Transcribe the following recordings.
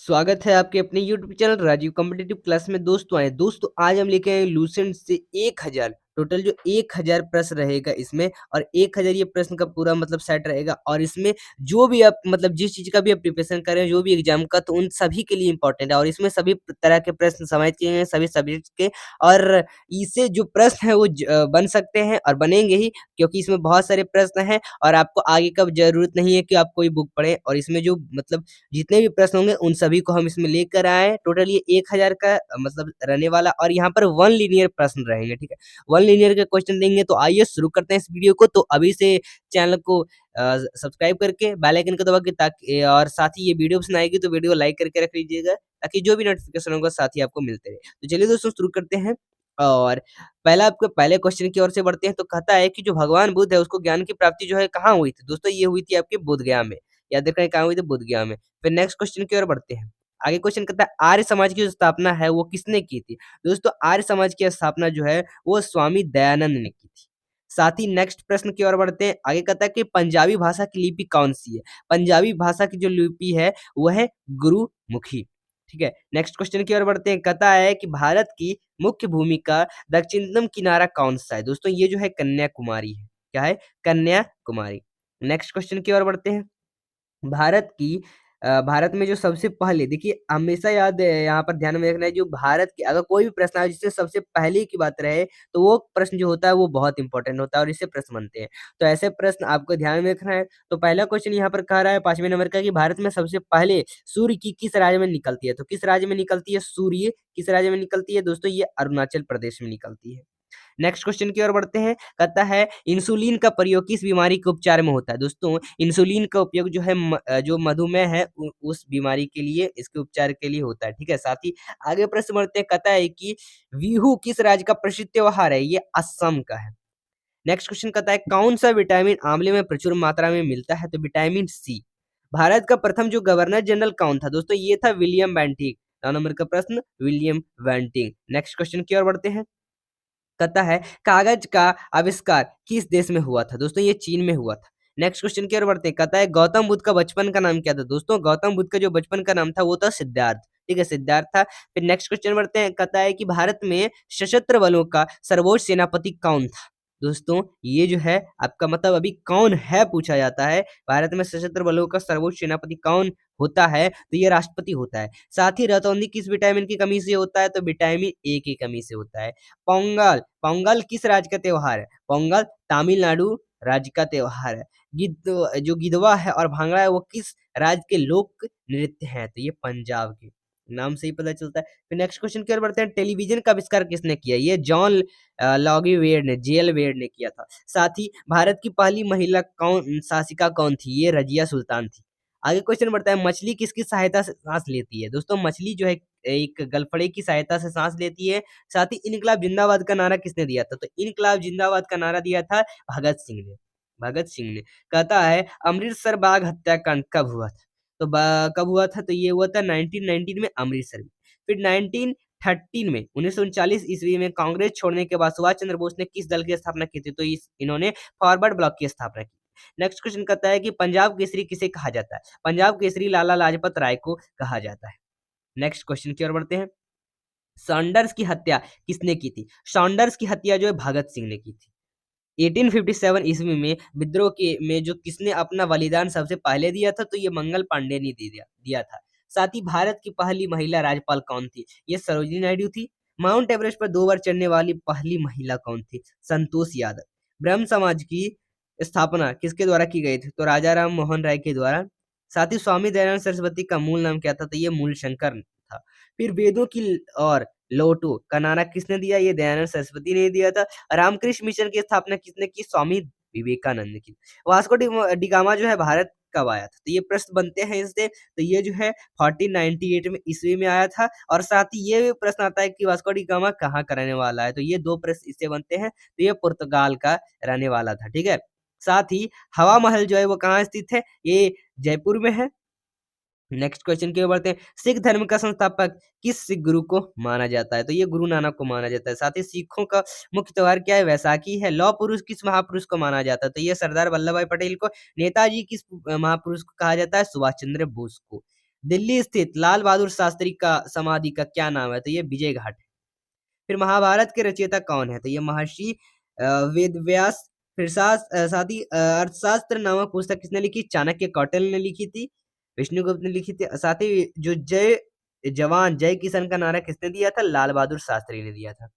स्वागत है आपके अपने YouTube channel Rajiv competitive class में। दोस्तों आज हम लेके आए लूसेंट से 1000 टोटल जो 1000 प्रश्न रहेगा इसमें, और 1000 ये प्रश्न का पूरा मतलब सेट रहेगा। और इसमें जो भी आप मतलब जिस चीज का भी आप प्रिपरेशन कर रहे हैं, जो भी एग्जाम का, तो उन सभी के लिए इंपॉर्टेंट है। और इसमें सभी तरह के प्रश्न समाहित किए गए हैं, सभी सब्जेक्ट के। और इससे जो प्रश्न है वो बन सकते हैं और बनेंगे ही, क्योंकि इसमें बहुत सारे प्रश्न हैं। और आपको आगे का जरूरत नहीं है कि आप कोई बुक पढ़ें। और इसमें जो मतलब जितने भी प्रश्न होंगे उन सभी को हम इसमें लेकर आए हैं। टोटल ये 1000 का मतलब रहने वाला, और यहाँ पर वन लीनियर प्रश्न रहेंगे, ठीक है। वन लीनियर के क्वेश्चन देंगे। तो आइए शुरू करते हैं इस वीडियो को। तो अभी से चैनल को सब्सक्राइब करके बेल आइकन को दबा के, ताकि और साथ ही ये वीडियो पसंद आएगी तो वीडियो लाइक करके रख लीजिएगा, ताकि जो भी नोटिफिकेशन होगा साथ ही आपको मिलते रहे। तो चलिए दोस्तों शुरू करते हैं। और पहला आपको पहले क्वेश्चन की ओर से बढ़ते हैं। तो कहता है कि जो भगवान बुद्ध है उसको ज्ञान की प्राप्ति जो है कहाँ हुई थी। दोस्तों ये हुई थी आपके बोध गया में। याद रखना कहाँ हुई थी, बोध गया में। फिर नेक्स्ट क्वेश्चन की ओर बढ़ते हैं। आगे क्वेश्चन कहता है आर्य समाज की जो स्थापना है वो किसने की थी। दोस्तों आर्य समाज की स्थापना जो है वो स्वामी दयानंद ने की थी। साथ ही नेक्स्ट प्रश्न की ओर बढ़ते हैं। आगे कहता है कि पंजाबी भाषा की लिपि कौन सी है। पंजाबी भाषा की जो लिपि है वो है गुरुमुखी, ठीक है। नेक्स्ट क्वेश्चन की ओर बढ़ते हैं। कहता है कि भारत की मुख्य भूमि का दक्षिणतम किनारा कौन सा है। दोस्तों ये जो है कन्याकुमारी है। क्या है, कन्याकुमारी। नेक्स्ट क्वेश्चन की ओर बढ़ते हैं। भारत में जो सबसे पहले, देखिए हमेशा याद है, यहाँ पर ध्यान में रखना है, जो भारत की अगर कोई भी प्रश्न आए जिससे सबसे पहले की बात रहे, तो वो प्रश्न जो होता है वो बहुत इंपॉर्टेंट होता है और इससे प्रश्न बनते हैं। तो ऐसे प्रश्न आपको ध्यान में रखना है। तो पहला क्वेश्चन यहाँ पर कह रहा है 5वें नंबर का, कि भारत में सबसे पहले सूर्य की किस राज्य में निकलती है। तो किस राज्य में निकलती है सूर्य, किस राज्य में निकलती है। दोस्तों ये अरुणाचल प्रदेश में निकलती है। नेक्स्ट क्वेश्चन की ओर बढ़ते हैं। कहता है इंसुलिन का प्रयोग किस बीमारी के उपचार में होता है। दोस्तों इंसुलिन का उपयोग जो है जो मधुमेह है उस बीमारी के लिए, इसके उपचार के लिए होता है, ठीक है। साथ ही आगे प्रश्न बढ़ते हैं। कहता है कि बिहू किस राज्य का प्रसिद्ध त्योहार है। ये असम का है। नेक्स्ट क्वेश्चन कहता है कौन सा विटामिन आंवले में प्रचुर मात्रा में मिलता है। तो विटामिन सी। भारत का प्रथम जो गवर्नर जनरल कौन था। दोस्तों ये था विलियम बेंटिक। 9 नंबर का प्रश्न विलियम बेंटिक। नेक्स्ट क्वेश्चन की ओर बढ़ते हैं। कहता है कागज का आविष्कार किस देश में हुआ था। दोस्तों ये चीन में हुआ था। नेक्स्ट क्वेश्चन की ओर बढ़ते हैं। कहता है गौतम बुद्ध का बचपन का नाम क्या था। दोस्तों गौतम बुद्ध का जो बचपन का नाम था वो था सिद्धार्थ, ठीक है, सिद्धार्थ था। फिर नेक्स्ट क्वेश्चन बढ़ते हैं। कहता है कि भारत में सशस्त्र बलों का सर्वोच्च सेनापति कौन था। दोस्तों ये जो है आपका मतलब अभी कौन है पूछा जाता है। भारत में सशस्त्र बलों का सर्वोच्च सेनापति कौन होता है, तो ये राष्ट्रपति होता है। साथ ही रतौंधी किस विटामिन की कमी से होता है। तो विटामिन ए की कमी से होता है। पोंगल, पोंगल किस राज्य का त्योहार है। पोंगल तमिलनाडु राज्य का त्योहार है। जो गिधवा है और भांगड़ा है वो किस राज्य के लोक नृत्य हैं। तो ये पंजाब के, नाम से ही पता चलता है। फिर नेक्स्ट क्वेश्चन की ओर बढ़ते हैं। टेलीविजन का आविष्कार किसने किया। ये जॉन लॉगी वेड ने, जेल वेड ने किया था। साथ ही भारत की पहली महिला कौन शासिका कौन थी। ये रजिया सुल्तान थी। आगे क्वेश्चन बढ़ता है। मछली किसकी सहायता से सांस लेती है। दोस्तों मछली जो है एक गलफड़े की सहायता से सांस लेती है। साथ ही इनकलाब जिंदाबाद का नारा किसने दिया था। तो इनकलाब जिंदाबाद का नारा दिया था भगत सिंह ने, भगत सिंह ने। कहता है अमृतसर बाग हत्याकांड कब हुआ था। तो कब हुआ था। तो ये हुआ था 1919 में अमृतसर में। फिर 1913 में 1939 ईस्वी में कांग्रेस छोड़ने के बाद सुभाष चंद्र बोस ने किस दल की स्थापना की थी। तो इन्होंने फॉरवर्ड ब्लॉक की स्थापना की। नेक्स्ट क्वेश्चन कहता है कि पंजाब केसरी किसे कहा जाता है। पंजाब केसरी लाला लाजपत राय को कहा जाता है। नेक्स्ट क्वेश्चन की ओर बढ़ते हैं। सॉन्डर्स की हत्या किसने की थी। सॉन्डर्स की हत्या जो है भगत सिंह ने की थी। 1857 ईस्वी में विद्रोह के में जो किसने अपना बलिदान सबसे पहले दिया था। तो ये मंगल पांडे ने दिया था। साथ ही भारत की पहली महिला राज्यपाल कौन थी। ये सरोजिनी नायडू थी। माउंट एवरेस्ट पर 2 बार चढ़ने वाली पहली महिला कौन थी। संतोष यादव। ब्रह्म समाज की स्थापना किसके द्वारा की गई थी। तो राजा राम मोहन राय के द्वारा। साथ ही स्वामी दयानंद सरस्वती का मूल नाम क्या था। तो ये मूल शंकर था। फिर वेदों की और लौटो का नारा किसने दिया। ये दयानंद सरस्वती ने दिया था। रामकृष्ण मिशन की स्थापना किसने की। स्वामी विवेकानंद ने की। वास्को डिगामा जो है भारत कब आया था। तो ये प्रश्न बनते हैं इससे। तो ये जो है 1498 में ईस्वी में आया था। और साथ ही ये भी प्रश्न आता है कि वास्को डिगामा कहाँ का रहने वाला है। तो ये 2 प्रश्न इससे बनते हैं। तो ये पुर्तगाल का रहने वाला था, ठीक है। साथ ही हवा महल जो है वो कहाँ स्थित है। ये जयपुर में है। नेक्स्ट क्वेश्चन की ओर बढ़ते हैं। सिख धर्म का संस्थापक किस सिख गुरु को माना जाता है। तो ये गुरु नानक को माना जाता है। साथ ही सिखों का मुख्य त्योहार क्या है। वैसाखी है। लौह पुरुष किस महापुरुष को माना जाता है। तो ये सरदार वल्लभ भाई पटेल को। नेताजी किस महापुरुष को कहा जाता है। सुभाष चंद्र बोस को। दिल्ली स्थित लाल बहादुर शास्त्री का समाधि का क्या नाम है? तो ये विजय घाट है। फिर महाभारत के रचयिता कौन है? तो ये महर्षि वेद व्यास। फिर साथ ही अर्थशास्त्र नामक पुस्तक किसने लिखी? चाणक्य कौटिल्य ने लिखी थी, विष्णुगुप्त ने लिखी थी। साथ ही जो जय जवान जय किसान का नारा किसने दिया था? लाल बहादुर शास्त्री ने दिया था।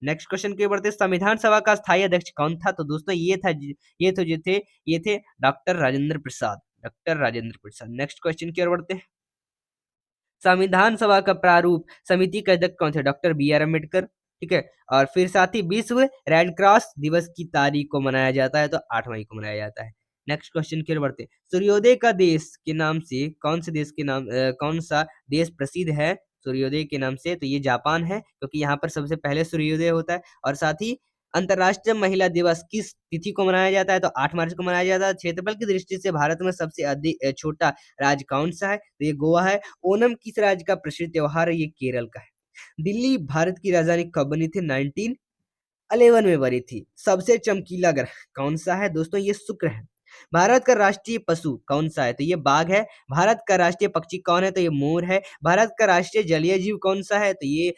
नेक्स्ट क्वेश्चन की ओर बढ़ते हैं, संविधान सभा का स्थायी अध्यक्ष कौन था? तो दोस्तों ये थे doctor Rajendra Prasad. Doctor Rajendra Prasad. Next question की ओर बढ़ते हैं, संविधान सभा का प्रारूप समिति के अध्यक्ष कौन थे? Doctor B R Ambedkar. ठीक है। और फिर साथ ही विश्व रेड क्रॉस दिवस की तारीख को मनाया जाता है? तो 8 मई को मनाया जाता है। नेक्स्ट क्वेश्चन की ओर बढ़ते हैं, सूर्योदय का देश के नाम से कौन सा देश प्रसिद्ध है सूर्योदय के नाम से? तो ये जापान है, क्योंकि यहाँ पर सबसे पहले सूर्योदय होता है। और साथ ही अंतर्राष्ट्रीय महिला दिवस किस तिथि को मनाया जाता है? तो 8 मार्च को मनाया जाता है। क्षेत्रफल की दृष्टि से भारत में सबसे अधिक छोटा राज्य कौन सा है? तो ये गोवा है। ओणम किस राज्य का प्रसिद्ध त्योहार है? ये केरल का है। दिल्ली भारत की राजधानी कब बनी थी? 1911 में बनी थी। सबसे चमकीला ग्रह कौन सा है? दोस्तों ये शुक्र है। भारत का राष्ट्रीय पशु कौन सा है? तो ये बाघ है। भारत का राष्ट्रीय पक्षी कौन है? तो ये मोर है। भारत का राष्ट्रीय जलीय जीव कौन सा है? तो ये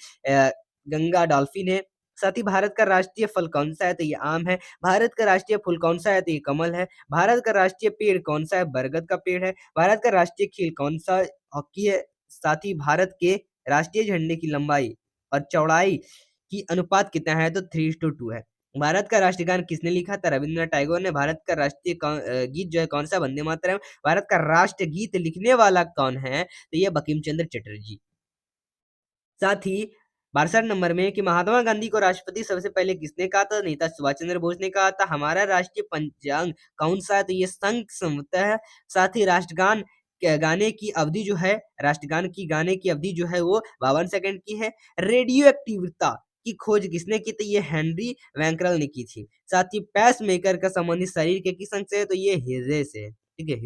गंगा डॉल्फिन है। साथ ही भारत का राष्ट्रीय फल कौन सा है? तो ये आम है। भारत का राष्ट्रीय फूल कौन सा है? तो ये कमल है। भारत का राष्ट्रीय पेड़ कौन सा है? बरगद का पेड़ है। भारत का राष्ट्रीय खेल कौन सा? हॉकी है। साथ ही भारत के राष्ट्रीय झंडे की लंबाई और चौड़ाई की अनुपात कितना है? तो 3:2 है। भारत का राष्ट्रगान किसने लिखा था? रविंद्रनाथ टैगोर ने। भारत का राष्ट्रीय गीत जो है कौन सा? वंदे मातरम। भारत का राष्ट्र गीत लिखने वाला कौन है? तो ये बंकिम चंद्र चटर्जी। साथ ही 62 नंबर में कि महात्मा गांधी को राष्ट्रपति सबसे पहले किसने कहा था? नेता सुभाष चंद्र बोस ने कहा था। हमारा राष्ट्रीय पंचांग कौन सा है? तो ये संघ संहिता है। साथ ही राष्ट्रगान गाने की अवधि जो है, राष्ट्रगान की गाने की अवधि जो है वो 52 सेकंड की है। रेडियो एक्टिविता की खोज किसने की? तो ये हेनरी वैंकरल ने की थी। साथ ही पैस मेकर का संबंधित शरीर के किस अंग से है? तो ये हृदय से। ठीक है,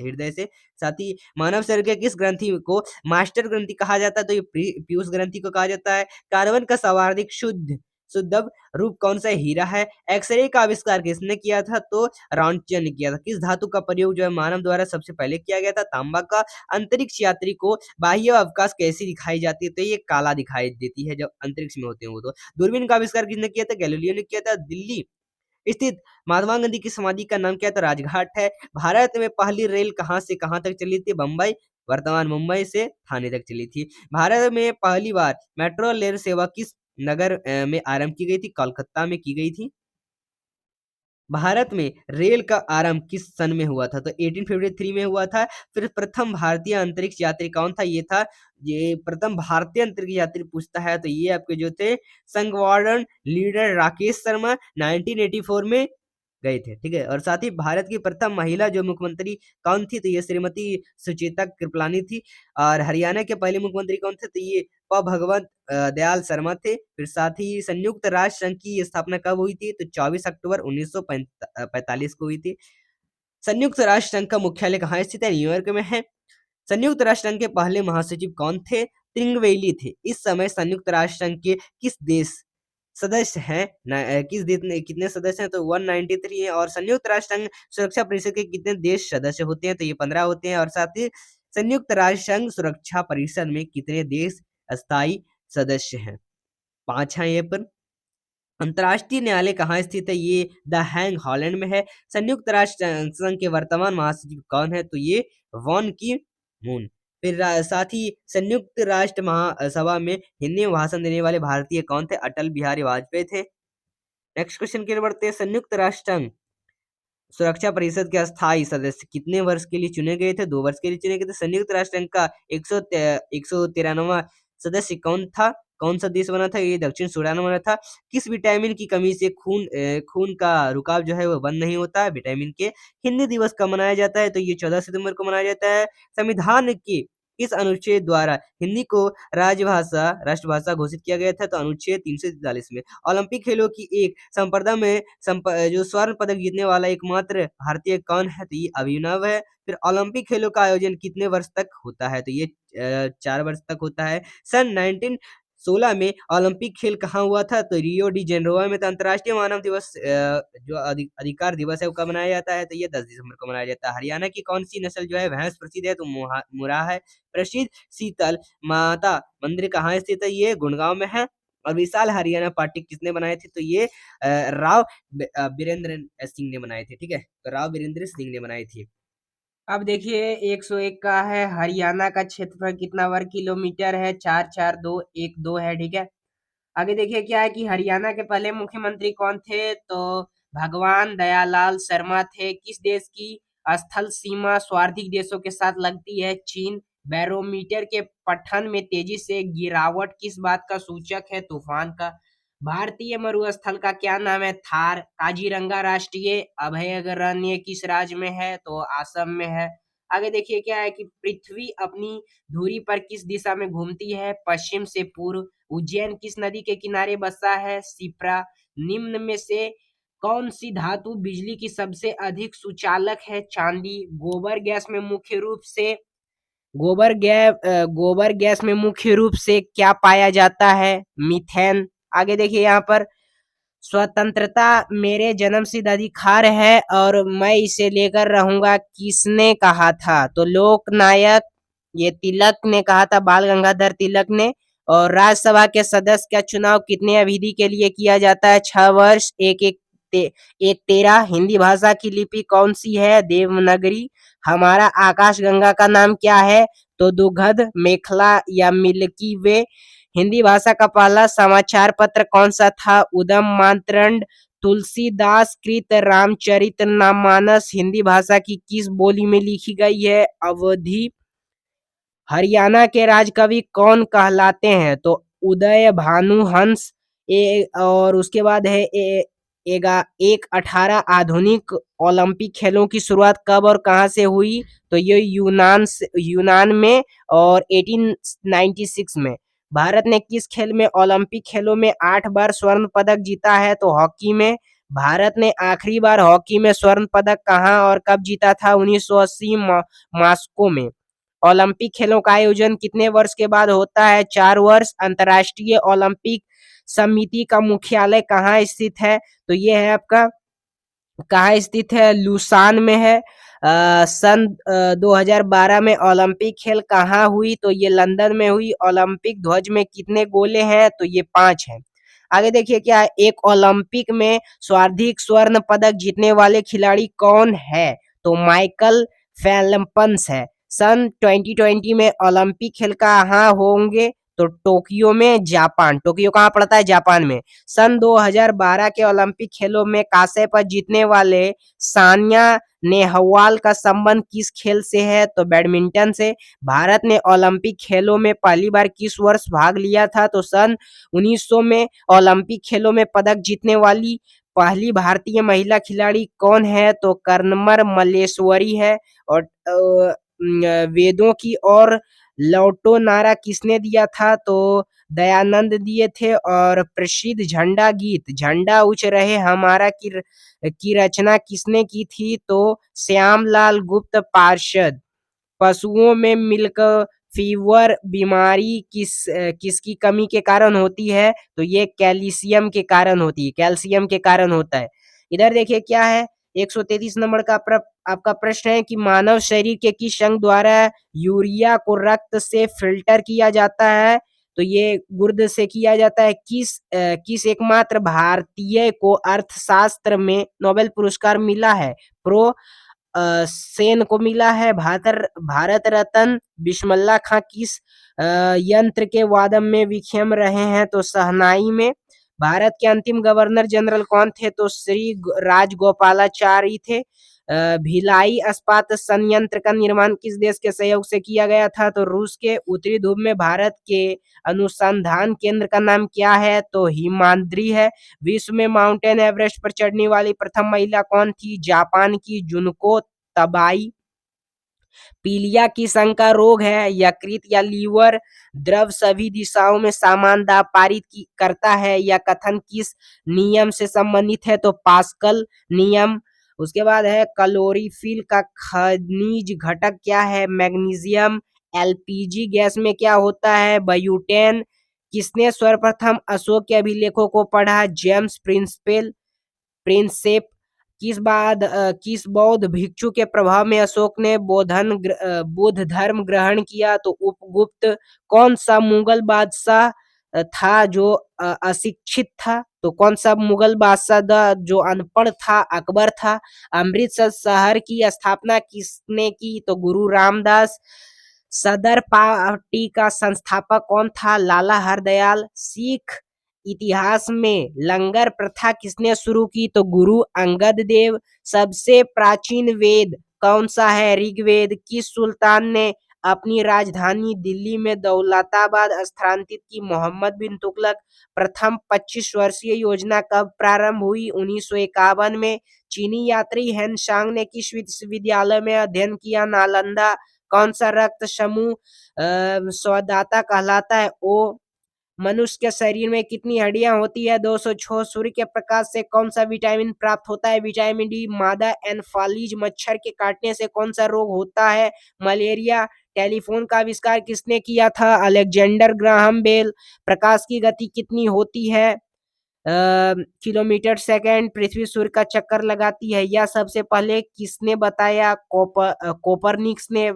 हृदय से। साथ ही मानव शरीर के किस ग्रंथि को मास्टर ग्रंथि कहा जाता है? तो ये पीयूष ग्रंथि को कहा जाता है। कार्बन का सर्वाधिक शुद्ध रूप कौन सा? हीरा है। एक्सरे का आविष्कार किसने किया था? तो रॉन्टजन ने किया था। किस धातु का प्रयोग जो है मानव द्वारा सबसे पहले किया गया था? तांबा का। अंतरिक्ष यात्री को बाह्य अवकाश कैसी दिखाई जाती है? तो ये काला दिखाई देती है जब अंतरिक्ष में होते हैं वो। तो दूरबीन का आविष्कार किसने किया था? गैलीलियो ने किया था। दिल्ली स्थित महात्मा गांधी की समाधि का नाम क्या था? राजघाट है। भारत में पहली रेल कहां से कहां तक चली थी? बम्बई, वर्तमान मुंबई से थाने तक चली थी। भारत में पहली बार मेट्रो रेल सेवा किस नगर में आरंभ की गई थी? कोलकाता में की गई थी। भारत में रेल का आरंभ किस सन में हुआ था? तो 1853 में हुआ था। फिर प्रथम भारतीय अंतरिक्ष यात्री कौन था? ये प्रथम भारतीय अंतरिक्ष यात्री पूछता है तो ये आपके जो थे संगवार्डन लीडर राकेश शर्मा 1984 में गए थे। ठीक है। और साथ ही भारत की प्रथम महिला जो मुख्यमंत्री कौन थी? तो ये श्रीमती सुचेता कृपलानी थी। और हरियाणा के पहले मुख्यमंत्री कौन थे? तो ये भगवत दयाल शर्मा थे। फिर साथ ही संयुक्त राष्ट्र संघ की स्थापना कब हुई थी? तो 24 अक्टूबर 1945 को हुई थी। संयुक्त राष्ट्र संघ का मुख्यालय कहाँ स्थित है? न्यूयॉर्क में है। संयुक्त राष्ट्र संघ के पहले महासचिव कौन थे? त्रिंगवेली थे। इस समय संयुक्त राष्ट्र संघ के किस देश सदस्य हैं? किस देश में कितने सदस्य हैं? तो 193 है। और संयुक्त राष्ट्र संघ सुरक्षा परिषद के कितने देश सदस्य होते हैं? तो ये 15 होते हैं। और साथ ही संयुक्त राष्ट्र संघ सुरक्षा परिषद में कितने देश अस्थायी सदस्य हैं? 5 हैं ये पर। अंतर्राष्ट्रीय न्यायालय कहाँ स्थित है? ये द हैंग हॉलैंड में है। संयुक्त राष्ट्र संघ के वर्तमान महासचिव कौन है? तो ये वॉन की मून। फिर साथ ही संयुक्त राष्ट्र महासभा में हिंदी में भाषण देने वाले भारतीय कौन थे? अटल बिहारी वाजपेयी थे। नेक्स्ट क्वेश्चन की ओर बढ़ते हैं, संयुक्त राष्ट्र संघ सुरक्षा परिषद के अस्थायी सदस्य कितने वर्ष के लिए चुने गए थे? 2 वर्ष के लिए चुने गए थे। संयुक्त राष्ट्र संघ का 113वां सदस्य कौन था? कौन सा देश बना था? ये दक्षिण सूडान बना था। किस विटामिन की कमी से खून का रुकाव जो है वो बंद नहीं होता है? विटामिन के। हिंदी दिवस कब मनाया जाता है? तो ये 14 सितंबर को मनाया जाता है। संविधान के किस अनुच्छेद द्वारा हिंदी को राष्ट्रभाषा घोषित किया गया था? तो अनुच्छेद 343 में। ओलंपिक खेलों की एक संप्रदा में जो स्वर्ण पदक जीतने वाला एकमात्र भारतीय कौन है? तो ये अभिनव है। फिर ओलंपिक खेलों का आयोजन कितने वर्ष तक होता है? तो ये 4 वर्ष तक होता है। सन 16 में ओलंपिक खेल कहाँ हुआ था? तो रियो डी जेनेरो में। तो अंतर्राष्ट्रीय मानव दिवस जो अधिकार दिवस है वो कब मनाया जाता है? तो ये 10 दिसंबर को मनाया जाता है। हरियाणा की कौन सी नस्ल जो है भैंस प्रसिद्ध है? तो मुर्रा है प्रसिद्ध। शीतल माता मंदिर कहाँ स्थित है? ये गुड़गांव में है। और विशाल हरियाणा पार्टी किसने बनाए थे? तो ये राव बीरेंद्र सिंह ने बनाए थे। ठीक है, तो राव बीरेंद्र सिंह ने बनाई थी। अब देखिए 101 का है, हरियाणा का क्षेत्रफल कितना वर्ग किलोमीटर है? 44212 है। ठीक है, आगे देखिए क्या है कि हरियाणा के पहले मुख्यमंत्री कौन थे? तो भगवान दयालाल शर्मा थे। किस देश की स्थल सीमा स्वार्थिक देशों के साथ लगती है? चीन। बैरोमीटर के पठन में तेजी से गिरावट किस बात का सूचक है? तूफान का। भारतीय मरुस्थल का क्या नाम है? थार। काजीरंगा राष्ट्रीय अभयारण्य किस राज्य में है? तो असम में है। आगे देखिए क्या है कि पृथ्वी अपनी धुरी पर किस दिशा में घूमती है? पश्चिम से पूर्व। उज्जैन किस नदी के किनारे बसा है? शिप्रा। निम्न में से कौन सी धातु बिजली की सबसे अधिक सुचालक है? चांदी। गोबर गैस में मुख्य रूप से क्या पाया जाता है? मीथेन। आगे देखिए यहाँ पर स्वतंत्रता मेरे जन्मसिद्ध अधिकार है और मैं इसे लेकर रहूंगा किसने कहा था? तो लोकनायक ये तिलक ने कहा था, बाल गंगाधर तिलक ने। और राज्यसभा के सदस्य का चुनाव कितने अवधि के लिए किया जाता है? 6 वर्ष। एक 13। हिंदी भाषा की लिपि कौन सी है? देवनागरी। हमारा आकाश गंगा का नाम क्या है? तो दुग्ध मेखला या मिल्की वे। हिंदी भाषा का पहला समाचार पत्र कौन सा था? उदम मातृंड। तुलसीदास कृत रामचरितमानस हिंदी भाषा की किस बोली में लिखी गई है? अवधी। हरियाणा के राजकवि कौन कहलाते हैं? तो उदय भानु हंस। और उसके बाद है 18 आधुनिक ओलंपिक खेलों की शुरुआत कब और कहां से हुई? तो ये यूनान में और 1896 में। भारत ने किस खेल में ओलंपिक खेलों में 8 बार स्वर्ण पदक जीता है? तो हॉकी में। भारत ने आखिरी बार हॉकी में स्वर्ण पदक कहां और कब जीता था? 1980 मॉस्को में। ओलंपिक खेलों का आयोजन कितने वर्ष के बाद होता है? 4 वर्ष। अंतर्राष्ट्रीय ओलंपिक समिति का मुख्यालय कहाँ स्थित है? तो ये है आपका, कहाँ स्थित है? लुसान में है। सन 2012 में ओलंपिक खेल कहाँ हुई? तो ये लंदन में हुई। ओलंपिक ध्वज में कितने गोले हैं? तो ये 5 हैं। आगे देखिए क्या है, एक ओलंपिक में सर्वाधिक स्वर्ण पदक जीतने वाले खिलाड़ी कौन है? तो माइकल फेल्प्स है। सन 2020 में ओलंपिक खेल कहाँ होंगे? तो टोक्यो में, जापान। टोक्यो कहाँ पड़ता है? जापान में। सन 2012 के ओलंपिक खेलों में कांस्य पदक जीतने वाले सानिया नेहवाल का संबंध किस खेल से है? तो बैडमिंटन से। भारत ने ओलंपिक खेलों में पहली बार किस वर्ष भाग लिया था? तो सन 1900 में। ओलंपिक खेलों में पदक जीतने वाली पहली भारतीय महिला खिलाड़ी कौन है? तो कर्नमर मल्लेश्वरी है। और वेदों की और लौटो नारा किसने दिया था? तो दयानंद दिए थे। और प्रसिद्ध झंडा गीत झंडा उच्च रहे हमारा की रचना किसने की थी? तो श्यामलाल गुप्त पार्षद। पशुओं में मिल्क फीवर बीमारी किसकी कमी के कारण होती है? तो ये कैल्शियम के कारण होती है, कैल्शियम के कारण होता है। इधर देखिए क्या है, 133 नंबर का आपका प्रश्न है कि मानव शरीर के किस अंग द्वारा यूरिया को रक्त से फिल्टर किया जाता है? तो ये गुर्द से किया जाता है। किस एकमात्र भारतीय को अर्थशास्त्र में नोबेल पुरस्कार मिला है? प्रो सेन को मिला है। भारत रत्न बिस्मिल्लाह खां किस यंत्र के वादन में विखेम रहे हैं? तो शहनाई में। भारत के अंतिम गवर्नर जनरल कौन थे? तो श्री राजगोपालाचारी थे। भिलाई इस्पात संयंत्र का निर्माण किस देश के सहयोग से किया गया था? तो रूस के। उत्तरी ध्रुव में भारत के अनुसंधान केंद्र का नाम क्या है? तो हिमाद्री है। विश्व में माउंटेन एवरेस्ट पर चढ़ने वाली प्रथम महिला कौन थी? जापान की जुनको तबाई। पीलिया की शंका रोग है? यकृत या लीवर द्रव सभी दिशाओं में समान दाब पारित करता है? या कथन किस नियम से संबंधित है? तो पास्कल नियम। उसके बाद है क्लोरोफिल का खनिज घटक क्या है? मैग्नीशियम। एलपीजी गैस में क्या होता है? ब्यूटेन। किसने सर्वप्रथम अशोक के अभिलेखों को पढ़ा? James Prinsep. किस बौद्ध भिक्षु के प्रभाव में अशोक ने बौद्ध धर्म ग्रहण किया? तो उपगुप्त। कौन सा मुगल बादशाह था जो अशिक्षित था? तो कौन सा मुगल बादशाह जो अनपढ़ था? अकबर था। अमृतसर शहर की स्थापना किसने की? तो गुरु रामदास। सदर पार्टी का संस्थापक कौन था? लाला हरदयाल। सिख इतिहास में लंगर प्रथा किसने शुरू की? तो गुरु अंगद देव। सबसे प्राचीन वेद कौन सा है? ऋग्वेद। किस सुल्तान ने अपनी राजधानी दिल्ली में दौलताबाद स्थानांतरित की? मोहम्मद बिन तुगलक। प्रथम 25 वर्षीय योजना कब प्रारंभ हुई? 1951 में। चीनी यात्री हेनसांग ने किस विश्वविद्यालय में अध्ययन किया? नालंदा। कौन सा रक्त समूह स्वदाता कहलाता है? ओ। मनुष्य के शरीर में कितनी हड्डियां होती है? 206। सूर्य के प्रकाश से कौन सा विटामिन प्राप्त होता है? Vitamin D. मादा एनफालीज मच्छर के काटने से कौन सा रोग होता है? मलेरिया। टेलीफोन का आविष्कार किसने किया था? Alexander Graham bell. प्रकाश की गति कितनी होती है? Kilometre second. पृथ्वी सूर्य का चक्कर लगाती है, यह सबसे पहले किसने बताया? कोपरनिकस ने।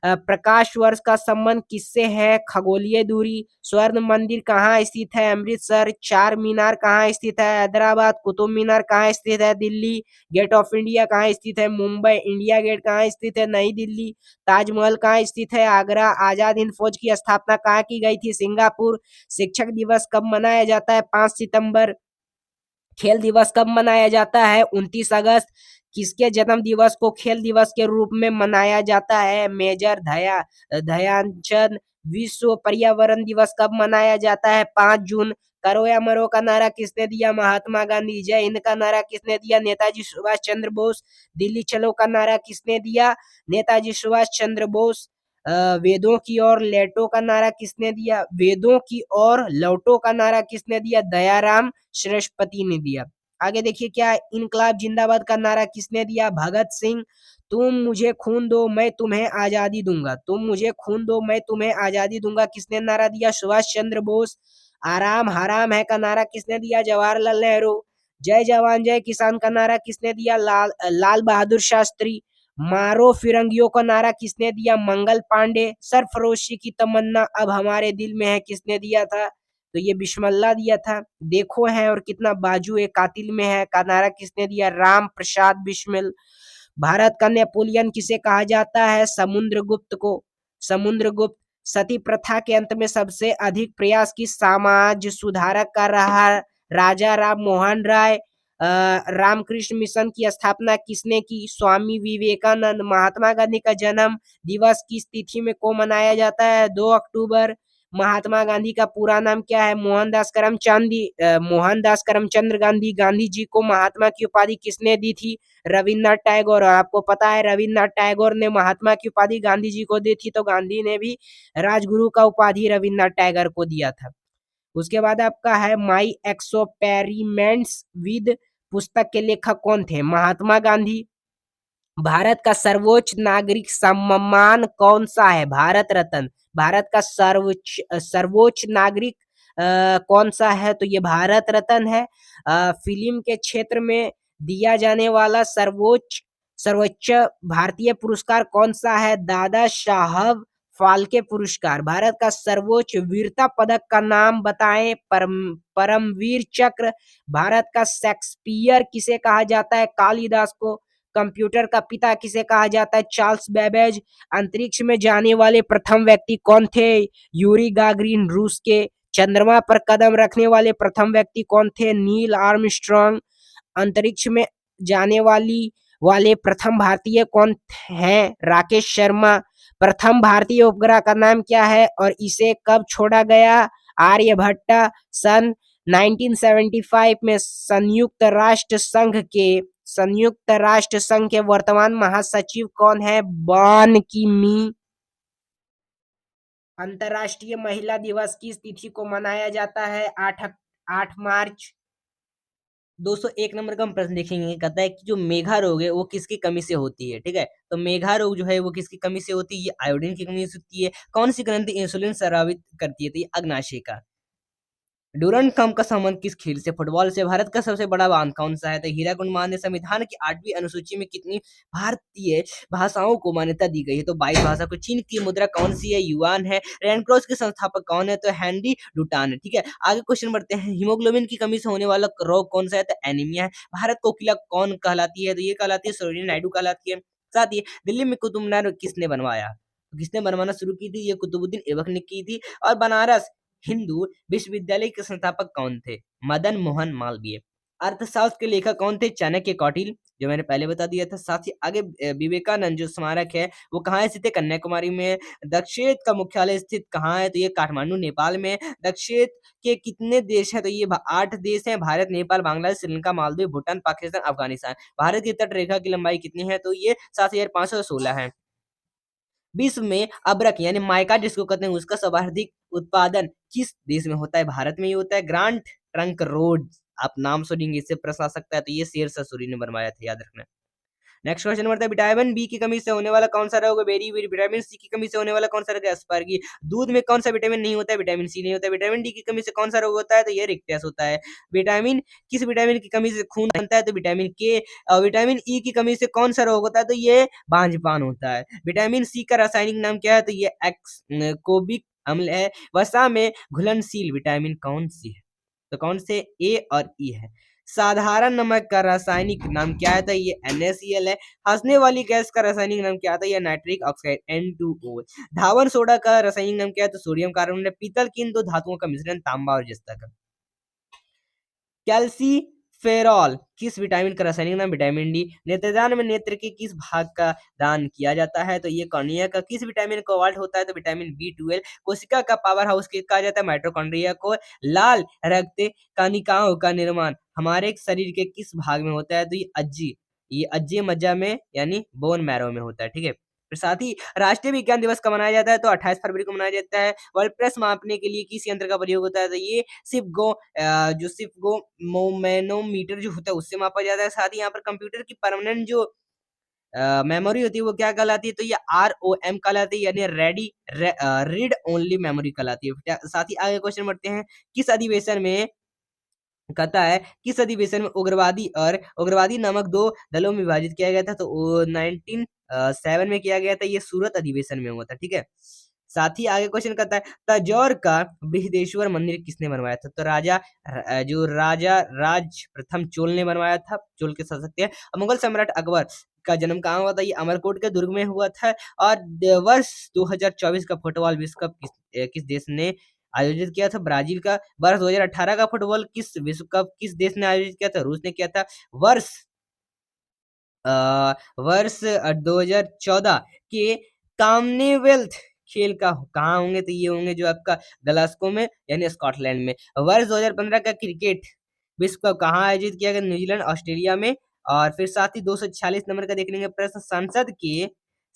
प्रकाश वर्ष का संबंध किससे है? खगोलीय दूरी। स्वर्ण मंदिर कहाँ स्थित है? अमृतसर। चार मीनार कहाँ स्थित है? हैदराबाद। कुतुब मीनार कहाँ स्थित है? दिल्ली। गेट ऑफ इंडिया कहाँ स्थित है? मुंबई। इंडिया गेट कहाँ स्थित है? नई दिल्ली। ताजमहल कहाँ स्थित है? आगरा। आजाद हिंद फौज की स्थापना कहाँ की गई थी? सिंगापुर। शिक्षक दिवस कब मनाया जाता है? 5 सितंबर। खेल दिवस कब मनाया जाता है? 29 अगस्त। किसके जन्म दिवस को खेल दिवस के रूप में मनाया जाता है? मेजर ध्यानचंद। विश्व पर्यावरण दिवस कब मनाया जाता है? 5 जून। करो या मरो का नारा किसने दिया? महात्मा गांधी। जय हिंद का नारा किसने दिया? नेताजी सुभाष चंद्र बोस। दिल्ली चलो का नारा किसने दिया? नेताजी सुभाष चंद्र बोस। वेदों की ओर लौटो का नारा किसने दिया? वेदों की ओर लौटो का नारा किसने दिया? दयाराम सरस्वती ने दिया। आगे देखिए क्या है? इनकलाब जिंदाबाद का नारा किसने दिया? भगत सिंह। तुम मुझे खून दो मैं तुम्हें आजादी दूंगा। तुम मुझे खून दो मैं तुम्हें आजादी दूंगा किसने नारा दिया? सुभाष चंद्र बोस। आराम हराम है का नारा किसने दिया? जवाहरलाल नेहरू। जय जवान जय किसान का नारा किसने दिया? लाल बहादुर शास्त्री। मारो फिरंगियों का नारा किसने दिया? मंगल पांडे। सरफरोशी की तमन्ना अब हमारे दिल में है किसने दिया था? तो ये बिस्मिल्लाह दिया था। देखो है और कितना बाजू एक कातिल में है का नारा किसने दिया? राम प्रसाद बिस्मिल। भारत का नेपोलियन किसे कहा जाता है? समुद्रगुप्त को। समुद्रगुप्त। सती प्रथा के अंत में सबसे अधिक प्रयास किस समाज सुधारक का रहा? राजा राम मोहन राय। रामकृष्ण मिशन की स्थापना किसने की? स्वामी विवेकानंद। महात्मा गांधी का जन्म दिवस किस तिथि में को मनाया जाता है? 2 अक्टूबर। महात्मा गांधी का पूरा नाम क्या है? मोहनदास करमचंद गांधी। गांधी जी को महात्मा की उपाधि किसने दी थी? रविन्द्रनाथ टैगोर। और आपको पता है रविन्द्रनाथ टैगोर ने महात्मा की उपाधि गांधी जी को दी थी, तो गांधी ने भी राजगुरु का उपाधि रविन्द्रनाथ टैगोर को दिया था। उसके बाद आपका है माई एक्सपेरिमेंट्स विद पुस्तक के लेखक कौन थे? महात्मा गांधी। भारत का सर्वोच्च नागरिक सम्मान कौन सा है? भारत रत्न। भारत का सर्वोच्च नागरिक कौन सा है? तो ये भारत रत्न है। फिल्म के क्षेत्र में दिया जाने वाला सर्वोच्च भारतीय पुरस्कार कौन सा है? दादा साहब फाल्के पुरस्कार। भारत का सर्वोच्च वीरता पदक का नाम बताएं? परमवीर चक्र। भारत का शेक्सपियर किसे कहा जाता है? कालिदास को। कंप्यूटर का पिता किसे कहा जाता है? Charles Babbage. अंतरिक्ष में जाने वाले प्रथम व्यक्ति कौन थे? यूरी गागरिन रूस के। चंद्रमा पर कदम रखने वाले प्रथम व्यक्ति कौन थे? Neil Armstrong. अंतरिक्ष में जाने वाले प्रथम भारतीय कौन हैं? राकेश शर्मा। प्रथम भारतीय उपग्रह का नाम क्या है और इसे कब छोड़ा गया? आर्यभट्ट। सन 1975 में संयुक्त राष्ट्र संघ के वर्तमान महासचिव कौन है? बान की मी। अंतर्राष्ट्रीय महिला दिवस किस तिथि को मनाया जाता है? 8 मार्च। 201 नंबर का हम प्रश्न देखेंगे। कहता है कि जो मेघा रोग है वो किसकी कमी से होती है? ठीक है, तो मेघा रोग जो है वो किसकी कमी से होती है? ये आयोडीन की कमी से होती है। कौन सी ग्रंथि इंसुलिन स्रावित करती है? तो ये अग्नाशय का। डूरंड कप का संबंध किस खेल से? फुटबॉल से। भारत का सबसे बड़ा बांध कौन सा है? तो हीराकुंड बांध है। संविधान की 8वीं अनुसूची में कितनी भारतीय भाषाओं को मान्यता दी गई है? तो 22 भाषा को। चीन की मुद्रा कौन सी है? युआन है। रेड क्रॉस के संस्थापक कौन है? तो हेनरी डुटान है। ठीक है, आगे क्वेश्चन बढ़ते हैं। हीमोग्लोबिन की कमी से होने वाला रोग कौन सा है? तो एनीमिया है। भारत कोकिला कौन कहलाती है? तो ये कहलाती है सरोजिनी नायडू कहलाती है। साथ ही दिल्ली में कुतुब मीनार किसने बनवाया? किसने बनवाना शुरू की थी? ये कुतुबुद्दीन ऐबक ने की थी। और बनारस हिंदू विश्वविद्यालय के संस्थापक कौन थे? मदन मोहन मालवीय। अर्थशास्त्र के लेखक कौन थे? चाणक्य, कौटिल्य, जो मैंने पहले बता दिया था। साथ ही आगे विवेकानंद जो स्मारक है वो कहाँ स्थित है? कन्याकुमारी में है। दक्षेत का मुख्यालय स्थित कहाँ है? तो ये काठमांडू नेपाल में है। दक्षेत के कितने देश हैं? तो ये 8 देश हैं। भारत, नेपाल, बांग्लादेश, श्रीलंका, मालदीव, भूटान, पाकिस्तान, अफगानिस्तान। भारत की तट रेखा की लंबाई कितनी है? तो ये 7516 है। विश्व में अब्रक यानी माइका जिसको कहते हैं उसका सर्वाधिक उत्पादन किस देश में होता है? भारत में ही होता है। ग्रांट ट्रंक रोड, आप नाम सुनेंगे, इससे प्रश्न आ सकता है। तो ये शेर शाह सूरी ने बनवाया था, याद रखना। नेक्स्ट क्वेश्चन बढ़ता है। विटामिन बी की कमी से होने वाला कौन सा रोग है? Berry berry. विटामिन सी की कमी से होने वाला कौन सा रोग है? अस्पर्गी। दूध में कौन सा विटामिन नहीं होता है? विटामिन सी नहीं होता है। विटामिन डी की कमी से कौन सा रोग होता है? तो ये रिकटेस होता है। विटामिन किस विटामिन की कमी से खून बनता है? तो विटामिन के। और विटामिन ई की कमी से कौन सा रोग होता है? तो ये बांझपान होता है। विटामिन सी का रासायनिक नाम क्या है? तो ये एक्स कोबिक अम्ल है। वसा में घुलनशील विटामिन कौन सी है? तो कौन से? ए और ई है। साधारण नमक का रासायनिक नाम क्या है? तो ये NaCl है। हंसने वाली गैस का रासायनिक नाम क्या आता है? ये नाइट्रिक ऑक्साइड N2O। धावन सोडा का रासायनिक नाम क्या है? तो सोडियम कार्बोनेट है। पीतल की इन दो धातुओं का मिश्रण तांबा और जस्ता का। कैल्सीफेरॉल किस विटामिन का रासायनिक नाम? Vitamin D. नेत्रदान में नेत्र के किस भाग का दान किया जाता है? तो ये कॉर्निया का। किस विटामिन को कोबाल्ट होता है? तो विटामिन B12। कोशिका का पावर हाउस कहा जाता है? माइटोकॉन्ड्रिया को। लाल रक्त कणिकाओं का निर्माण हमारे शरीर के किस भाग में होता है? तो ये अज्जी मज्जा में यानी बोन मैरो में होता है। ठीक है, फिर साथ ही राष्ट्रीय विज्ञान दिवस कब मनाया जाता है? तो 28 फरवरी को मनाया जाता है। वर्ल्ड प्रेस मापने के लिए किस यंत्र का प्रयोग होता है? तो ये सिर्फ मैनोमीटर जो होता है उससे मापा जाता है। साथ ही यहाँ पर कंप्यूटर की परमानेंट जो मेमोरी होती है वो क्या कहलाती है? तो ये ROM कहलाती है, यानी रीड ओनली मेमोरी कहलाती है। साथ ही आगे क्वेश्चन बढ़ते हैं। किस अधिवेशन में कहता है, किस अधिवेशन में उग्रवादी नामक दो दलों में विभाजित किया गया था? तो 1907 में किया गया था। ये सूरत अधिवेशन में हुआ था। ठीक है, साथ ही आगे क्वेश्चन कहता है तंजौर का बृहदेश्वर मंदिर किसने बनवाया था? तो राजा राज प्रथम चोल ने बनवाया था। चोल के शासक थे। मुगल सम्राट अकबर का जन्म कहाँ हुआ था? ये अमरकोट के दुर्ग में हुआ था। और वर्ष 2024 का फुटबॉल विश्व कप किस देश ने आयोजित किया था? ब्राजील का। वर्ष 2018 का फुटबॉल किस विश्व कप किस देश ने आयोजित किया था? रूस ने किया था। वर्ष अ, वर्ष 2014 के कॉमनवेल्थ खेल का कहाँ होंगे? तो ये होंगे जो आपका ग्लासगो में यानी स्कॉटलैंड में। वर्ष 2015 का क्रिकेट विश्व कप कहाँ आयोजित किया गया? न्यूजीलैंड, ऑस्ट्रेलिया में। और फिर साथ ही 246 नंबर का देख लेंगे प्रश्न।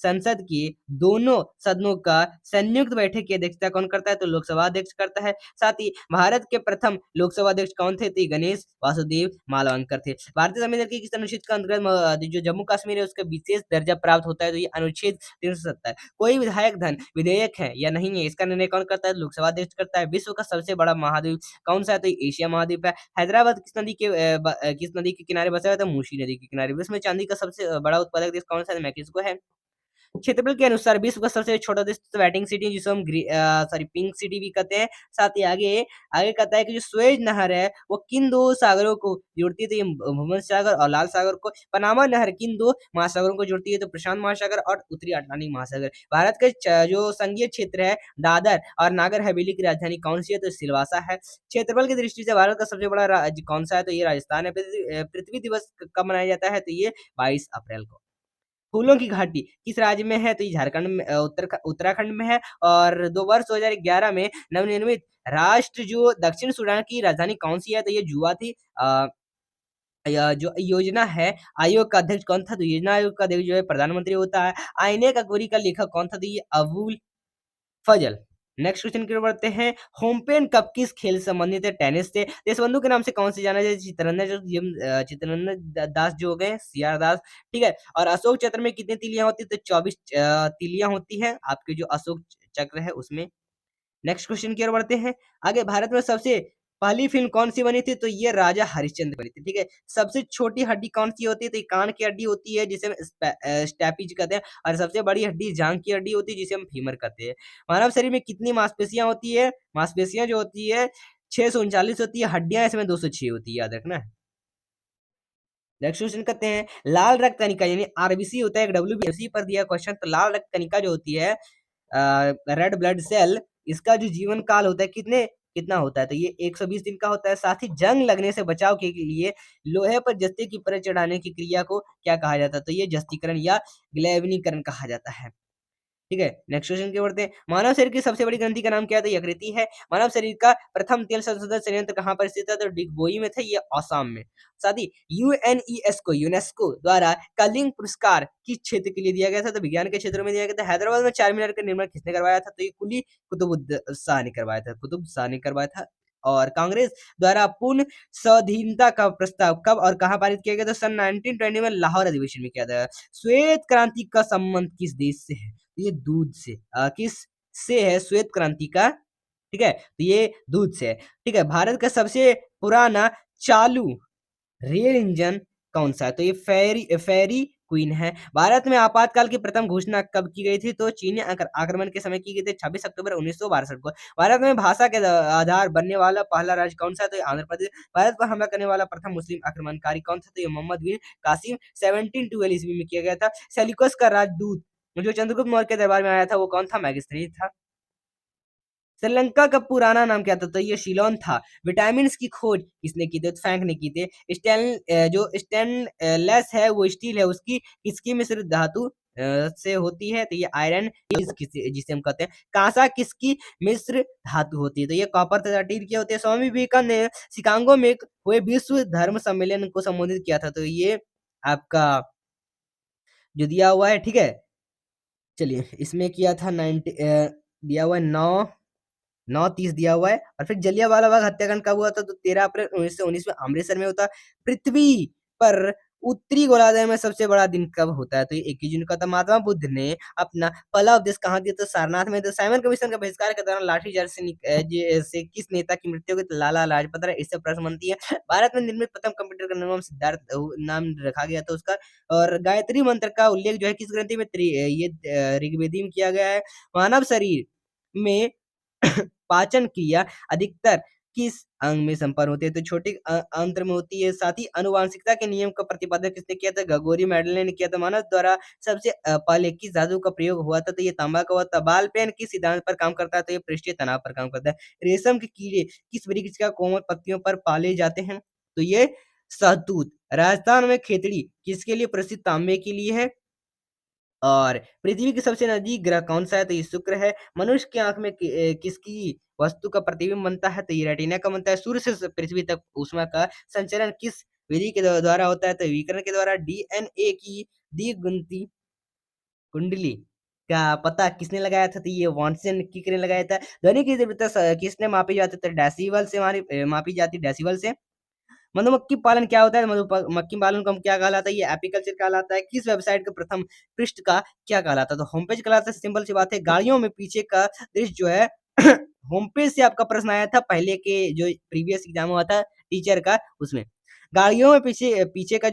संसद के दोनों सदनों का संयुक्त बैठक की अध्यक्षता कौन करता है? तो लोकसभा अध्यक्ष करता है। साथ ही भारत के प्रथम लोकसभा अध्यक्ष कौन थे? तो गणेश वासुदेव मालवंकर थे। भारतीय संविधान के किस अनुच्छेद का अंतर्गत जो जम्मू कश्मीर है उसका विशेष दर्जा प्राप्त होता है? तो ये अनुच्छेद 370। कोई विधायक धन विधेयक है या नहीं है, इसका निर्णय कौन करता है? लोकसभा अध्यक्ष करता है। विश्व का सबसे बड़ा महाद्वीप कौन सा है? तो एशिया महाद्वीप है। हैदराबाद किस नदी के किनारे बसा है? तो मूसी नदी के किनारे। विश्व में चांदी का सबसे बड़ा उत्पादक देश कौन सा है? मैक्सिको है। क्षेत्रफल के अनुसार विश्व का सबसे छोटा देश तो वैटिंग सिटी, जिसे हम पिंक सिटी भी कहते हैं। साथ ही आगे आगे कहता है कि जो स्वेज नहर है वो किन दो सागरों को जोड़ती है? तो ये भूमध्य सागर और लाल सागर को। पनामा नहर किन दो महासागरों को जोड़ती है? तो प्रशांत महासागर और उत्तरी अटलांटिक महासागर। भारत के जो संघीय क्षेत्र है दादर और नागर हवेली की राजधानी कौन सी है? तो सिलवासा है। क्षेत्रफल की दृष्टि से भारत का सबसे बड़ा राज्य कौन सा है? तो ये राजस्थान है। पृथ्वी दिवस कब मनाया जाता है? तो ये 22 अप्रैल को। फूलों की घाटी किस राज्य में है? तो ये झारखंड में उत्तराखंड में है। और वर्ष 2011 में नवनिर्मित राष्ट्र जो दक्षिण सूडान की राजधानी कौन सी है? तो ये जुआ थी। जो योजना है आयोग का अध्यक्ष कौन था? तो योजना आयोग का अध्यक्ष जो है प्रधानमंत्री होता है। आईने का गोरी का लेखक कौन था? तो ये अबुल फजल। नेक्स्ट क्वेश्चन की ओर बढ़ते हैं। होमपेन कप किस खेल से संबंधित है? टेनिस से। देशबंधु के नाम से कौन से जाना जाता है? चित्तरंजन दास जो हो गए सीआर दास। ठीक है, और अशोक चक्र में कितनी तीलियां होती है? तो 24 तीलियां होती हैं आपके जो अशोक चक्र है उसमें। नेक्स्ट क्वेश्चन की ओर बढ़ते हैं। आगे भारत में सबसे पहली फिल्म कौन सी बनी थी? तो ये राजा हरिश्चंद्र बनी थी, ठीक है। सबसे छोटी हड्डी कौन सी होती है? तो ये कान की हड्डी होती है जिसे हम स्टैपीज कहते हैं, और सबसे बड़ी हड्डी जांग की हड्डी होती है जिसे हम फीमर कहते हैं। मानव शरीर में कितनी मांसपेशियां होती है? मांसपेशियां जो होती है 639 होती है, हड्डियां इसमें 206 होती है, याद रखना है। नेक्स्ट क्वेश्चन करते हैं, लाल रक्त कणिका यानी आरबीसी होता है, एक डब्ल्यूबीसी पर दिया क्वेश्चन। तो लाल रक्त कणिका जो होती है, रेड ब्लड सेल, इसका जो जीवन काल होता है कितना होता है? तो ये 120 दिन का होता है। साथ ही जंग लगने से बचाव के लिए लोहे पर जस्ते की परत चढ़ाने की क्रिया को क्या कहा जाता है? तो ये जस्तीकरण या ग्लैवनीकरण कहा जाता है, ठीक है। नेक्स्ट क्वेश्चन की बढ़ते हैं, मानव शरीर की सबसे बड़ी ग्रंथि का नाम क्या है? तो यकृति है। मानव शरीर का प्रथम तेल संशोधन संयंत्र कहाँ पर स्थित है? तो डिगबोई में था, ये असम में। साथ ही यूनेस्को द्वारा कलिंग पुरस्कार किस क्षेत्र के लिए दिया गया था? तो विज्ञान के क्षेत्र में दिया गया था। हैदराबाद में चार मीनार का निर्माण किसने करवाया था? तो ये कुली कुतुब शाह ने करवाया था, कुतुब शाह ने करवाया था। और कांग्रेस द्वारा पूर्ण स्वाधीनता का प्रस्ताव कब और कहां पारित किया गया? तो सन 1920 में लाहौर अधिवेशन में किया गया। श्वेत क्रांति का संबंध किस देश से है? ये दूध से, किस से है श्वेत क्रांति का? ठीक है, तो ये दूध से है, ठीक है। भारत का सबसे पुराना चालू रेल इंजन कौन सा है? तो ये फेरी क्वीन है। भारत में आपातकाल की प्रथम घोषणा कब की गई थी? तो चीनी आक्रमण के समय की गई थी, 26 अक्टूबर 1962 को। भारत में भाषा के आधार बनने वाला पहला राज्य कौन सा है? तो आंध्र प्रदेश। भारत पर हमला करने वाला प्रथम मुस्लिम आक्रमणकारी कौन था? तो ये मोहम्मद बिन कासिम 1712 ईस्वी में किया गया था। सेल्यूकस का राजदूत जो चंद्रगुप्त मौर्य के दरबार में आया था वो कौन था? मैगस्थनीज था। श्रीलंका का पुराना नाम क्या था? तो ये सिलोन था। विटामिन की खोज किसने की थी? तो फ्रैंक ने की थी। जो स्टेनलेस है वो स्टील है, उसकी किसकी मिश्र धातु से होती है? तो ये आयरन जिसे हम कहते हैं। कांसा किसकी मिश्र धातु होती है? तो ये कॉपर तथा टील की होती है। स्वामी विवेकानंद ने शिकागो में हुए विश्व धर्म सम्मेलन को संबोधित किया था, तो ये आपका जो दिया हुआ है, ठीक है। चलिए, इसमें किया था 90 दिया हुआ है 9:30 दिया हुआ है। और फिर जलियांवाला बाग हत्याकांड कब हुआ था? तो 13 अप्रैल 1919 में अमृतसर में होता। पृथ्वी पर उत्तरी गोलार्ध में सबसे बड़ा दिन कब होता है? तो ये 21 जून का था। महात्मा बुद्ध ने अपना पहला उपदेश कहाँ दिया? तो सारनाथ में। तो साइमन कमीशन का बहिष्कार के दौरान लाठीचार्ज से किस नेता की मृत्यु हुई? तो लाला लाजपत राय। इससे प्रश्न बनती है, भारत में निर्मित प्रथम कंप्यूटर का नाम सिद्धार्थ नाम रखा गया था उसका। और गायत्री मंत्र का उल्लेख जो है किस ग्रंथि में? ये ऋग्वेदी में किया गया है। मानव शरीर में पाचन क्रिया अधिकतर किस अंग में संपन्न होती है? तो छोटे आंत्र में होती है। साथ ही आनुवांशिकता के नियम का प्रतिपादन किसने किया था? ग्रेगोरी मेंडल ने किया था। मानव द्वारा सबसे पहले किस धातु का प्रयोग हुआ था? तो ये तांबा का हुआ था। बाल पेन किस सिद्धांत पर काम करता है? तो ये पृष्ठीय तनाव पर काम करता है। रेशम के कीड़े किस वृक्ष का कोमल पत्तियों पर पाले जाते हैं? तो ये शहतूत। राजस्थान में खेतड़ी किसके लिए प्रसिद्ध? तांबे के लिए है। और पृथ्वी के सबसे नजदीक ग्रह कौन सा है? तो ये शुक्र है। मनुष्य की आंख में किसकी वस्तु का प्रतिबिंब बनता है? तो ये रेटिना का बनता है। सूर्य से पृथ्वी तक ऊष्मा का संचरण किस विधि के द्वारा होता है? तो विकिरण के द्वारा। डीएनए की द्विगुणित कुंडली का पता किसने लगाया था? तो ये वाटसन किक ने लगाया था। ध्वनि की तीव्रता किसने मापी जाती है? तो डेसिबल से मापी जाती है, डेसिबल से। मधुमक्खी पालन क्या होता है? मधुमक्खी पालन को हम क्या कहलाता है? ये एपीकल्चर कहलाता है। किस वेबसाइट का प्रथम पृष्ठ का क्या कहलाता है? तो होम पेज कहलाता है। सिंपल सी बात है। गाड़ियों में पीछे का दृश्य जो है होम पेज से आपका प्रश्न आया था पहले के जो प्रीवियस एग्जाम हुआ था टीचर का, उसमें गाड़ियों में पीछे पीछे का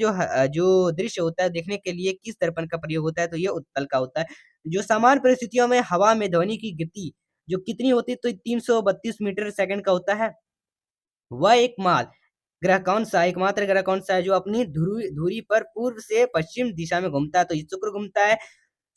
जो दृश्य होता है देखने के लिए किस दर्पण का प्रयोग होता है? तो ये उत्तल का होता है। जो सामान्य परिस्थितियों में हवा में ध्वनि की गति जो कितनी होती है? तो 332 मीटर सेकंड का होता है। वह एक माल ग्रह कौन सा, एकमात्र ग्रह कौन सा है जो अपनी धुरी पर पूर्व से पश्चिम दिशा में घूमता है? तो ये शुक्र घूमता है।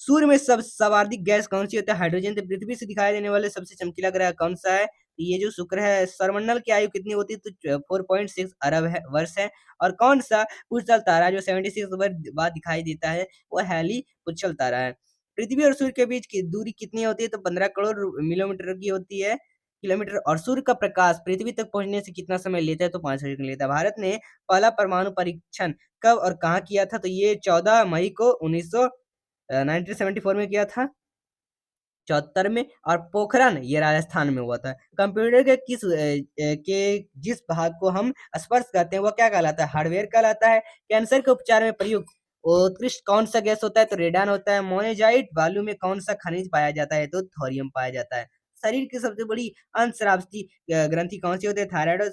सूर्य में सब सर्वाधिक गैस कौन सी होती है? हाइड्रोजन। तो पृथ्वी से दिखाई देने वाले सबसे चमकीला ग्रह कौन सा है? ये जो शुक्र है। सौरमंडल की आयु कितनी होती है? तो 4.6 अरब है वर्ष है। और कौन सा उज्ज्वल तारा जो 76 वर्ष बाद दिखाई देता है वो हैली उज्ज्वल तारा है। पृथ्वी और सूर्य के बीच की दूरी कितनी होती है? तो 15 करोड़ किलोमीटर की होती है, किलोमीटर। और सूर्य का प्रकाश पृथ्वी तक पहुंचने से कितना समय लेता है? तो 5 सेकंड लेता है। भारत ने पहला परमाणु परीक्षण कब और कहाँ किया था? तो ये 14 मई को 1974 में किया था, 74 में। और पोखरण ये राजस्थान में हुआ था। कंप्यूटर के जिस भाग को हम स्पर्श करते हैं वो क्या कहलाता है? हार्डवेयर कहलाता है। कैंसर के उपचार में प्रयुक्त उत्कृष्ट कौन सा गैस होता है? तो रेडान होता है। मोनेजाइट बालू में कौन सा खनिज पाया जाता है? तो थोरियम पाया जाता है। शरीर की सबसे बड़ी अंतस्रावी ग्रंथि कौन सी होती है? थायराइड। और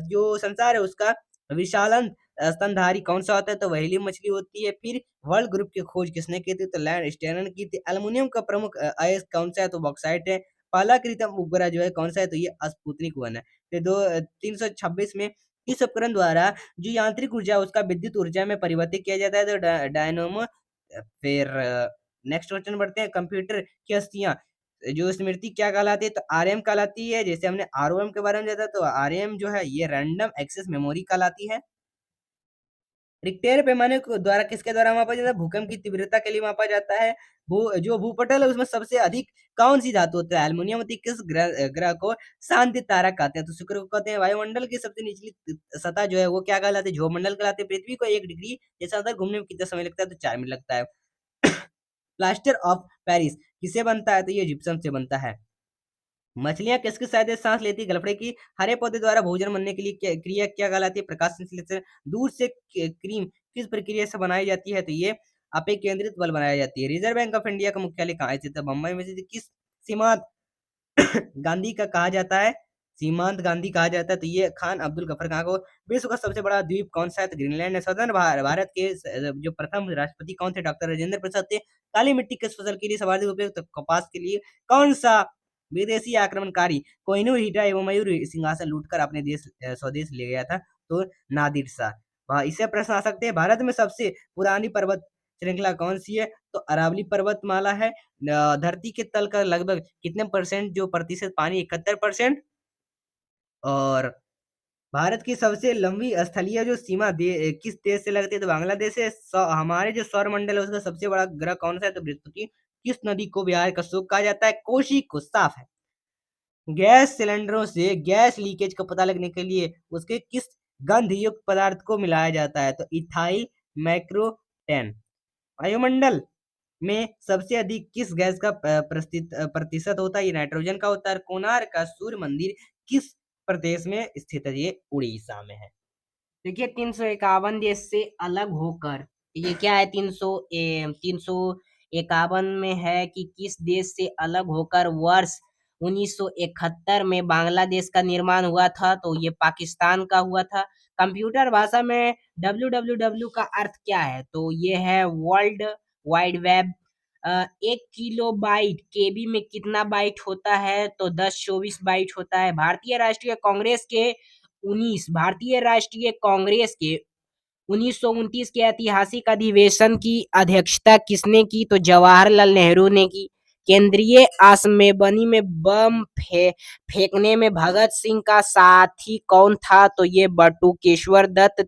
जो संसार है उसका विशाल स्तनधारी कौन सा होता है? तो व्हेली मछली होती है। फिर वर्ल्ड ग्रुप की खोज किसने की थी? तो लैंड स्टेनर की थी। एल्युमिनियम का प्रमुख अयस्क कौन सा है? तो बॉक्साइट है। पहला कृत्रिम उपग्रह जो है कौन सा है? तो ये स्पुतनिक 1 है। फिर 326 में इस उपकरण द्वारा जो यांत्रिक ऊर्जा है उसका विद्युत ऊर्जा में परिवर्तित किया जाता है, तो डायनोमो। फिर नेक्स्ट क्वेश्चन बढ़ते हैं। कंप्यूटर की हस्तियां जो स्मृति क्या कहलाती है? तो आरएम कहलाती है। जैसे हमने आरओएम के बारे में जाना, तो आरएम जो है ये रैंडम एक्सेस मेमोरी कहलाती है। रिक्टर पैमाने को द्वारा किसके द्वारा मापा जाता है? भूकंप की तीव्रता के लिए मापा जाता है। जो भूपटल है उसमें सबसे अधिक कौन सी धातु होती है? एल्युमिनियम होती है। किस ग्रह को शांति तारा कहते हैं? तो शुक्र को कहते हैं। वायुमंडल की सबसे निचली सतह जो है वो क्या कहलाती है? ध्रुवमंडल कहलाती है। पृथ्वी को 1 डिग्री जैसा अंदर घूमने में कितना समय लगता है? तो 4 मिनट लगता है। प्लास्टर ऑफ पेरिस किसे बनता है? तो ये जिप्सम से बनता है। मछलियां किसकी सहायता से सांस लेती है? गलफड़े की। हरे पौधे द्वारा भोजन बनने के लिए क्रिया क्या कहलाती है? प्रकाश संश्लेषण। दूध से क्रीम किस प्रक्रिया से बनाई जाती है? तो ये आपे केंद्रित बल बनाई जाती है। रिजर्व बैंक ऑफ इंडिया का मुख्यालय कहाँ स्थित है? बम्बई में स्थित। किस सीमांत गांधी का कहा जाता है? सीमांत गांधी कहा जाता है। तो ये खान अब्दुल गफर खान को। विश्व का सबसे बड़ा द्वीप कौन सा है? तो ग्रीनलैंड है। सदन भारत के जो प्रथम राष्ट्रपति कौन थे? डॉक्टर राजेंद्र प्रसाद थे। काली मिट्टी किस फसल के लिए सर्वाधिक उपयुक्त? तो कपास के लिए। कौन सा विदेशी आक्रमणकारी कोहिनूर हीरा एवं मयूर सिंहासन लूटकर अपने देश स्वदेश ले गया था? तो नादिर शाह। इससे प्रश्न आ सकते हैं। भारत में सबसे पुरानी पर्वत श्रृंखला कौन सी है? तो अरावली पर्वतमाला है। धरती के तल का लगभग कितने परसेंट जो प्रतिशत पानी? 71%। और भारत की सबसे लंबी स्थलीय जो सीमा किस देश से लगती है? तो बांग्लादेश से। हमारे जो सौर मंडल है उसका सबसे बड़ा ग्रह कौन सा है? तो बृहस्पति। किस नदी को बिहार का शोक कहा जाता है? कोसी को। साफ है। गैस सिलेंडरों से गैस लीकेज का पता लगने के लिए उसके किस गंध युक्त पदार्थ को मिलाया जाता है? तो इथाइल मैक्रोटेन। वायुमंडल में सबसे अधिक किस गैस का प्रतिशत होता है? ये नाइट्रोजन का होता है। कोणार्क का सूर्य मंदिर किस प्रदेश में स्थित है? ये उड़ीसा में है। देखिए 351 देश से अलग होकर, ये क्या है? 351 में है कि किस देश से अलग होकर वर्ष 1971 में बांग्लादेश का निर्माण हुआ था? तो ये पाकिस्तान का हुआ था। कंप्यूटर भाषा में www का अर्थ क्या है? तो ये है वर्ल्ड वाइड वेब। 1 किलोबाइट केबी में कितना बाइट होता है? तो 1024 बाइट होता है। भारतीय राष्ट्रीय कांग्रेस के 1929 के ऐतिहासिक अधिवेशन की अध्यक्षता किसने की? तो जवाहरलाल नेहरू ने की। केंद्रीय असेंबली में बम फेंकने में भगत सिंह का साथी कौन था? तो ये बटुकेश्वर दत्त।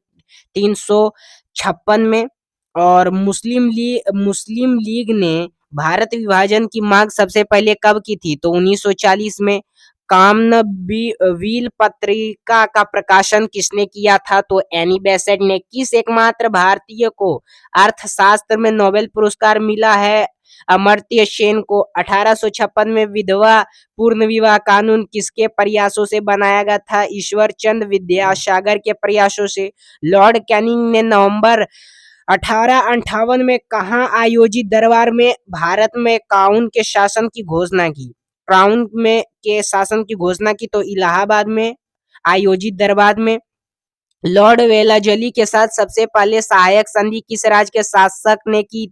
356 में। और मुस्लिम लीग ने भारत विभाजन की मांग सबसे पहले कब की थी? तो 1940 में। कामनवील पत्रिका का प्रकाशन किसने किया था? तो एनी बेसेंट ने। किस एकमात्र भारतीय को अर्थशास्त्र में नोबेल पुरस्कार मिला है? अमर्त्य सेन को। 1856 में विधवा पूर्ण विवाह कानून किसके प्रयासों से बनाया गया था? ईश्वर चंद्र विद्यासागर के प्रयासों से। लॉर्ड कैनिंग ने नवंबर 1858 में कहाँ आयोजित दरबार में भारत में काउन के शासन की घोषणा की? क्राउन में के शासन की घोषणा की? तो इलाहाबाद में आयोजित दरबार में। लॉर्ड वेलाजली के साथ सबसे पहले सहायक संधि किस राज्य के शासक ने की?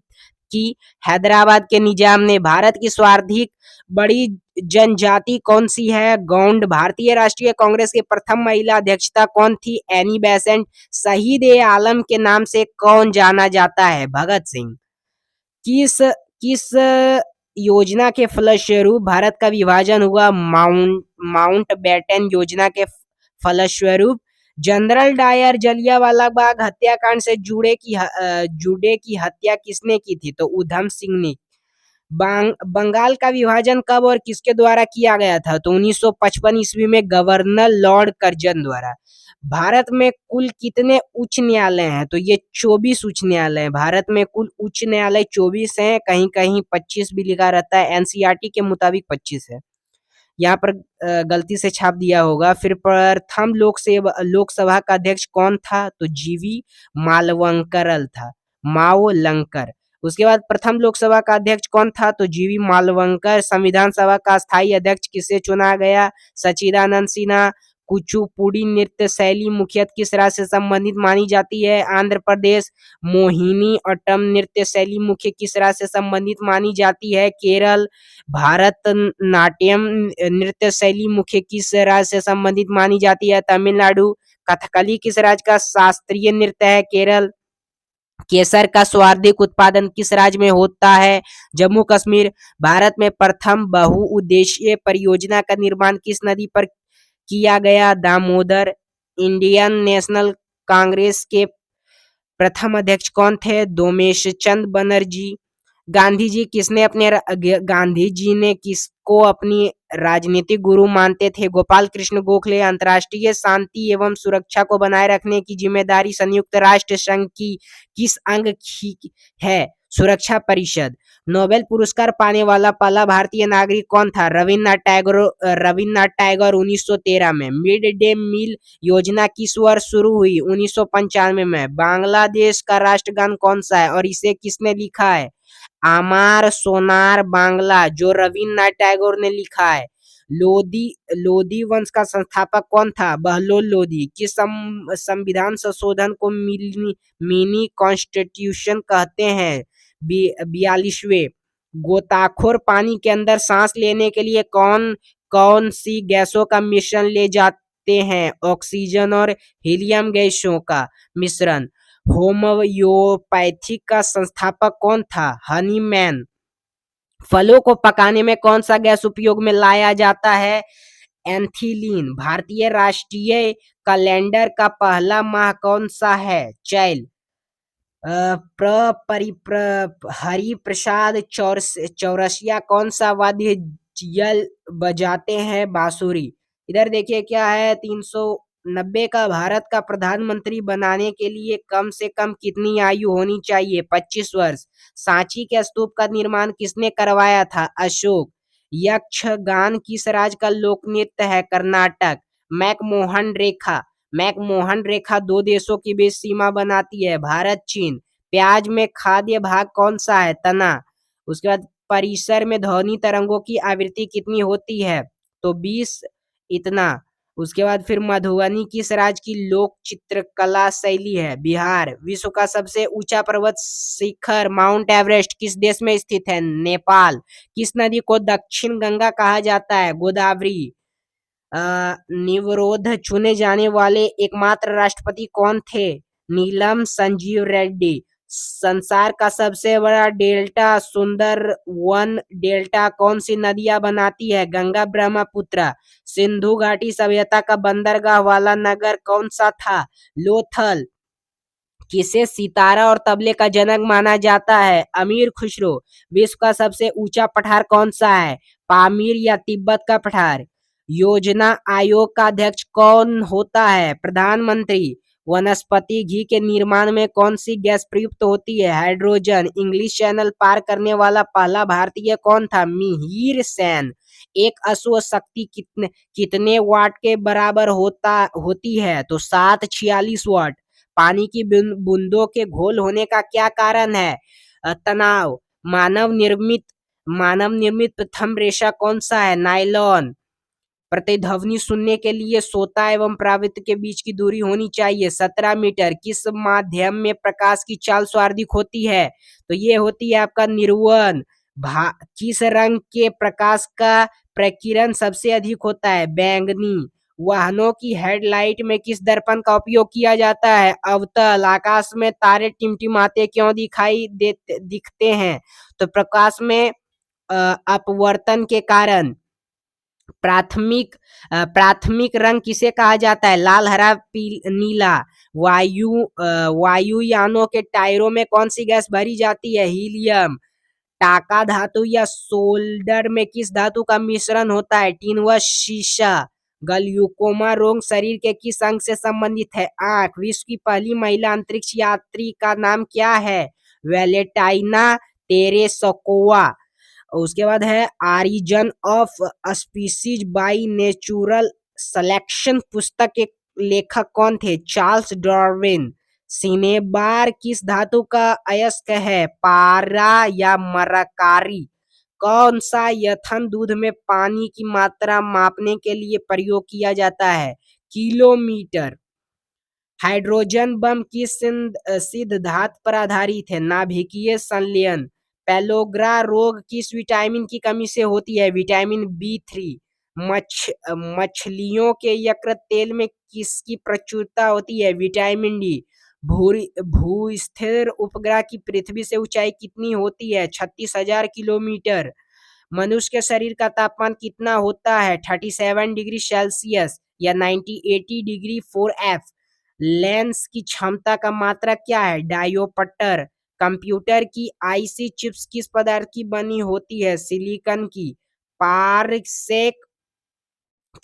हैदराबाद के निजाम ने। भारत की सर्वाधिक बड़ी जनजाति कौन सी है? गौंड। भारतीय राष्ट्रीय कांग्रेस के प्रथम महिला अध्यक्षता कौन थी? Annie Besant. शहीद ए आलम के नाम से कौन जाना जाता है? भगत सिंह। किस किस योजना के फलस्वरूप भारत का विभाजन हुआ? माउंटबेटन योजना के फलस्वरूप। जनरल डायर जलियांवाला बाग हत्याकांड से जुड़े की हत्या किसने की थी? तो उधम सिंह ने। बंगाल का विभाजन कब और किसके द्वारा किया गया था? तो 1955 ईस्वी में गवर्नर लॉर्ड कर्जन द्वारा। भारत में कुल कितने उच्च न्यायालय हैं? तो ये 24 उच्च न्यायालय हैं। भारत में कुल उच्च न्यायालय 24 हैं। कहीं कहीं 25 भी लिखा रहता है। एनसीईआरटी के मुताबिक 25 है। यहाँ पर गलती से छाप दिया होगा। फिर प्रथम लोकसभा का अध्यक्ष कौन था? तो जीवी मालवंकर था। माओ लंकर। उसके बाद प्रथम लोकसभा का अध्यक्ष कौन था? तो जीवी मालवंकर। संविधान सभा का स्थायी अध्यक्ष किसे चुना गया? सच्चिदानंद सिन्हा। कुचिपुड़ी नृत्य शैली मुख्यतः किस राज्य से संबंधित मानी जाती है? आंध्र प्रदेश। मोहिनी अट्टम नृत्य शैली मुख्य किस राज्य से संबंधित मानी जाती है? केरल। भारतनाट्यम नृत्य शैली मुख्य किस राज्य से संबंधित मानी जाती है? तमिलनाडु। कथकली किस राज्य का शास्त्रीय नृत्य है? केरल। केसर का सर्वाधिक उत्पादन किस राज्य में होता है? जम्मू कश्मीर। भारत में प्रथम बहुउद्देशीय परियोजना का निर्माण किस नदी पर किया गया? दामोदर। इंडियन नेशनल कांग्रेस के प्रथम अध्यक्ष कौन थे? दोमेशचंद बनर्जी। गांधी जी ने किसको अपनी राजनीतिक गुरु मानते थे? गोपाल कृष्ण गोखले। अंतर्राष्ट्रीय शांति एवं सुरक्षा को बनाए रखने की जिम्मेदारी संयुक्त राष्ट्र संघ की किस अंग की है? सुरक्षा परिषद। नोबेल पुरस्कार पाने वाला पहला भारतीय नागरिक कौन था? रविन्द्रनाथ टैगोर 1913 में। मिड डे मील योजना किस वर्ष शुरू हुई? 1995 में। बांग्लादेश का राष्ट्रगान कौन सा है और इसे किसने लिखा है? आमार सोनार बांग्ला, जो रविन्द्रनाथ टैगोर ने लिखा है। लोधी वंश का संस्थापक कौन था? बहलोल लोधी। किस संविधान संशोधन को मिनी कॉन्स्टिट्यूशन कहते हैं? 42वें। गोताखोर पानी के अंदर सांस लेने के लिए कौन कौन सी गैसों का मिश्रण ले जाते हैं? ऑक्सीजन और हीलियम गैसों का मिश्रण। होम्योपैथी का संस्थापक कौन था? हनीमैन। फलों को पकाने में कौन सा गैस उपयोग में लाया जाता है? एथिलीन। भारतीय राष्ट्रीय कैलेंडर का पहला माह कौन सा है? चैत्र। हरिप्रसाद चौरसिया कौन सा वाद्य बजाते हैं? बांसुरी। इधर देखिए क्या है, 390 का भारत का प्रधानमंत्री बनाने के लिए कम से कम कितनी आयु होनी चाहिए? 25 वर्ष। सांची के स्तूप का निर्माण किसने करवाया था? अशोक। यक्षगान किस राज्य का लोक नृत्य है? कर्नाटक। मैकमोहन रेखा दो देशों के बीच सीमा बनाती है, भारत चीन। प्याज में खाद्य भाग कौन सा है? तना। उसके बाद परिसर में ध्वनि तरंगों की आवृत्ति कितनी होती है? तो 20 इतना। उसके बाद फिर मधुबनी किस राज्य की लोक चित्रकला शैली है? बिहार। विश्व का सबसे ऊंचा पर्वत शिखर माउंट एवरेस्ट किस देश में स्थित है? नेपाल। किस नदी को दक्षिण गंगा कहा जाता है? गोदावरी। निर्विरोध चुने जाने वाले एकमात्र राष्ट्रपति कौन थे? नीलम संजीव रेड्डी। संसार का सबसे बड़ा डेल्टा सुंदरवन डेल्टा कौन सी नदियां बनाती है? गंगा ब्रह्मपुत्र। सिंधु घाटी सभ्यता का बंदरगाह वाला नगर कौन सा था? लोथल। किसे सितारा और तबले का जनक माना जाता है? अमीर खुसरो। विश्व का सबसे ऊंचा पठार कौन सा है? पामीर या तिब्बत का पठार। योजना आयोग का अध्यक्ष कौन होता है? प्रधानमंत्री। वनस्पति घी के निर्माण में कौन सी गैस प्रयुक्त होती है? हाइड्रोजन। इंग्लिश चैनल पार करने वाला पहला भारतीय कौन था? मिहिर सेन। एक अश्व शक्ति कितने वाट के बराबर होती है? तो 746 वाट। पानी की बूंदों के घोल होने का क्या कारण है? तनाव। मानव निर्मित प्रथम रेशा कौन सा है? नायलॉन। प्रतिध्वनि सुनने के लिए श्रोता एवं प्रावृत्त के बीच की दूरी होनी चाहिए 17 मीटर। किस माध्यम में प्रकाश की चाल सर्वाधिक होती है? तो ये होती है आपका निर्वाण। किस रंग के प्रकाश का प्रकीर्णन सबसे अधिक होता है? बैंगनी। वाहनों की हेडलाइट में किस दर्पण का उपयोग किया जाता है? अवतल। आकाश में तारे टिमटिमाते क्यों दिखते हैं? तो प्रकाश में अपवर्तन के कारण। प्राथमिक रंग किसे कहा जाता है? लाल, हरा, नीला। वायुयानों के टायरों में कौन सी गैस भरी जाती है? हीलियम। टाका धातु या सोल्डर में किस धातु का मिश्रण होता है? टीन व शीशा। ग्लूकोमा रोग शरीर के किस अंग से संबंधित है? आंख। विश्व की पहली महिला अंतरिक्ष यात्री का नाम क्या है? Valentina Tereshkova. उसके बाद है origin of species by natural selection पुस्तक के लेखक कौन थे? Charles Darwin. सिनेबार किस धातु का अयस्क है, पारा या मरकारी? कौन सा यथन दूध में पानी की मात्रा मापने के लिए प्रयोग किया जाता है, किलोमीटर? हाइड्रोजन बम किस सिद्धांत पर आधारित है, नाभिकीय संलयन? पेलोग्रा रोग किस विटामिन की कमी से होती है, विटामिन B3? मछलियों के यकृत तेल में किसकी प्रचुरता होती है, विटामिन D? भूस्थिर उपग्रह की पृथ्वी से ऊंचाई कितनी होती है, 36,000 किलोमीटर? मनुष्य के शरीर का तापमान कितना होता है, 37 डिग्री सेल्सियस या 90-80 डिग्री 4F? लेंस की क्षमता का मात्रक क्या है, डायोप्टर? कंप्यूटर की आईसी चिप्स किस पदार्थ की बनी होती है, सिलिकॉन की? पारसेक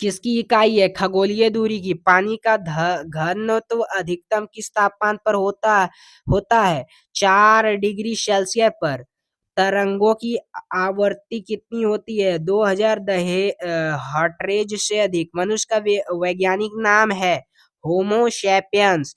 किसकी इकाई है, खगोलीय दूरी की? पानी का घनत्व अधिकतम किस तापमान पर होता है, 4 डिग्री सेल्सियस पर? तरंगों की आवृत्ति कितनी होती है, 2000 हर्ट्ज से अधिक? मनुष्य का वैज्ञानिक नाम है होमो सैपियंस।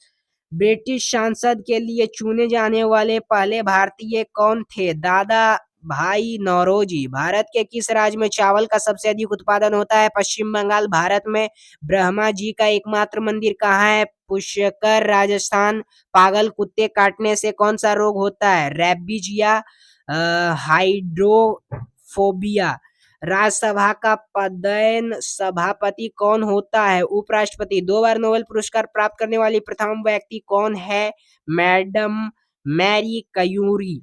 ब्रिटिश संसद के लिए चुने जाने वाले पहले भारतीय कौन थे, दादा भाई नौरोजी? भारत के किस राज्य में चावल का सबसे अधिक उत्पादन होता है, पश्चिम बंगाल? भारत में ब्रह्मा जी का एकमात्र मंदिर कहाँ है, पुष्कर, राजस्थान? पागल कुत्ते काटने से कौन सा रोग होता है, रैबीज या हाइड्रोफोबिया? राज्यसभा का पदेन सभापति कौन होता है, उपराष्ट्रपति? 2 बार नोबेल पुरस्कार प्राप्त करने वाली प्रथम व्यक्ति कौन है, मैडम मैरी क्यूरी?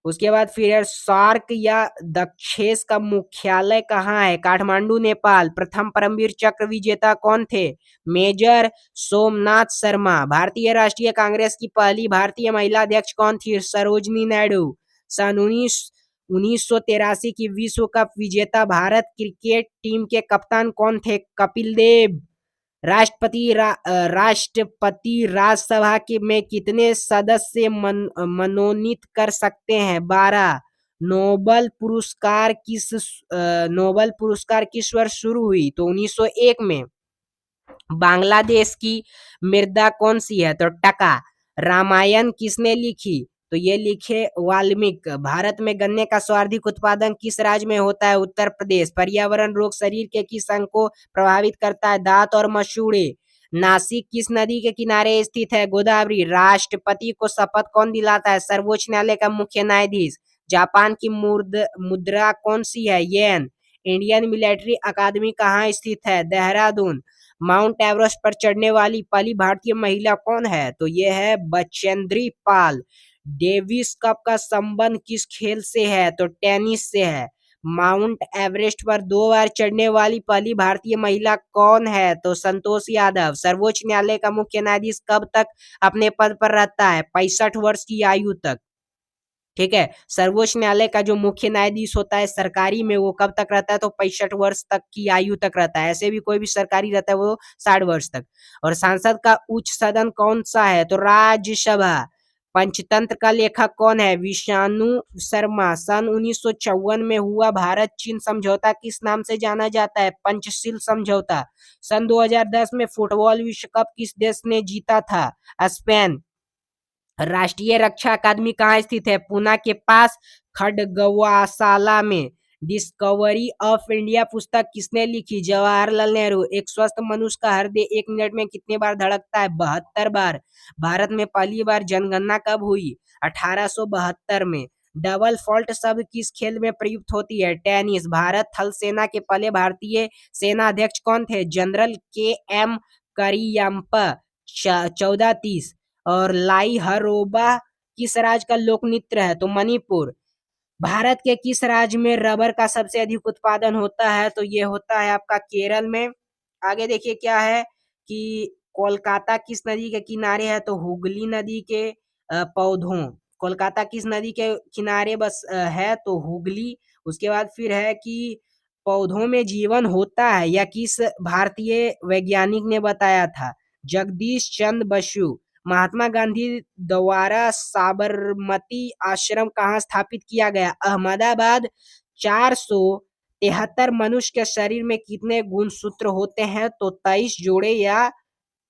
उसके बाद फिर है सार्क या दक्षेस का मुख्यालय कहाँ है, काठमांडू, नेपाल? प्रथम परमवीर चक्र विजेता कौन थे, मेजर सोमनाथ शर्मा? भारतीय राष्ट्रीय कांग्रेस की पहली भारतीय महिला अध्यक्ष कौन थी, सरोजनी नायडू? सन 1983 की विश्व कप विजेता भारत क्रिकेट टीम के कप्तान कौन थे, कपिल देव? राष्ट्रपति राज्यसभा के में कितने सदस्य मनोनीत कर सकते हैं, 12? नोबेल पुरस्कार किस वर्ष शुरू हुई, तो 1901 में? बांग्लादेश की मृदा कौन सी है, तो टका? रामायण किसने लिखी, तो ये लिखे वाल्मीकि। भारत में गन्ने का सर्वाधिक उत्पादन किस राज्य में होता है, उत्तर प्रदेश? पर्यावरण रोग शरीर के किस अंग को प्रभावित करता है, दांत और मसूड़े? नासिक किस नदी के किनारे स्थित है, गोदावरी? राष्ट्रपति को शपथ कौन दिलाता है, सर्वोच्च न्यायालय का मुख्य न्यायाधीश? जापान की मुद्रा कौन सी है, येन? इंडियन मिलिट्री अकादमी कहाँ स्थित है, देहरादून? माउंट एवरेस्ट पर चढ़ने वाली पहली भारतीय महिला कौन है, तो यह है बचेंद्री पाल। डेविस कप का संबंध किस खेल से है, तो टेनिस से है। माउंट एवरेस्ट पर 2 बार चढ़ने वाली पहली भारतीय महिला कौन है, तो संतोष यादव। सर्वोच्च न्यायालय का मुख्य न्यायाधीश कब तक अपने पद पर रहता है, 65 वर्ष की आयु तक। ठीक है, सर्वोच्च न्यायालय का जो मुख्य न्यायाधीश होता है सरकारी में, वो कब तक रहता है, तो 65 वर्ष तक की आयु तक रहता है। ऐसे भी कोई भी सरकारी रहता है वो 60 वर्ष तक। और संसद का उच्च सदन कौन सा है, तो राज्यसभा। पंचतंत्र का लेखक कौन है, विष्णु शर्मा। सन 1954 में हुआ भारत चीन समझौता किस नाम से जाना जाता है, पंचशील समझौता। सन 2010 में फुटबॉल विश्व कप किस देश ने जीता था, स्पेन। राष्ट्रीय रक्षा अकादमी कहाँ स्थित है, पूना के पास, खड़गवासाला में। डिस्कवरी ऑफ इंडिया पुस्तक किसने लिखी, जवाहरलाल नेहरू। एक स्वस्थ मनुष्य का हृदय 1 मिनट में कितने बार धड़कता है, 72 बार। भारत में पहली बार जनगणना कब हुई, 1872 में। डबल फॉल्ट शब्द किस खेल में प्रयुक्त होती है, टेनिस। भारत थल सेना के पहले भारतीय सेना अध्यक्ष कौन थे, जनरल KM करियप्पा, 1430। और लाई हरोबा किस राज्य का लोक नृत्य है, तो मणिपुर। भारत के किस राज्य में रबर का सबसे अधिक उत्पादन होता है, तो ये होता है आपका केरल में। आगे देखिए क्या है कि कोलकाता किस नदी के किनारे है, तो हुगली नदी के पौधों। कोलकाता किस नदी के किनारे बस है, तो हुगली। उसके बाद फिर है कि पौधों में जीवन होता है, या किस भारतीय वैज्ञानिक ने बताया था, जगदीश चंद्र बसु। महात्मा गांधी द्वारा साबरमती आश्रम कहाँ स्थापित किया गया, अहमदाबाद। 473 मनुष्य के शरीर में कितने गुणसूत्र होते हैं, तो 23 जोड़े या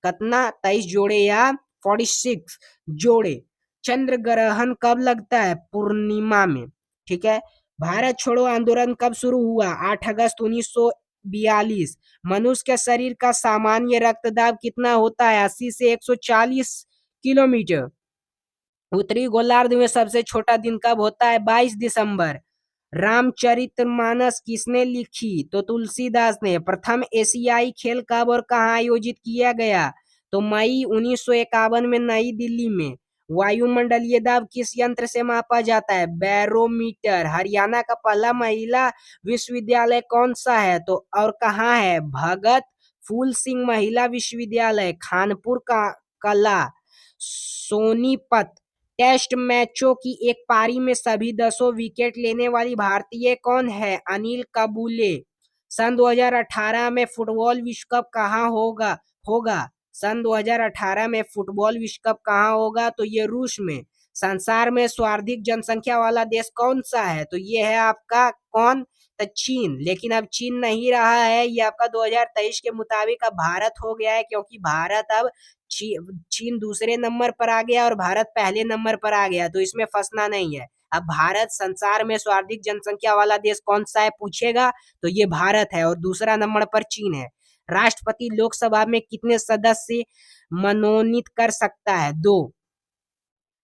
23 जोड़े या 46 जोड़े। चंद्र ग्रहण कब लगता है? पूर्णिमा में। ठीक है। भारत छोड़ो आंदोलन कब शुरू हुआ? 8 अगस्त 1942। मनुष्य के शरीर का सामान्य रक्तदाब कितना होता है? 80 से 140 किलोमीटर। उत्तरी गोलार्ध में सबसे छोटा दिन कब होता है? 22 दिसंबर। रामचरितमानस किसने लिखी? तो तुलसीदास ने। प्रथम एशियाई खेल कब और कहाँ आयोजित किया गया? तो मई 1951 में नई दिल्ली में। वायुमंडलीय दाब किस यंत्र से मापा जाता है? बैरोमीटर। हरियाणा का पहला महिला विश्वविद्यालय कौन सा है? तो और कहाँ है? भगत फूल सिंह महिला विश्वविद्यालय, खानपुर का कला। सोनीपत। टेस्ट मैचों की एक पारी में सभी 10 विकेट लेने वाली भारतीय कौन है? अनिल कुंबले। सन 2018 में फुटबॉल विश्व कप कहाँ होगा? सन 2018 में फुटबॉल विश्व कप कहाँ होगा? तो ये रूस में। संसार में सर्वाधिक जनसंख्या वाला देश कौन सा है? तो ये है आपका कौन? तो चीन। लेकिन अब चीन नहीं रहा है, ये आपका 2023 के मुताबिक अब भारत हो गया है, क्योंकि भारत अब चीन दूसरे नंबर पर आ गया और भारत पहले नंबर पर आ गया, तो इसमें फंसना नहीं है। अब भारत संसार में सर्वाधिक जनसंख्या वाला देश कौन सा है पूछेगा, तो ये भारत है और दूसरा नंबर पर चीन है। राष्ट्रपति लोकसभा में कितने सदस्य मनोनीत कर सकता है? 2।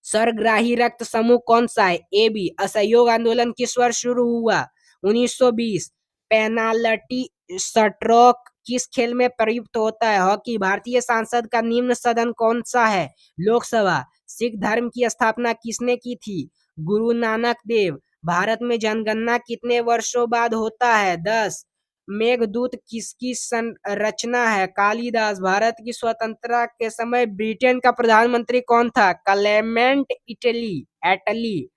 सर्वग्राही रक्त समूह कौन सा है? A B. असहयोग आंदोलन किस वर्ष शुरू हुआ? 1920। पेनाल्टी स्ट्रोक किस खेल में प्रयुक्त होता है? हॉकी। भारतीय संसद का निम्न सदन कौन सा है? लोकसभा। सिख धर्म की स्थापना किसने की थी? गुरु नानक देव। भारत में जनगणना कितने वर्षों बाद होता है? 10। मेघदूत किसकी संरचना है? कालिदास। भारत की स्वतंत्रता के समय ब्रिटेन का प्रधानमंत्री कौन था? क्लेमेंट एटली।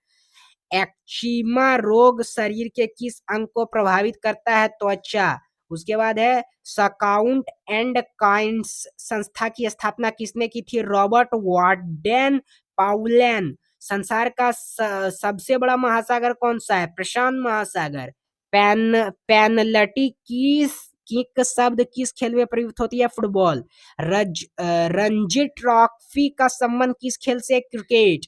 एक्जिमा रोग शरीर के किस अंग को प्रभावित करता है? त्वचा। उसके बाद है स्काउट एंड गाइड्स संस्था की स्थापना किसने की थी? Robert Baden Powell. संसार का सबसे बड़ा महासागर कौन सा है? प्रशांत महासागर। पेनल्टी किक शब्द किस खेल में प्रयुक्त होती है? फुटबॉल। रणजी ट्रॉफी का संबंध किस खेल से? क्रिकेट।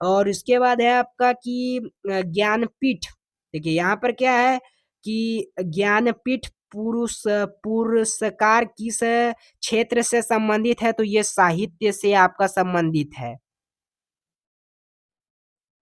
और इसके बाद है आपका कि ज्ञानपीठ। देखिए यहाँ पर क्या है कि ज्ञानपीठ पुरस्कार किस क्षेत्र से संबंधित है? तो ये साहित्य से आपका संबंधित है।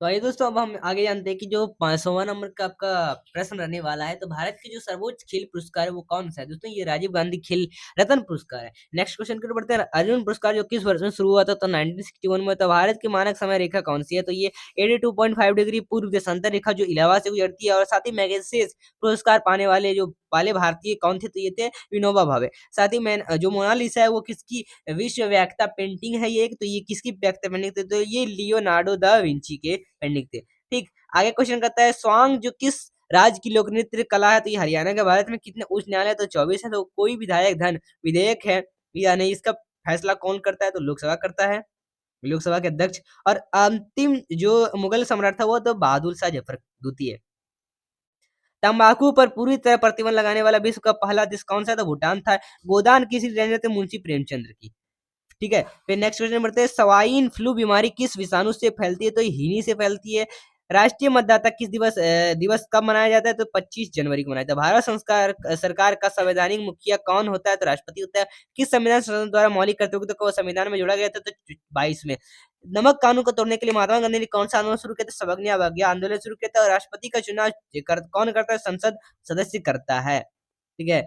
तो आइए दोस्तों, अब हम आगे जानते हैं कि जो 500वां नंबर का आपका प्रश्न रहने वाला है, तो भारत के जो सर्वोच्च खेल पुरस्कार है वो कौन सा है? दोस्तों ये राजीव गांधी खेल रत्न पुरस्कार है। नेक्स्ट क्वेश्चन की ओर बढ़ते हैं। अर्जुन पुरस्कार जो किस वर्ष में शुरू हुआ था? तो 1961 में। तो भारत की मानक समय रेखा कौन सी है? तो ये 82.5 डिग्री पूर्व देशांतर रेखा जो इलाहाबाद से गुजरती है। और साथ ही मैगसेसे पुरस्कार पाने वाले जो पहले भारतीय कौन थे? तो ये थे विनोबा भावे। साथ ही जो मोनालिसा है वो किसकी विश्व व्याख्या पेंटिंग है? ये तो ये किसकी व्याख्या पेंटिंग थी? तो ये लियोनार्डो दा विंची के पेंडिंग थे। ठीक, आगे क्वेश्चन करता है स्वांग जो किस राज्य की लोक नृत्य कला है? तो ये हरियाणा के। भारत में कितने उच्च न्यायालय? तो 24 है। तो कोई विधायक धन विधेयक है या नहीं, इसका फैसला कौन करता है? तो लोकसभा करता है, लोकसभा के अध्यक्ष। और अंतिम जो मुगल सम्राट था वो तो बहादुर शाह जफर द्वितीय। तंबाकू पर पूरी तरह प्रतिबंध लगाने वाला विश्व का पहला देश कौन सा था? भूटान था। गोदान किसी रेंजर थे? मुंशी प्रेमचंद्र की। ठीक है, फिर नेक्स्ट क्वेश्चन बढ़ते हैं। स्वाइन फ्लू बीमारी किस विषाणु से फैलती है? तो हिनी से फैलती है। राष्ट्रीय मतदाता किस दिवस कब मनाया जाता है? तो 25 जनवरी को मनाया जाता है। भारत संस्कार सरकार का संवैधानिक मुखिया कौन होता है? तो राष्ट्रपति होता है। किस संविधान संशोधन द्वारा मौलिक कर्तव्यों को संविधान में जोड़ा गया था? तो 22 में। नमक कानून को तोड़ने के लिए महात्मा गांधी ने कौन सा आंदोलन शुरू किया था? सबक अवज्ञा आंदोलन शुरू किया था। और राष्ट्रपति का चुनाव कौन करता है? संसद सदस्य करता है। ठीक है,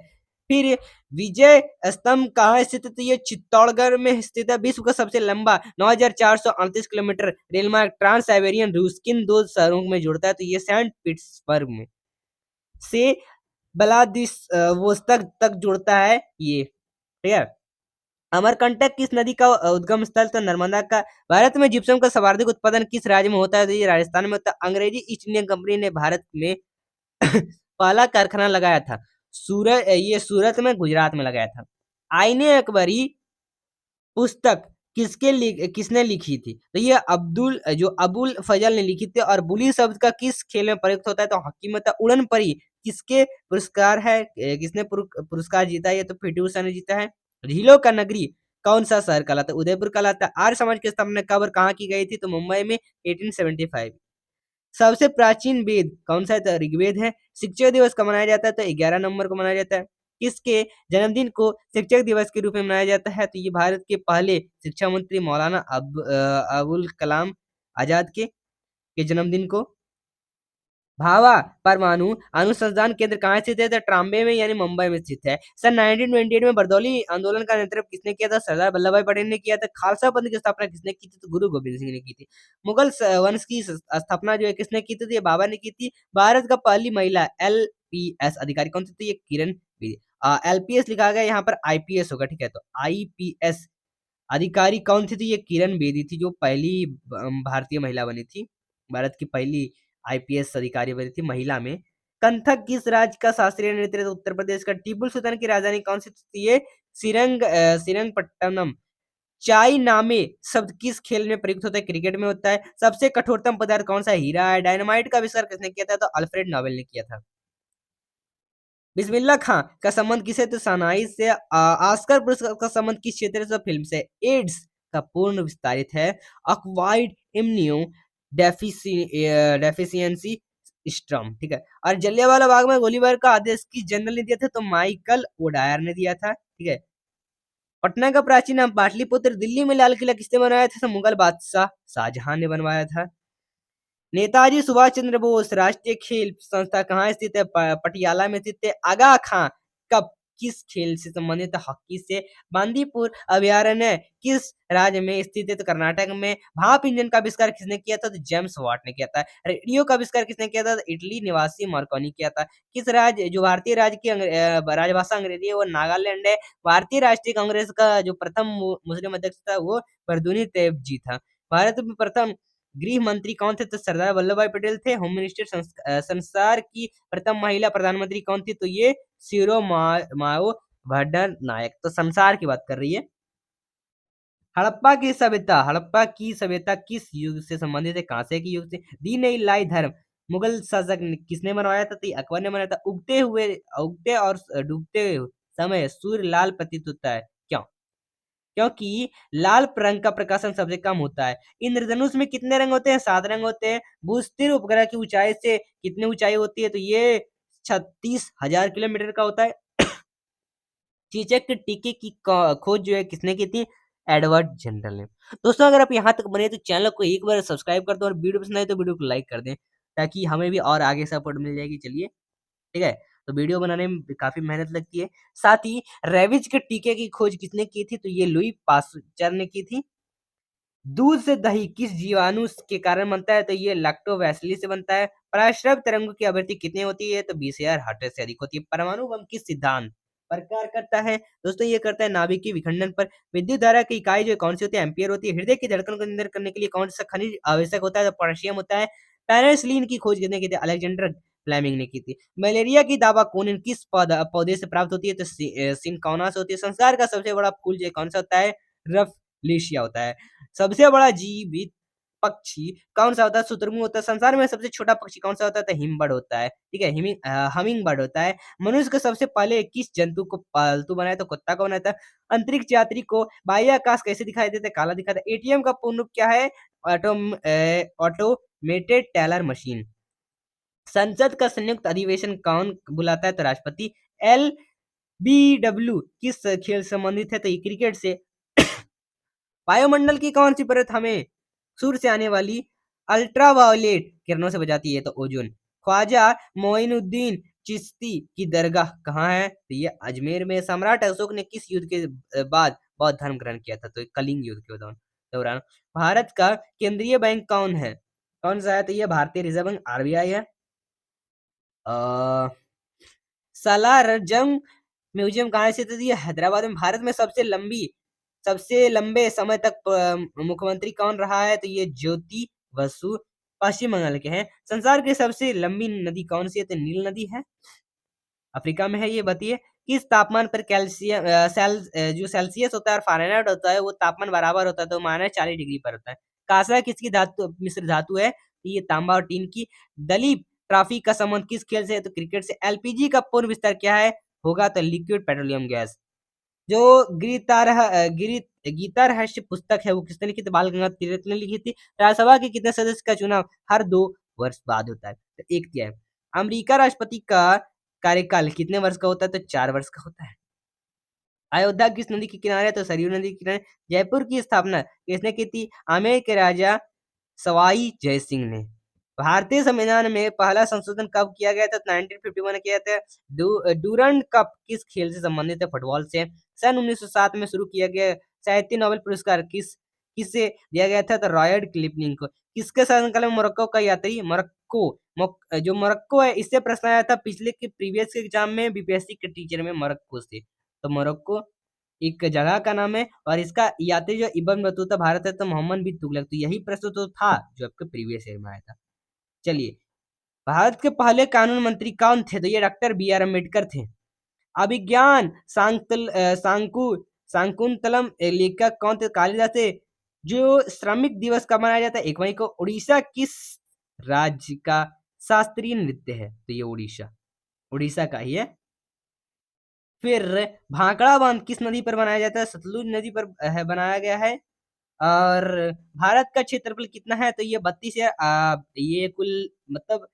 फिर विजय स्तंभ कहाँ स्थित है? तो ये चित्तौड़गढ़ में स्थित है। विश्व का सबसे लंबा 9438 किलोमीटर रेलमार्ग ट्रांस साइबेरियन रूस किन दो शहरों में जुड़ता है? तो ये सेंट पीटर्सबर्ग में से व्लादिवोस्तोक तक जुड़ता है ये। ठीक है, अमरकंटक किस नदी का उद्गम स्थल? तो नर्मदा का। भारत में जिप्सम का सर्वाधिक उत्पादन किस राज्य में होता है? तो ये राजस्थान में होता है। अंग्रेजी ईस्ट इंडिया कंपनी ने भारत में पहला कारखाना लगाया था सूरत में, गुजरात में लगाया था। आईने अकबरी पुस्तक किसने लिखी थी? तो ये अबुल फजल ने लिखी थी। और बुली शब्द का किस खेल में प्रयुक्त होता है? तो हॉकी में। उड़न परी किसके पुरस्कार है? किसने पुरस्कार जीता है? ये तो पीटी उषा ने जीता है। झीलों का नगरी कौन सा शहर कहलाता है? उदयपुर कहलाता है। आर्य समाज की स्थापना कब और कहाँ की गई थी? तो मुंबई में 1875। सबसे प्राचीन वेद कौन सा है? तो ऋग्वेद है। शिक्षक दिवस कब मनाया जाता है? तो 11 नवंबर को मनाया जाता है। किसके जन्मदिन को शिक्षक दिवस के रूप में मनाया जाता है? तो ये भारत के पहले शिक्षा मंत्री मौलाना अबुल कलाम आजाद के जन्मदिन को। भाभा परमाणु अनुसंधान केंद्र कहाँ स्थित है? तो ट्राम्बे में यानी मुंबई में स्थित है। सन 1928 में बरदौली आंदोलन का नेतृत्व किसने किया था? सरदार वल्लभ भाई पटेल ने किया था। खालसा पंथ की स्थापना किसने की थी? तो गुरु गोबिंद सिंह ने की थी। मुगल वंश की स्थापना जो है किसने की थी? तो ये बाबर ने की थी। भारत का पहली महिला LPS अधिकारी कौन सी थी? ये किरण बेदी। LPS लिखा गया यहाँ पर IPS होगा, ठीक है। तो IPS अधिकारी कौन सी थी? ये किरण बेदी थी, जो पहली भारतीय महिला बनी थी। भारत की पहली IPS अधिकारी बनी थी महिला में। कंथक किस राज्य का शास्त्रीय नृत्य है? तो उत्तर प्रदेश का। टीपू सुल्तान की राजधानी कौन सी थी? ये श्रीरंगपट्टनम। चाय नामे शब्द किस खेल में प्रयुक्त होता है? क्रिकेट में होता है। सबसे कठोरतम पदार्थ कौन सा है? हीरा है। डायनामाइट का आविष्कार किसने किया था? तो अल्फ्रेड नोबेल ने किया था। बिस्मिल्लाह खां का संबंध किसे? तो सनाई से। ऑस्कर पुरस्कार का संबंध किस क्षेत्र से? फिल्म से। एड्स का पूर्ण विस्तारित है अक्वायर्ड इम्यूनो डेफिशिएंसी स्ट्रम, ठीक है। और जलियांवाला बाग में गोलीबार का आदेश किस जनरल ने दिया था? तो माइकल ओडायर ने दिया था, ठीक है। पटना का प्राचीन नाम पाटलिपुत्र। दिल्ली में लाल किला किसने बनाया था? तो मुगल बादशाह शाहजहां ने बनवाया था। नेताजी सुभाष चंद्र बोस राष्ट्रीय खेल संस्था कहाँ स्थित है? पटियाला में स्थित है। आगा खां कब किस खेल से संबंधित है? हॉकी से। बांदीपुर अभयारण्य किस राज्य में स्थित है? तो कर्नाटक में। भाप इंजन का आविष्कार किसने किया था? तो जेम्स वाट ने किया था। रेडियो का आविष्कार किसने किया था? तो इटली निवासी मार्कोनी किया था। किस राज्य जो भारतीय राज्य की राजभाषा अंग्रेजी है वो नागालैंड है। भारतीय राष्ट्रीय कांग्रेस का जो प्रथम मुस्लिम अध्यक्ष था वो बरदुनी तैयब जी था। भारत में प्रथम गृह मंत्री कौन थे? तो सरदार वल्लभ भाई पटेल थे। होम मिनिस्टर संसार की प्रथम महिला प्रधानमंत्री कौन थी? तो ये सिरो माओ भट्टर नायक। तो संसार की बात कर रही है। हड़प्पा की सभ्यता किस युग से संबंधित है? कांसे के युग से। दीन इलाही धर्म मुगल शासक किसने बनवाया था? तो ये अकबर ने बनाया था। उगते और डूबते समय सूर्य लाल प्रतीत होता है, क्यों? क्योंकि लाल रंग का प्रकाशन सबसे कम होता है। इंद्रधनुष में कितने रंग होते हैं? 7 रंग होते हैं। भूस्थिर उपग्रह की ऊंचाई से कितनी ऊंचाई होती है? तो ये 36,000 किलोमीटर का होता है। चेचक के टीके की खोज जो है किसने की थी? एडवर्ड जनरल ने। दोस्तों अगर आप यहाँ तक बने तो चैनल को एक बार सब्सक्राइब कर दो और वीडियो पसंद आए तो वीडियो को लाइक कर दें, ताकि हमें भी और आगे सपोर्ट मिल जाएगी। चलिए, ठीक है। तो वीडियो बनाने में काफी मेहनत लगती है। साथ ही रेबीज के टीके की खोज किसने की थी? तो ये लुई पास्चर ने की थी। दूध से दही किस जीवाणु के कारण बनता है? तो ये लैक्टोबैसिलस से बनता है। पराश्रव तरंगों की आवृत्ति कितनी होती है? तो 20,000 हर्ट्ज से अधिक होती है। परमाणु बम किस सिद्धांत पर कार्य करता है? दोस्तों ये करता है नाभिकीय विखंडन पर। विद्युत धारा की इकाई जो कौन सी होती है? एम्पियर होती है। हृदय की धड़कन को नियंत्रित करने के लिए कौन सा खनिज आवश्यक होता है? तो पोटेशियम होता है। पेनिसिलिन की खोज किसने की थी? अलेक्जेंडर फ्लेमिंग ने की थी। मलेरिया की दवा कौन किस पौधे से प्राप्त होती है? तो सिनकोना से होती है। संसार का सबसे बड़ा फूल जो कौन सा होता है? रफलेशिया होता है। सबसे बड़ा जीवित पक्षी कौन सा होता है? शुतुरमुर्ग होता है। संसार में सबसे छोटा पक्षी कौन सा होता है? तो हिमबर्ड होता है, ठीक है। हमिंग बर्ड होता है। मनुष्य को सबसे पहले किस जंतु को पालतू बनाया? तो कुत्ता को बनाया था। अंतरिक्ष यात्री को बाह्य आकाश कैसे दिखाई देता है? काला दिखाता है। एटीएम का पूर्ण रूप क्या है? Automated teller machine. संसद का संयुक्त अधिवेशन कौन बुलाता है? तो राष्ट्रपति। LBW किस खेल से संबंधित है? तो ये क्रिकेट से। वायुमंडल की कौन सी परत हमें सूर्य से आने वाली अल्ट्रावायलेट किरणों से बचाती है? तो ओजोन। ख्वाजा मोइनुद्दीन चिश्ती की दरगाह कहाँ है? तो ये अजमेर में। सम्राट अशोक ने किस युद्ध के बाद बौद्ध धर्म ग्रहण किया था? तो कलिंग युद्ध के दौरान। भारत का केंद्रीय बैंक कौन है? कौन सा है? तो ये भारतीय रिजर्व बैंक RBI है। सलारजंग म्यूजियम कहाँ स्थित है? ये हैदराबाद में। भारत में सबसे लंबे समय तक मुख्यमंत्री कौन रहा है? तो ये ज्योति बसु पश्चिम बंगाल के हैं। संसार की सबसे लंबी नदी कौन सी है? तो नील नदी है, अफ्रीका में है। ये बताइए किस तापमान पर कैल्शियम जो सेल्सियस होता है और फारेनहाइट होता है वो तापमान बराबर होता है? तो -40 डिग्री पर होता है। कांसा किसकी धातु मिश्र धातु है? तो ये तांबा और टीन की। दलीप ट्रॉफी का संबंध किस खेल से है? तो क्रिकेट से। LPG का पूर्ण विस्तार क्या है? होगा तो लिक्विड पेट्रोलियम गैस। जो गीता रहस्य पुस्तक है वो किसने लिखी थी? बाल गंगाधर तिलक ने लिखी थी। राज्यसभा के कितने सदस्य का चुनाव हर 2 वर्ष बाद होता है? तो एक तिहाई। अमेरिका राष्ट्रपति का कार्यकाल कितने वर्ष का होता है? तो 4 वर्ष का होता है। अयोध्या किस नदी के किनारे है? तो सरयू नदी के किनारे। जयपुर की स्थापना किसने की थी? आमेर के राजा सवाई जय सिंह ने। भारतीय संविधान में पहला संशोधन कब किया गया था? 1951 में किया था। डूरंड कप किस खेल से संबंधित है? फुटबॉल से। सन 1907 में शुरू किया गया साहित्य नोबेल पुरस्कार किसे दिया गया था? तो रॉयड किपलिंग को। किसके शासनकाल में मोरक्को का यात्री जो मोरक्को है, इससे प्रश्न आया था पिछले के प्रीवियस के एग्जाम में बीपीएससी के टीचर में मोरक्को से। तो मोरक्को एक जगह का नाम है और इसका यात्री जो इब्न बतूता भारत है तो मोहम्मद बिन तुगलक। तो यही प्रश्न तो था जो आपके प्रीवियस ईयर में आया था। चलिए, भारत के पहले कानून मंत्री कौन थे? तो ये डॉक्टर बी आर अम्बेडकर थे। अभिज्ञान शाकुंतलम लेखक कौन थे? कालिदास थे। जो श्रमिक दिवस कब मनाया जाता है? 1 मई को। उड़ीसा किस राज्य का शास्त्रीय नृत्य है? तो ये उड़ीसा का ही है। फिर भाखड़ा बांध किस नदी पर बनाया जाता है? सतलुज नदी पर बनाया गया है। और भारत का क्षेत्रफल कितना है? तो ये 32 है। ये कुल मतलब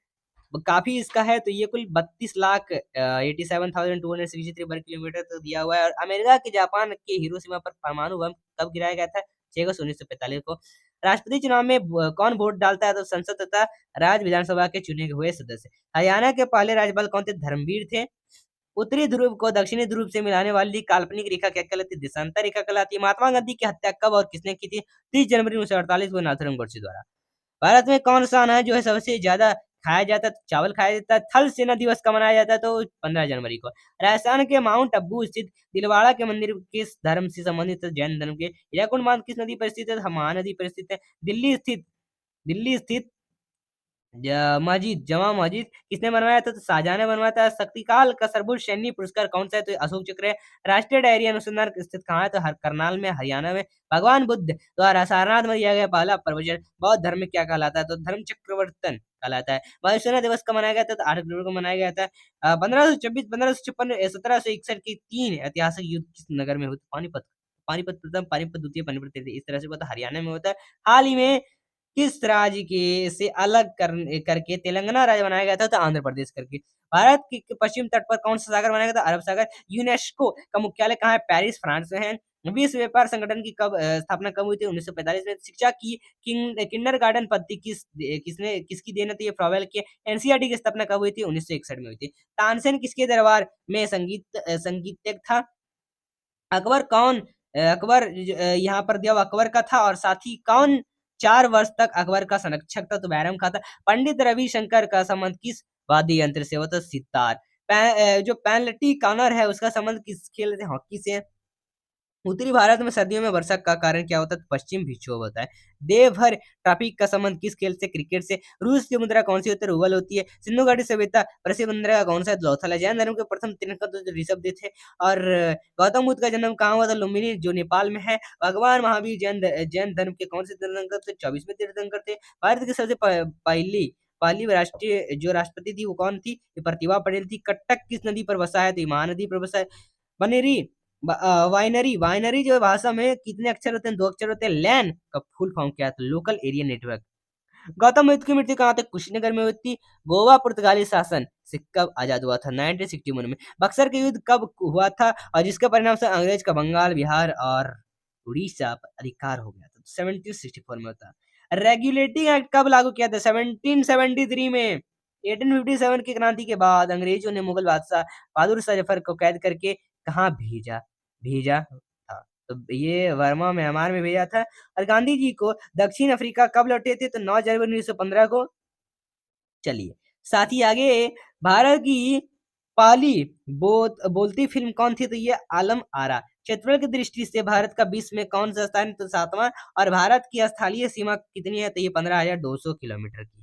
काफी इसका है, तो ये कुल 32,87,263 वर्ग किलोमीटर तो दिया हुआ है। और अमेरिका के जापान के हिरोशिमा पर परमाणु बम कब गिराया गया था? 6 अगस्त 1945 को। राष्ट्रपति चुनाव में कौन वोट डालता है? तो संसद तथा राज्य विधानसभा के चुने हुए सदस्य। हरियाणा के पहले राज्यपाल कौन थे? धर्मवीर थे। उत्तरी ध्रुव को दक्षिणी ध्रुव से मिलाने वाली काल्पनिक रेखा क्या कहलाती है? देशांतर रेखा कहलाती है। महात्मा गांधी की हत्या कब और किसने की थी? 30 जनवरी 1948 को नाथुराम गोडसे द्वारा। भारत में कौन सा अनाज जो है सबसे ज्यादा खाया जाता है? तो चावल खाया जाता है। थल सेना दिवस कब मनाया जाता है? तो 15 जनवरी को। राजस्थान के माउंट अब्बू स्थित दिलवाड़ा के मंदिर किस धर्म से संबंधित है? जैन धर्म के। हीराकुंड बांध किस नदी पर स्थित है? महानदी पर स्थित है। दिल्ली स्थित मस्जिद जमा मस्जिद किसने बनवाया था? तो शाहजहां ने बनवाया था। शक्तिकाल का सर्वोच्च सैन्य पुरस्कार कौन सा है? तो अशोक चक्र है। राष्ट्रीय डायरी अनुसंधान स्थित कहाँ है? तो हर करनाल में, हरियाणा में। भगवान बुद्ध द्वारा सारनाथ में दिया गया पहला प्रवचन बौद्ध धर्म में क्या कहलाता है? तो धर्म चक्रवर्तन कहलाता है। वायु सेना दिवस कब मनाया गया था? तो 8 अक्टूबर को मनाया गया था। 1526, 1556, 1761 की 3 ऐतिहासिक युद्ध किस नगर में हुए? पानीपत। पानीपत प्रथम, पानीपत द्वितीय, पानीपत तृतीय, इस तरह से होता है। हरियाणा में होता है। हाल ही में किस राज्य के से अलग करके तेलंगाना राज्य बनाया गया था? तो आंध्र प्रदेश करके। भारत के पश्चिम तट पर कौन सा सागर बनाया गया था? अरब सागर। यूनेस्को का मुख्यालय कहाँ है? पेरिस, फ्रांस में है। विश्व व्यापार संगठन की स्थापना कब हुई थी? 1945 में। शिक्षा की किंडरगार्टन पद्धति किसकी देन थी? ये फ्रॉवेल की। एनसीईआरटी की स्थापना कब हुई थी? 1961 में हुई थी। तानसेन किसके दरबार में संगीतज्ञ था? अकबर कौन अकबर यहाँ पर दिया हुआ अकबर का था। और साथ ही कौन 4 वर्ष तक अकबर का संरक्षक था? तो बैरम खां था। पंडित रविशंकर का संबंध किस वाद्य यंत्र से? वो तो सितार। जो पेनल्टी कॉर्नर है उसका संबंध किस खेल से? हॉकी से है। उत्तरी भारत में सर्दियों में वर्षा का कारण क्या होता है? तो पश्चिम विक्षोभ होता है। देवभर ट्रॉफी का संबंध किस खेल से? क्रिकेट से। रूस की मुद्रा कौन सी होती है? रूबल होती है। सिंधु घाटी सभ्यता प्रसिद्ध मुद्रा का कौन सा है? लोथल है। जैन धर्म के प्रथम तीर्थंकर तो ऋषभदेव थे। और गौतम बुद्ध का जन्म कहाँ हुआ था? लुम्बिनी जो नेपाल में है। भगवान महावीर जैन धर्म के कौन से तीर्थंकर थे? 24वें तीर्थंकर थे। भारत की सबसे पहली पहली राष्ट्रीय जो राष्ट्रपति थी वो कौन थी? ये प्रतिभा पटेल थी। कटक किस नदी पर बसा है? तो महानदी पर बसा है। बनेरी वाइनरी जो है भाषा में कितने अक्षर होते हैं? 2 अक्षर होते हैं। लैन का फुल फॉर्म क्या है? तो local area network. Gautam Buddha की मृत्यु कहाँ थी? कुशीनगर में हुई थी। गोवा पुर्तगाली शासन से कब आजाद हुआ था? 1961 में। बक्सर के युद्ध कब हुआ था और जिसके परिणाम से अंग्रेज का बंगाल, बिहार और उड़ीसा पर अधिकार हो गया था? 1764 में होता। रेगुलेटिंग एक्ट कब लागू किया था? 1773 में। 1857 की क्रांति के बाद अंग्रेजों ने मुगल बादशाह बहादुर शाह जफर को कैद करके कहाँ भेजा भेजा था? तो ये वर्मा म्यांमार में भेजा था। और गांधी जी को दक्षिण अफ्रीका कब लौटे थे? तो 9 जनवरी 1915 को। चलिए, साथ ही आगे भारत की पहली बोलती फिल्म कौन थी? तो ये आलम आरा। क्षेत्रफल की दृष्टि से भारत का विश्व में कौन सा स्थान है? तो 7वां। और भारत की स्थलीय सीमा कितनी है? तो ये 15,200 किलोमीटर की है।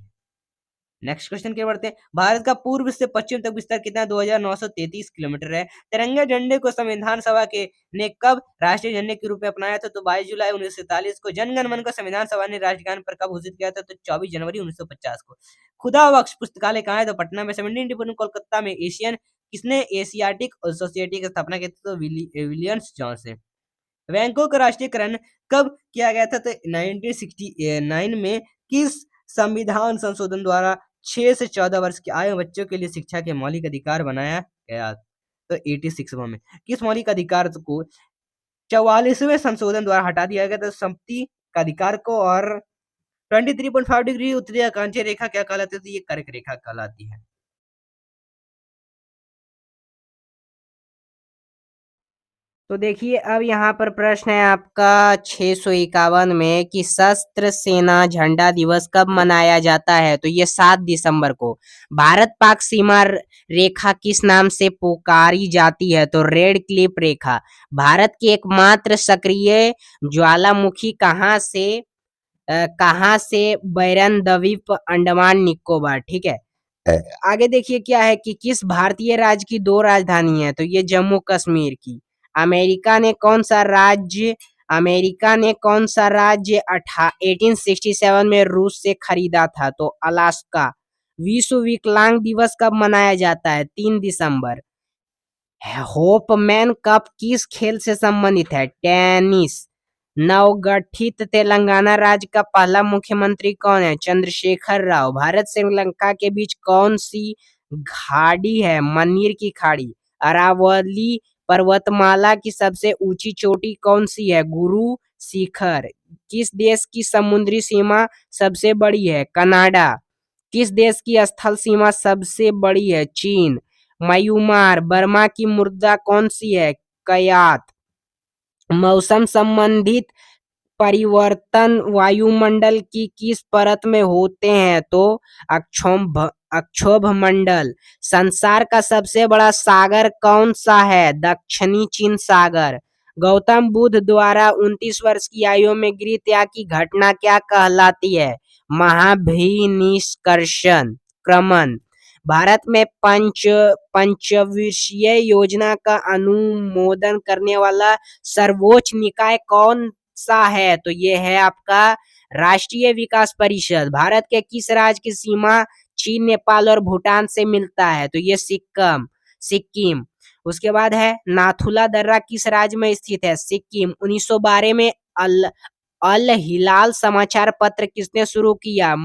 नेक्स्ट क्वेश्चन की ओर बढ़ते हैं। भारत का पूर्व से पश्चिम तक विस्तार कितना है? 2933 किलोमीटर है। तिरंगे झंडे को संविधान सभा के ने कब राष्ट्रीय झंडे के रूप में अपनाया था? तो 22 जुलाई 1947 को। जन गण मन को संविधान सभा ने राष्ट्रगान पर कब घोषित किया था? तो 24 जनवरी 1950 को। खुदा बख्श पुस्तकालय कहाँ है? तो पटना में। 17 कोलकाता में एशियन किसने एशियाटिक सोसाइटी की स्थापना की थी? तो विलियम्स जॉन्स ने। बैंकों का राष्ट्रीयकरण कब किया गया था? तो 1969 में। किस संविधान संशोधन द्वारा 6 से 14 वर्ष की आयु बच्चों के लिए शिक्षा के मौलिक अधिकार बनाया गया? तो 86वां में। किस मौलिक अधिकार को 44वें संशोधन द्वारा हटा दिया गया था? संपत्ति का अधिकार को। और 23.5 डिग्री उत्तरी आकांक्षी रेखा क्या कहलाती है? तो ये कर्क रेखा कहलाती है। तो देखिए अब यहाँ पर प्रश्न है आपका 651 में कि सशस्त्र सेना झंडा दिवस कब मनाया जाता है? तो ये 7 दिसंबर को। भारत पाक सीमा रेखा किस नाम से पुकारी जाती है? तो रेड क्लिफ रेखा। भारत की एकमात्र सक्रिय ज्वालामुखी कहाँ से? बैरन द्वीप, अंडमान निकोबार। ठीक है। आगे देखिए क्या है कि किस भारतीय राज्य की 2 राजधानी है? तो ये जम्मू कश्मीर की। अमेरिका ने कौन सा राज्य 1867 में रूस से खरीदा था? तो अलास्का। विश्व विकलांग दिवस कब मनाया जाता है? 3 दिसंबर। होपमैन कप किस खेल से संबंधित है? टेनिस। नवगठित तेलंगाना राज्य का पहला मुख्यमंत्री कौन है? चंद्रशेखर राव। भारत श्रीलंका के बीच कौन सी खाड़ी है? मन्नीर की खाड़ी। अरावली पर्वतमाला की सबसे ऊंची चोटी कौन सी है? गुरु शिखर। किस देश की समुद्री सीमा सबसे बड़ी है? कनाडा। किस देश की स्थल सीमा सबसे बड़ी है? चीन। म्यांमार बर्मा की मुद्रा कौन सी है? कयात। मौसम संबंधित परिवर्तन वायुमंडल की किस परत में होते हैं? तो अक्षोभ मंडल। संसार का सबसे बड़ा सागर कौन सा है? दक्षिणी चीन सागर। गौतम बुद्ध द्वारा 29 वर्ष की आयु में गृह त्याग की घटना क्या कहलाती है? महाभिनिष्कर्षण क्रमण। भारत में पंचवर्षीय योजना का अनुमोदन करने वाला सर्वोच्च निकाय कौन सा है? तो ये है आपका राष्ट्रीय विकास परिषद। भारत के किस राज्य की सीमा चीन, नेपाल और भूटान से मिलता है? तो ये सिक्किम। उसके बाद है नाथुला दर्रा किस राज्य में स्थित है? सिक्किम। 1912 में अल हिलाल समाचार पत्र किसने शुरू किया?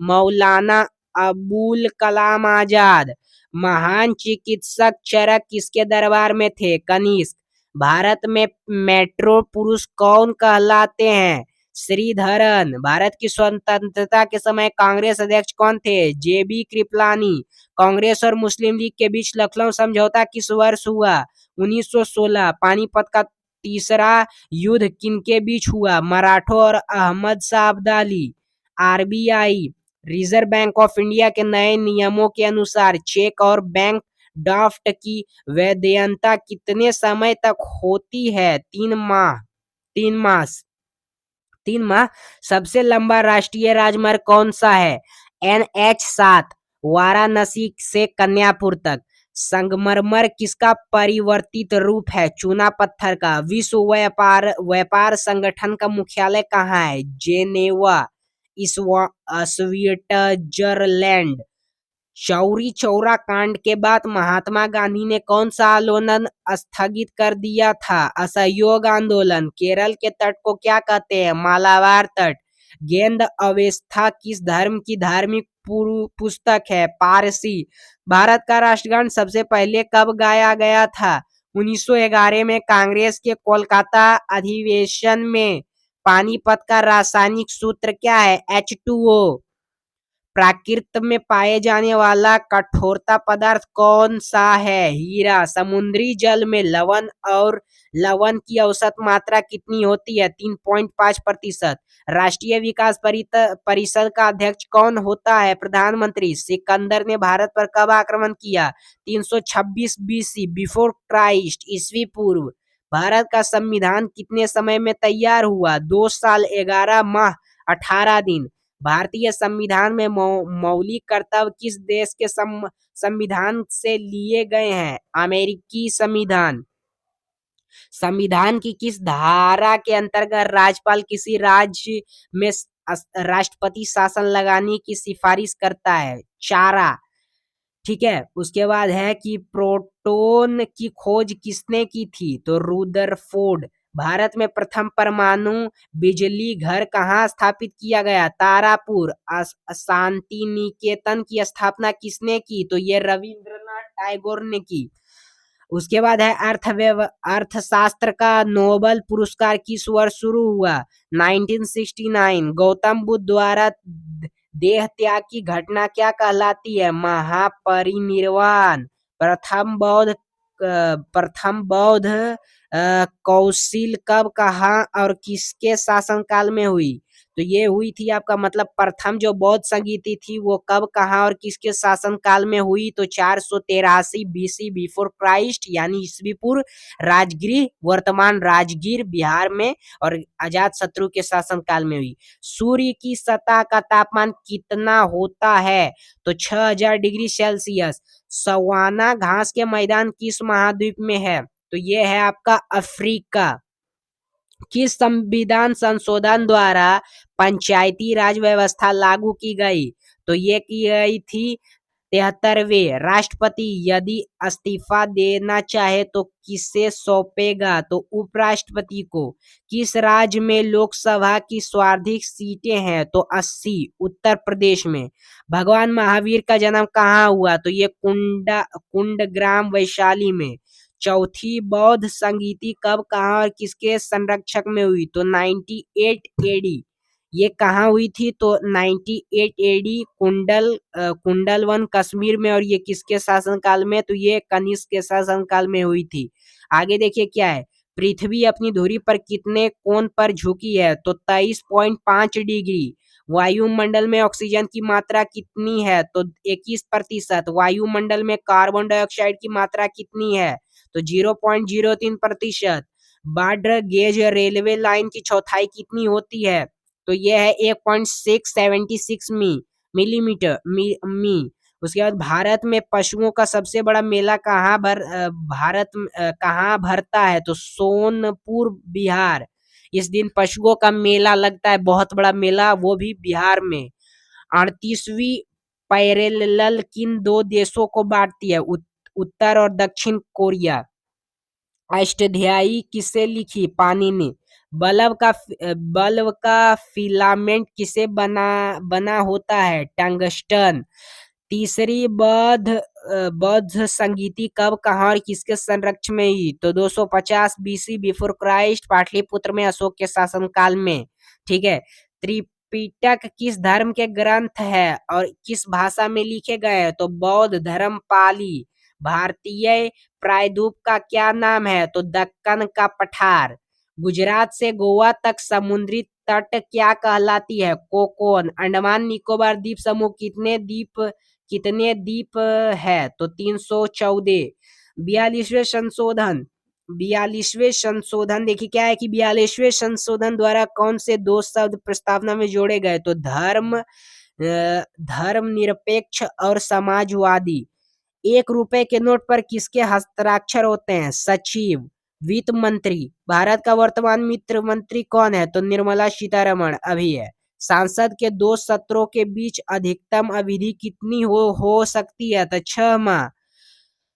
मौलाना अबुल कलाम आजाद। महान चिकित्सक चरक किसके दरबार में थे? कनिष्क। भारत में मेट्रो पुरुष कौन कहलाते हैं? श्रीधरन। भारत की स्वतंत्रता के समय कांग्रेस अध्यक्ष कौन थे? जेबी कृपलानी। कांग्रेस और मुस्लिम लीग के बीच लखनऊ समझौता किस वर्ष हुआ? 1916। पानीपत का तीसरा युद्ध किनके बीच हुआ? मराठों और Ahmad Shah Abdali. RBI reserve bank of India के नए नियमों के अनुसार चेक और बैंक ड्राफ्ट की वैधता कितने समय तक होती है? 3 माह। सबसे लंबा राष्ट्रीय राजमार्ग कौन सा है? NH7 वाराणसी से कन्यापुर तक। संगमरमर किसका परिवर्तित रूप है? चूना पत्थर का। विश्व व्यापार संगठन का मुख्यालय कहाँ है? Geneva, Switzerland. चौरी चौरा कांड के बाद महात्मा गांधी ने कौन सा आंदोलन स्थगित कर दिया था? असहयोग आंदोलन। केरल के तट को क्या कहते हैं? मालाबार तट। गेंद अवस्था किस धर्म की धार्मिक पुस्तक है? पारसी। भारत का राष्ट्रगान सबसे पहले कब गाया गया था? 1911 में। कांग्रेस के कोलकाता अधिवेशन में पानीपत का रासायनिक सूत्र क्या है? H2O। प्रकृति में पाए जाने वाला कठोरता पदार्थ कौन सा है? हीरा। समुद्री जल में लवण की औसत मात्रा कितनी होती है? 3.5%। राष्ट्रीय विकास परिषद का अध्यक्ष कौन होता है? प्रधानमंत्री। सिकंदर ने भारत पर कब आक्रमण किया? 326 BC बिफोर क्राइस्ट, ईस्वी पूर्व। भारत का संविधान कितने समय में तैयार हुआ? 2 साल 11 माह 18 दिन। भारतीय संविधान में मौलिक कर्तव्य किस देश के संविधान से लिए गए हैं? अमेरिकी संविधान। संविधान की किस धारा के अंतर्गत राज्यपाल किसी राज्य में राष्ट्रपति शासन लगाने की सिफारिश करता है? चारा। ठीक है। उसके बाद है कि प्रोटॉन की खोज किसने की थी, तो रुदरफोर्ड। भारत में प्रथम परमाणु बिजली घर कहाँ स्थापित किया गया, तारापुर। शांति निकेतन की स्थापना किसने की, तो ये रविंद्रनाथ टैगोर ने की। उसके बाद है अर्थशास्त्र का नोबेल पुरस्कार किस वर्ष शुरू हुआ, 1969। गौतम बुद्ध द्वारा देह त्याग की घटना क्या कहलाती है, महापरिनिर्वाण। प्रथम बौद्ध कौंसिल कब, कहाँ और किसके शासनकाल में हुई, तो ये हुई थी आपका मतलब प्रथम जो बौद्ध संगीति थी वो कब, कहाँ और किसके शासनकाल में हुई, तो 483 बीसी बिफोर क्राइस्ट, यानी ईसवी पूर्व, राजगीर, वर्तमान राजगीर बिहार में, और अजात शत्रु के शासनकाल में हुई। सूर्य की सतह का तापमान कितना होता है, तो 6000 डिग्री सेल्सियस। सवाना घास के मैदान किस महाद्वीप में है, तो ये है आपका अफ्रीका। किस संविधान संशोधन द्वारा पंचायती राज व्यवस्था लागू की गई, तो ये की गई थी 73वें। राष्ट्रपति यदि इस्तीफा देना चाहे तो किसे सौंपेगा, तो उपराष्ट्रपति को। किस राज्य में लोकसभा की सर्वाधिक सीटें हैं, तो 80, उत्तर प्रदेश में। भगवान महावीर का जन्म कहाँ हुआ, तो ये कुंडग्राम वैशाली में। चौथी बौद्ध संगीति कब, कहाँ और किसके संरक्षक में हुई, तो 98 एडी। ये कहाँ हुई थी, तो 98 एडी कुंडलवन कश्मीर में, और ये किसके शासनकाल में, तो ये कनिष्क के शासनकाल में हुई थी। आगे देखिए क्या है, पृथ्वी अपनी धुरी पर कितने कोण पर झुकी है, तो 23.5 डिग्री। वायुमंडल में ऑक्सीजन की मात्रा कितनी है, तो 21%। वायुमंडल में कार्बन डाइऑक्साइड की मात्रा कितनी है, तो 0.03%। बॉर्डर गेज रेलवे लाइन की चौड़ाई कितनी होती है, तो यह है 1.676 मिलीमीटर मी। उसके बाद भारत में पशुओं का सबसे बड़ा मेला कहाँ भरता है, तो सोनपुर बिहार। इस दिन पशुओं का मेला लगता है, बहुत बड़ा मेला, वो भी बिहार में। 38वीं पैरेलल किन दो देशों को बांटती है, उत्तर और दक्षिण कोरिया। अष्टाध्यायी किसे लिखी, पाणिनि। बल्ब का फिलामेंट किसे बना होता है, टंगस्टन। तीसरी बौद्ध संगीति कब, कहाँ और किसके संरक्षण में हुई, तो 250 बीसी बिफोर क्राइस्ट, पाटलिपुत्र में, अशोक के शासनकाल में। ठीक है। त्रिपिटक किस धर्म के ग्रंथ है और किस भाषा में लिखे गए हैं, तो बौद्ध धर्म पाली। भारतीय प्रायद्वीप का क्या नाम है, तो दक्कन का पठार। गुजरात से गोवा तक समुद्री तट क्या कहलाती है, कोकोन। अंडमान निकोबार द्वीप समूह कितने द्वीप है, तो 314। 42वें संशोधन देखिए क्या है कि 42वें संशोधन द्वारा कौन से दो शब्द प्रस्तावना में जोड़े गए, तो धर्मनिरपेक्ष और समाजवादी। 1 रुपए के नोट पर किसके हस्ताक्षर होते हैं, सचिव। वित्त मंत्री, भारत का वर्तमान वित्त मंत्री कौन है, तो निर्मला सीतारमण अभी है। सांसद के 2 सत्रों के बीच अधिकतम अवधि कितनी हो सकती है, तो 6 माह।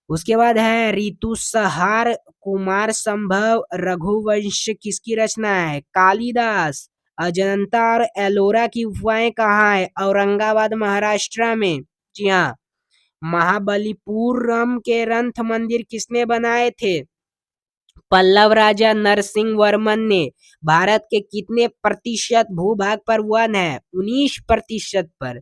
उसके बाद है ऋतुसंहार कुमार संभव रघुवंश किसकी रचना है, कालिदास। अजंता और एलोरा की गुफाएं कहाँ है, औरंगाबाद महाराष्ट्र में। जी हाँ। महाबलीपुरम के रंथ मंदिर किसने बनाए थे, पल्लव राजा नरसिंह वर्मन ने। भारत के कितने प्रतिशत भूभाग पर वन है, 19% पर।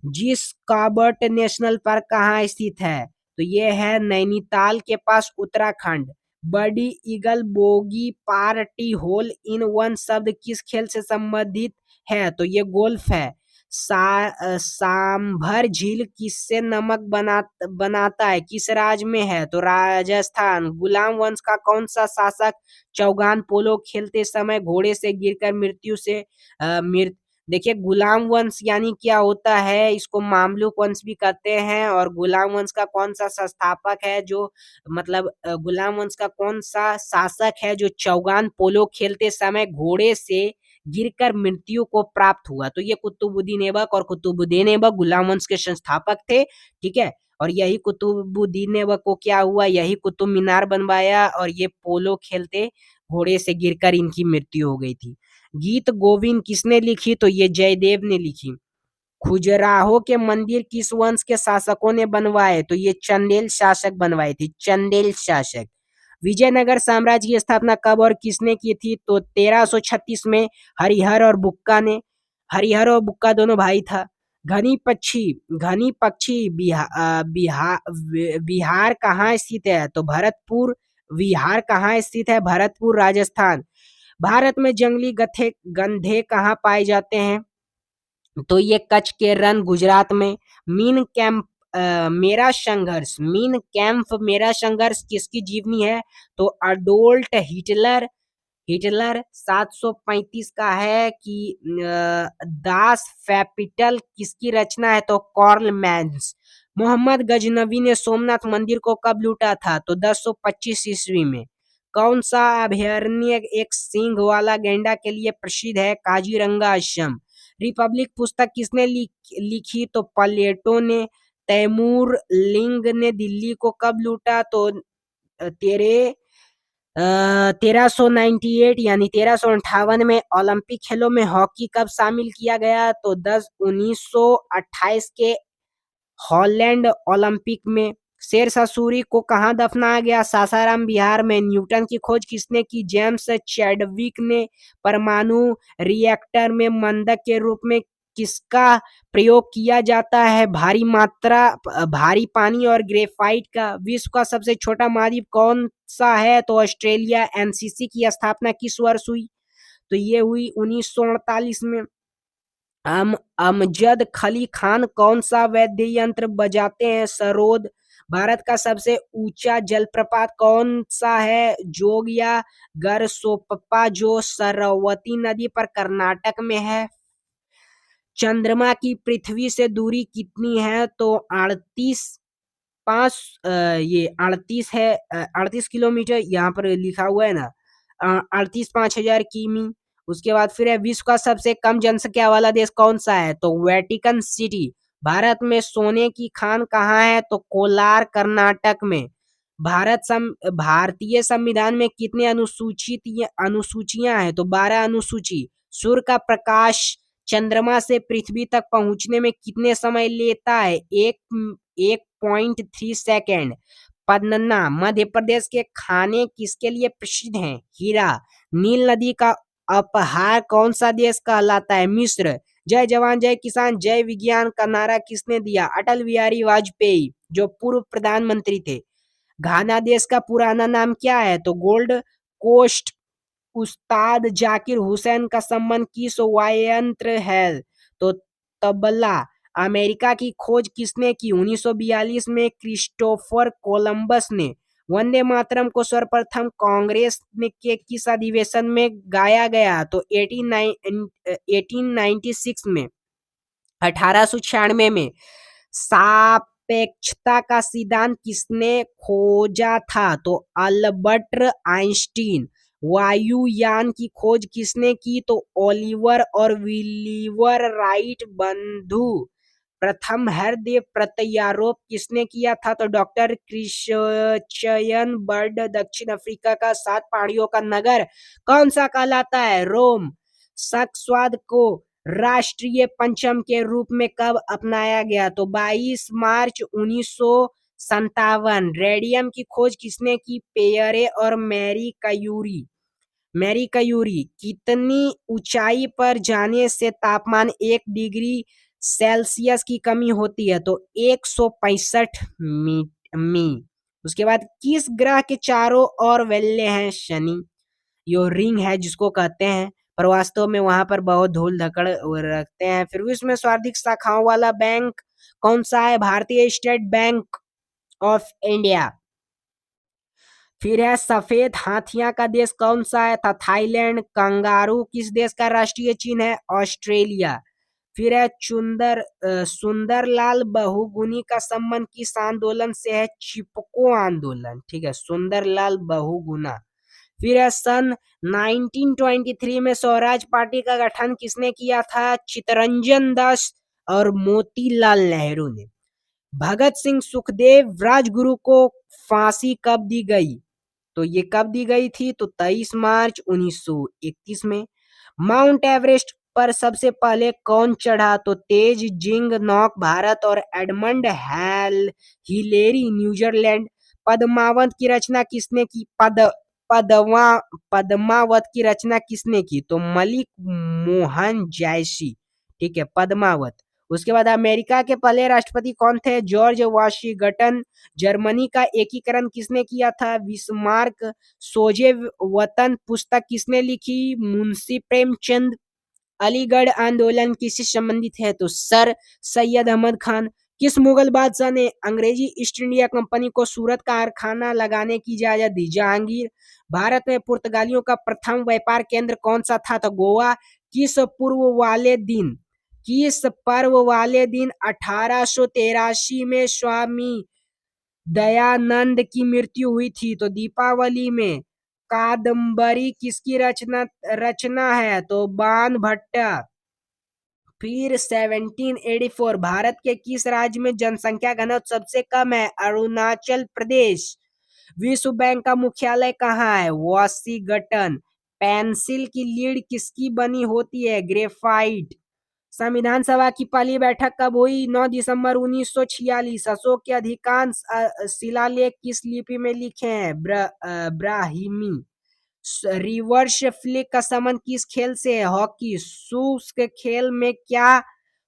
जिस कॉर्बेट नेशनल पार्क कहाँ स्थित है, तो ये है नैनीताल के पास, Uttarakhand. Birdie eagle bogey party hole in one शब्द किस खेल से संबंधित है, तो ये गोल्फ है। सांभर झील किससे नमक बनाता है, किस राज्य में है, तो राजस्थान। गुलाम वंश का कौन सा शासक चौगान पोलो खेलते समय घोड़े से गिरकर मृत्यु से देखिए गुलाम वंश यानी क्या होता है, इसको मामलुक वंश भी कहते हैं। और गुलाम वंश का कौन सा संस्थापक है, जो मतलब गुलाम वंश का कौन सा शासक है जो चौगान पोलो खेलते समय घोड़े से गिरकर मृत्यु को प्राप्त हुआ। तो ये कुतुबुद्दीन ऐबक, और कुतुबुद्दीन ऐबक गुलाम वंश के संस्थापक थे, ठीक है। और यही कुतुबुद्दीन ऐबक को क्या हुआ, यही कुतुब मीनार बनवाया, और ये पोलो खेलते घोड़े से गिरकर इनकी मृत्यु हो गई थी। गीत गोविंद किसने लिखी, तो ये जयदेव ने लिखी। खजुराहो के मंदिर किस वंश के शासकों ने बनवाए, तो ये चंदेल शासक बनवाए थे, चंदेल शासक। विजयनगर साम्राज्य की स्थापना कब और किसने की थी, तो 1336 में हरिहर और बुक्का ने। हरिहर और बुक्का दोनों भाई था। घनी पक्षी बिहार कहाँ स्थित है, तो भरतपुर। विहार कहाँ स्थित है, भरतपुर राजस्थान। भारत में जंगली गधे कहाँ पाए जाते हैं, तो ये कच्छ के रन गुजरात में। मीन कैंप मेरा संघर्ष किसकी जीवनी है, तो अडोल्ट हिटलर। हिटलर 735 का है कि दास कैपिटल किसकी रचना है, तो कार्ल मैंस। मोहम्मद गजनवी ने सोमनाथ मंदिर को कब लूटा था, तो 1025 ईस्वी में। कौन सा अभयारण्य एक सींग वाला गैंडा के लिए प्रसिद्ध है, काजीरंगा असम। रिपब्लिक पुस्तक किसने लिखी, तो प्लेटो ने। तैमूर लिंग ने दिल्ली को कब लूटा, तो तेरे 1398 यानी 1358 में। ओलंपिक खेलों में हॉकी कब शामिल किया गया, तो 1928 के हॉलैंड ओलंपिक में। शेरशाह सूरी को कहाँ दफनाया गया, सासाराम बिहार में। न्यूटन की खोज किसने की, जेम्स चैडविक ने। परमाणु रिएक्टर में मंदक के रूप में किसका प्रयोग किया जाता है, भारी पानी और ग्रेफाइट का। विश्व का सबसे छोटा महाद्वीप कौन सा है, तो ऑस्ट्रेलिया। एनसीसी की स्थापना किस वर्ष हुई, तो ये हुई 1948 में। अमजद खली खान कौन सा वाद्य यंत्र बजाते हैं, सरोद। भारत का सबसे ऊंचा जलप्रपात कौन सा है, जोग या गरसोप्पा, जो सरस्वती नदी पर कर्नाटक में है। चंद्रमा की पृथ्वी से दूरी कितनी है, तो 38 है, 38 किलोमीटर यहाँ पर लिखा हुआ है ना, 38,500 किमी। उसके बाद फिर है, विश्व का सबसे कम जनसंख्या वाला देश कौन सा है, तो वेटिकन सिटी। भारत में सोने की खान कहाँ है, तो कोलार कर्नाटक में। भारतीय संविधान में कितने अनुसूचियां हैं, तो 12 अनुसूची। सूर्य का प्रकाश चंद्रमा से पृथ्वी तक पहुंचने में कितने समय लेता है, 1.3 सेकेंड। पन्ना मध्य प्रदेश के खाने किसके लिए प्रसिद्ध हैं, हीरा। नील नदी का अपहार कौन सा देश कहलाता है, मिस्र। जय जवान जय किसान जय विज्ञान का नारा किसने दिया, अटल बिहारी वाजपेयी, जो पूर्व प्रधानमंत्री थे। घाना देश का पुराना नाम क्या है, तो गोल्ड कोस्ट। उस्ताद जाकिर हुसैन का संबंध किस वाद्ययंत्र है, तो तबला। अमेरिका की खोज किसने की, 1942 में क्रिस्टोफर कोलंबस ने। वंदे मातरम को सर्वप्रथम कांग्रेस के किस अधिवेशन में गाया गया, तो 1896 में। 1896 में। सापेक्षता का सिद्धांत किसने खोजा था, तो अल्बर्ट आइंस्टीन। वायुयान की खोज किसने की, तो ओलिवर और विलिवर राइट बंधु। प्रथम हृदय प्रत्यारोप किसने किया था, तो डॉक्टर क्रिश्चियन बर्ड। दक्षिण अफ्रीका का 7 पहाड़ियों का नगर कौन सा कहलाता है, रोम। सक्स्वाद को राष्ट्रीय पंचम के रूप में कब अपनाया गया, तो 22 मार्च 1957। रेडियम की खोज किसने की, पेयरे और मैरी कयूरी। कितनी ऊंचाई पर जाने से तापमान 1 डिग्री सेल्सियस की कमी होती है, तो 165 मी। उसके बाद किस ग्रह के चारों ओर वलय है, शनि। यो रिंग है जिसको कहते हैं, पर वास्तव में वहां पर बहुत धूल धकड़ रखते हैं। फिर विश्व में सर्वाधिक शाखाओं वाला बैंक कौन सा है, भारतीय स्टेट बैंक ऑफ इंडिया। फिर है, सफेद हाथियां का देश कौन सा है, था थाईलैंड। कंगारू किस देश का राष्ट्रीय चिन्ह है, ऑस्ट्रेलिया। फिर है, सुंदरलाल बहुगुणी का संबंध किस आंदोलन से है, चिपको आंदोलन, ठीक है, सुंदरलाल बहुगुणा। फिर है सन 1923 में स्वराज पार्टी का गठन किसने किया था? चित्तरंजन दास और मोतीलाल नेहरू ने। भगत सिंह सुखदेव राजगुरु को फांसी कब दी गई? तो ये कब दी गई थी? तो 23 मार्च 1931 में। माउंट एवरेस्ट पर सबसे पहले कौन चढ़ा? तो तेज जिंग नॉक भारत और एडमंड हिलेरी न्यूजीलैंड। पद्मावत की रचना किसने की? पदवा पद्मावत की रचना किसने की? तो मलिक मोहन जैसी। ठीक है, पद्मावत। उसके बाद अमेरिका के पहले राष्ट्रपति कौन थे? George Washington. जर्मनी का एकीकरण किसने किया था? बिस्मार्क। सोजे वतन पुस्तक किसने लिखी? मुंशी प्रेमचंद। अलीगढ़ आंदोलन किससे संबंधित है? तो सर सैयद अहमद खान। किस मुगल बादशाह ने अंग्रेजी ईस्ट इंडिया कंपनी को सूरत कारखाना लगाने की इजाजत दी? जहांगीर। भारत में पुर्तगालियों का प्रथम व्यापार केंद्र कौन सा था? तो गोवा। किस पर्व वाले दिन 1883 में स्वामी दयानंद की मृत्यु हुई थी? तो दीपावली में। कादम्बरी किसकी रचना रचना है? तो बाण भट्टा। फिर 1784 भारत के किस राज्य में जनसंख्या घनत्व सबसे कम है? अरुणाचल प्रदेश। विश्व बैंक का मुख्यालय कहाँ है? वाशिंगटन। पेंसिल की लीड किसकी बनी होती है? ग्रेफाइट। संविधान सभा की पहली बैठक कब हुई? 9 दिसंबर 1946। अशोक के अधिकांश शिलालेख किस लिपि में लिखे हैं? ब्राह्मी। रिवर्स फ्लिक का संबंध किस खेल से है? हॉकी। शुष्क खेल में क्या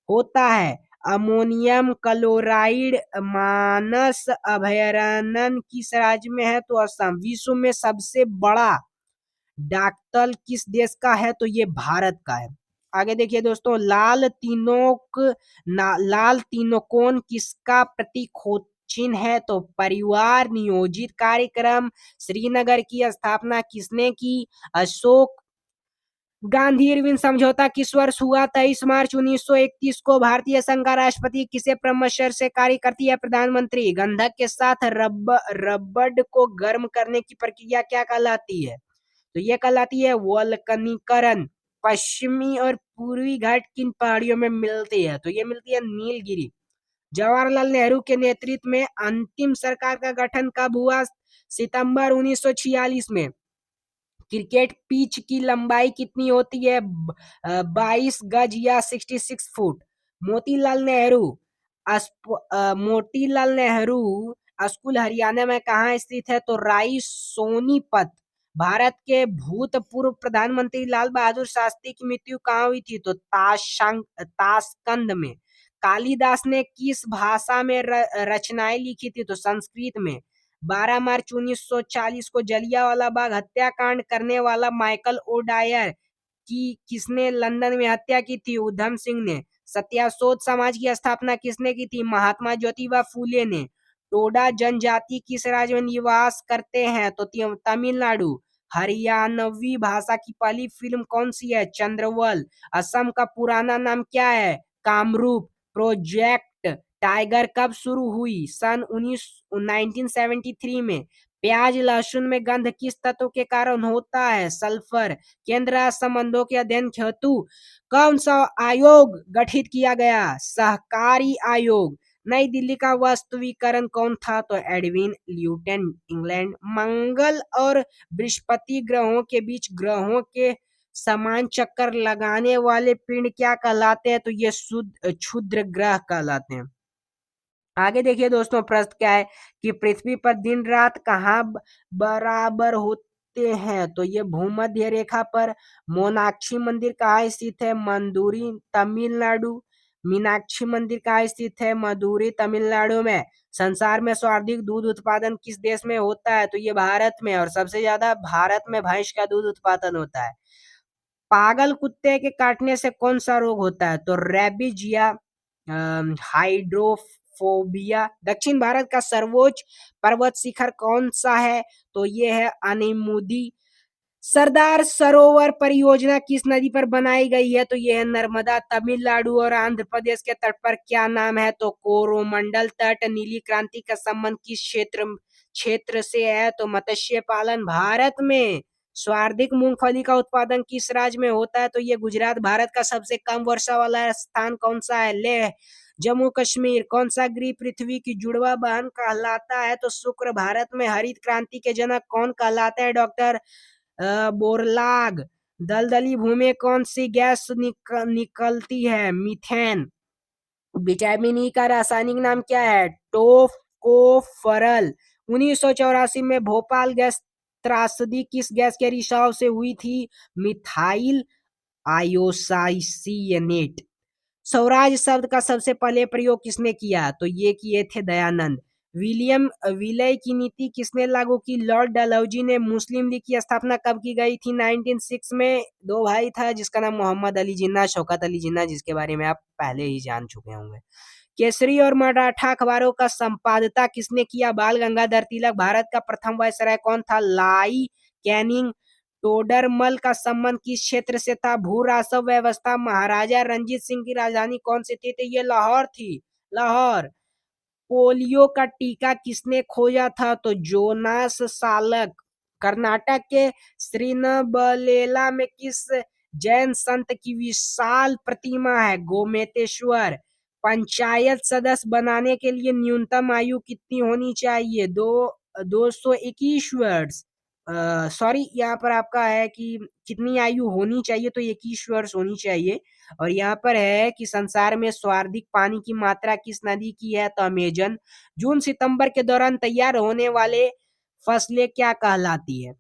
होता है? Ammonium chloride. मानस अभयारण्य किस राज्य में है? तो असम। विश्व में सबसे बड़ा डाकतल किस देश का है? तो ये भारत का है। आगे देखिए दोस्तों, लाल तीनों किसका प्रतीक चिन्ह है? तो परिवार नियोजित कार्यक्रम। श्रीनगर की स्थापना किसने की? अशोक। गांधी इरविन समझौता किस वर्ष हुआ? 23 मार्च 1931 को। भारतीय संघ का राष्ट्रपति किसे प्रमशर से कार्य करती है? प्रधानमंत्री। गंधक के साथ रबड़ को गर्म करने की प्रक्रिया क्या कहलाती है? तो ये कहलाती है वल्कनीकरण। पश्चिमी और पूर्वी घाट किन पहाड़ियों में मिलती है? तो ये मिलती है नीलगिरी। जवाहरलाल नेहरू के नेतृत्व में अंतिम सरकार का गठन कब हुआ? सितंबर 1946 में। क्रिकेट पिच की लंबाई कितनी होती है? 22 गज या 66 फुट। मोतीलाल नेहरू मोतीलाल नेहरू स्कूल हरियाणा में कहाँ स्थित है? तो राई सोनीपत। भारत के भूतपूर्व प्रधानमंत्री लाल बहादुर शास्त्री की मृत्यु कहाँ हुई थी? तो ताशकंद में। कालिदास ने किस भाषा में रचनाएं लिखी थी? तो संस्कृत में। 12 मार्च 1940 को जलियांवाला बाग हत्याकांड करने वाला माइकल ओडायर की किसने लंदन में हत्या की थी? उधम सिंह ने। सत्याशोध समाज की स्थापना किसने की थी? महात्मा ज्योतिबा फूले ने। टोडा जनजाति किस राज्य में निवास करते हैं? तो तमिलनाडु। हरियाणवी भाषा की पहली फिल्म कौन सी है? चंद्रवल। असम का पुराना नाम क्या है? कामरूप। प्रोजेक्ट टाइगर कब शुरू हुई? सन 1973 में। प्याज लहसुन में गंध किस तत्व के कारण होता है? सल्फर। केंद्र राज्य संबंधों के अध्ययन हेतु कौन सा आयोग गठित किया गया? सहकारी आयोग। नई दिल्ली का वास्तुविकरण कौन था? तो एडविन ल्यूटन, इंग्लैंड। मंगल और बृहस्पति ग्रहों के बीच ग्रहों के समान चक्कर लगाने वाले पिंड क्या कहलाते हैं? तो ये क्षुद्र ग्रह कहलाते हैं। आगे देखिए दोस्तों, प्रश्न क्या है कि पृथ्वी पर दिन रात कहाँ बराबर होते हैं? तो ये भूमध्य रेखा पर। मोनाक्षी मंदिर कहाँ स्थित है? मंदुरी, तमिलनाडु। मीनाक्षी मंदिर कहाँ स्थित है? मदुरै, तमिलनाडु में। संसार में सर्वाधिक दूध उत्पादन किस देश में होता है? तो ये भारत में, और सबसे ज्यादा भारत में भैंस का दूध उत्पादन होता है। पागल कुत्ते के काटने से कौन सा रोग होता है? तो रेबीज या हाइड्रोफोबिया। दक्षिण भारत का सर्वोच्च पर्वत शिखर कौन सा है? तो ये है अनिमुदी। सरदार सरोवर परियोजना किस नदी पर बनाई गई है? तो यह है नर्मदा। तमिलनाडु और आंध्र प्रदेश के तट पर क्या नाम है? तो कोरोमंडल तट। नीली क्रांति का संबंध किस क्षेत्र से है? तो मत्स्य पालन। भारत में सर्वाधिक मूंगफली का उत्पादन किस राज्य में होता है? तो ये गुजरात। भारत का सबसे कम वर्षा वाला स्थान कौन सा है? लेह। जम्मू कश्मीर। कौन सा ग्रह पृथ्वी की जुड़वा बहन कहलाता है? तो शुक्र। भारत में हरित क्रांति के जनक कौन कहलाते हैं? Doctor Borlaug. दलदली भूमि में कौन सी गैस निकलती है? मीथेन। विटामिन ई का रासायनिक नाम क्या है? टोकोफरल। 1984 में भोपाल गैस त्रासदी किस गैस के रिसाव से हुई थी? मिथाइल आयोसाइसियनेट। स्वराज शब्द का सबसे पहले प्रयोग किसने किया? तो ये किए थे दयानंद। विलियम विलय की नीति किसने लागू की? लॉर्ड डलहौजी ने। मुस्लिम लीग की स्थापना कब की गई थी? 1906 में। दो भाई था जिसका नाम मोहम्मद अली जिन्ना, शौकत अली जिन्ना, जिसके बारे में आप पहले ही जान चुके होंगे। केसरी और मराठा अखबारों का संपादता किसने किया? बाल गंगाधर तिलक। भारत का प्रथम वायसराय कौन था? लाई कैनिंग। टोडरमल का संबंध किस क्षेत्र से था? भू राजस्व व्यवस्था। महाराजा रंजीत सिंह की राजधानी कौन सी थी? तो ये लाहौर थी, लाहौर। पोलियो का टीका किसने खोजा था? तो जोनास सालक। कर्नाटक के श्रीनबलेला में किस जैन संत की विशाल प्रतिमा है? गोमेतेश्वर। पंचायत सदस्य बनाने के लिए न्यूनतम आयु कितनी होनी चाहिए? 221 वर्ष। सॉरी, यहाँ पर आपका है कि कितनी आयु होनी चाहिए, तो 21 वर्ष होनी चाहिए। और यहाँ पर है कि संसार में सर्वाधिक पानी की मात्रा किस नदी की है? तो अमेजन। जून सितंबर के दौरान तैयार होने वाले फसलें क्या कहलाती है?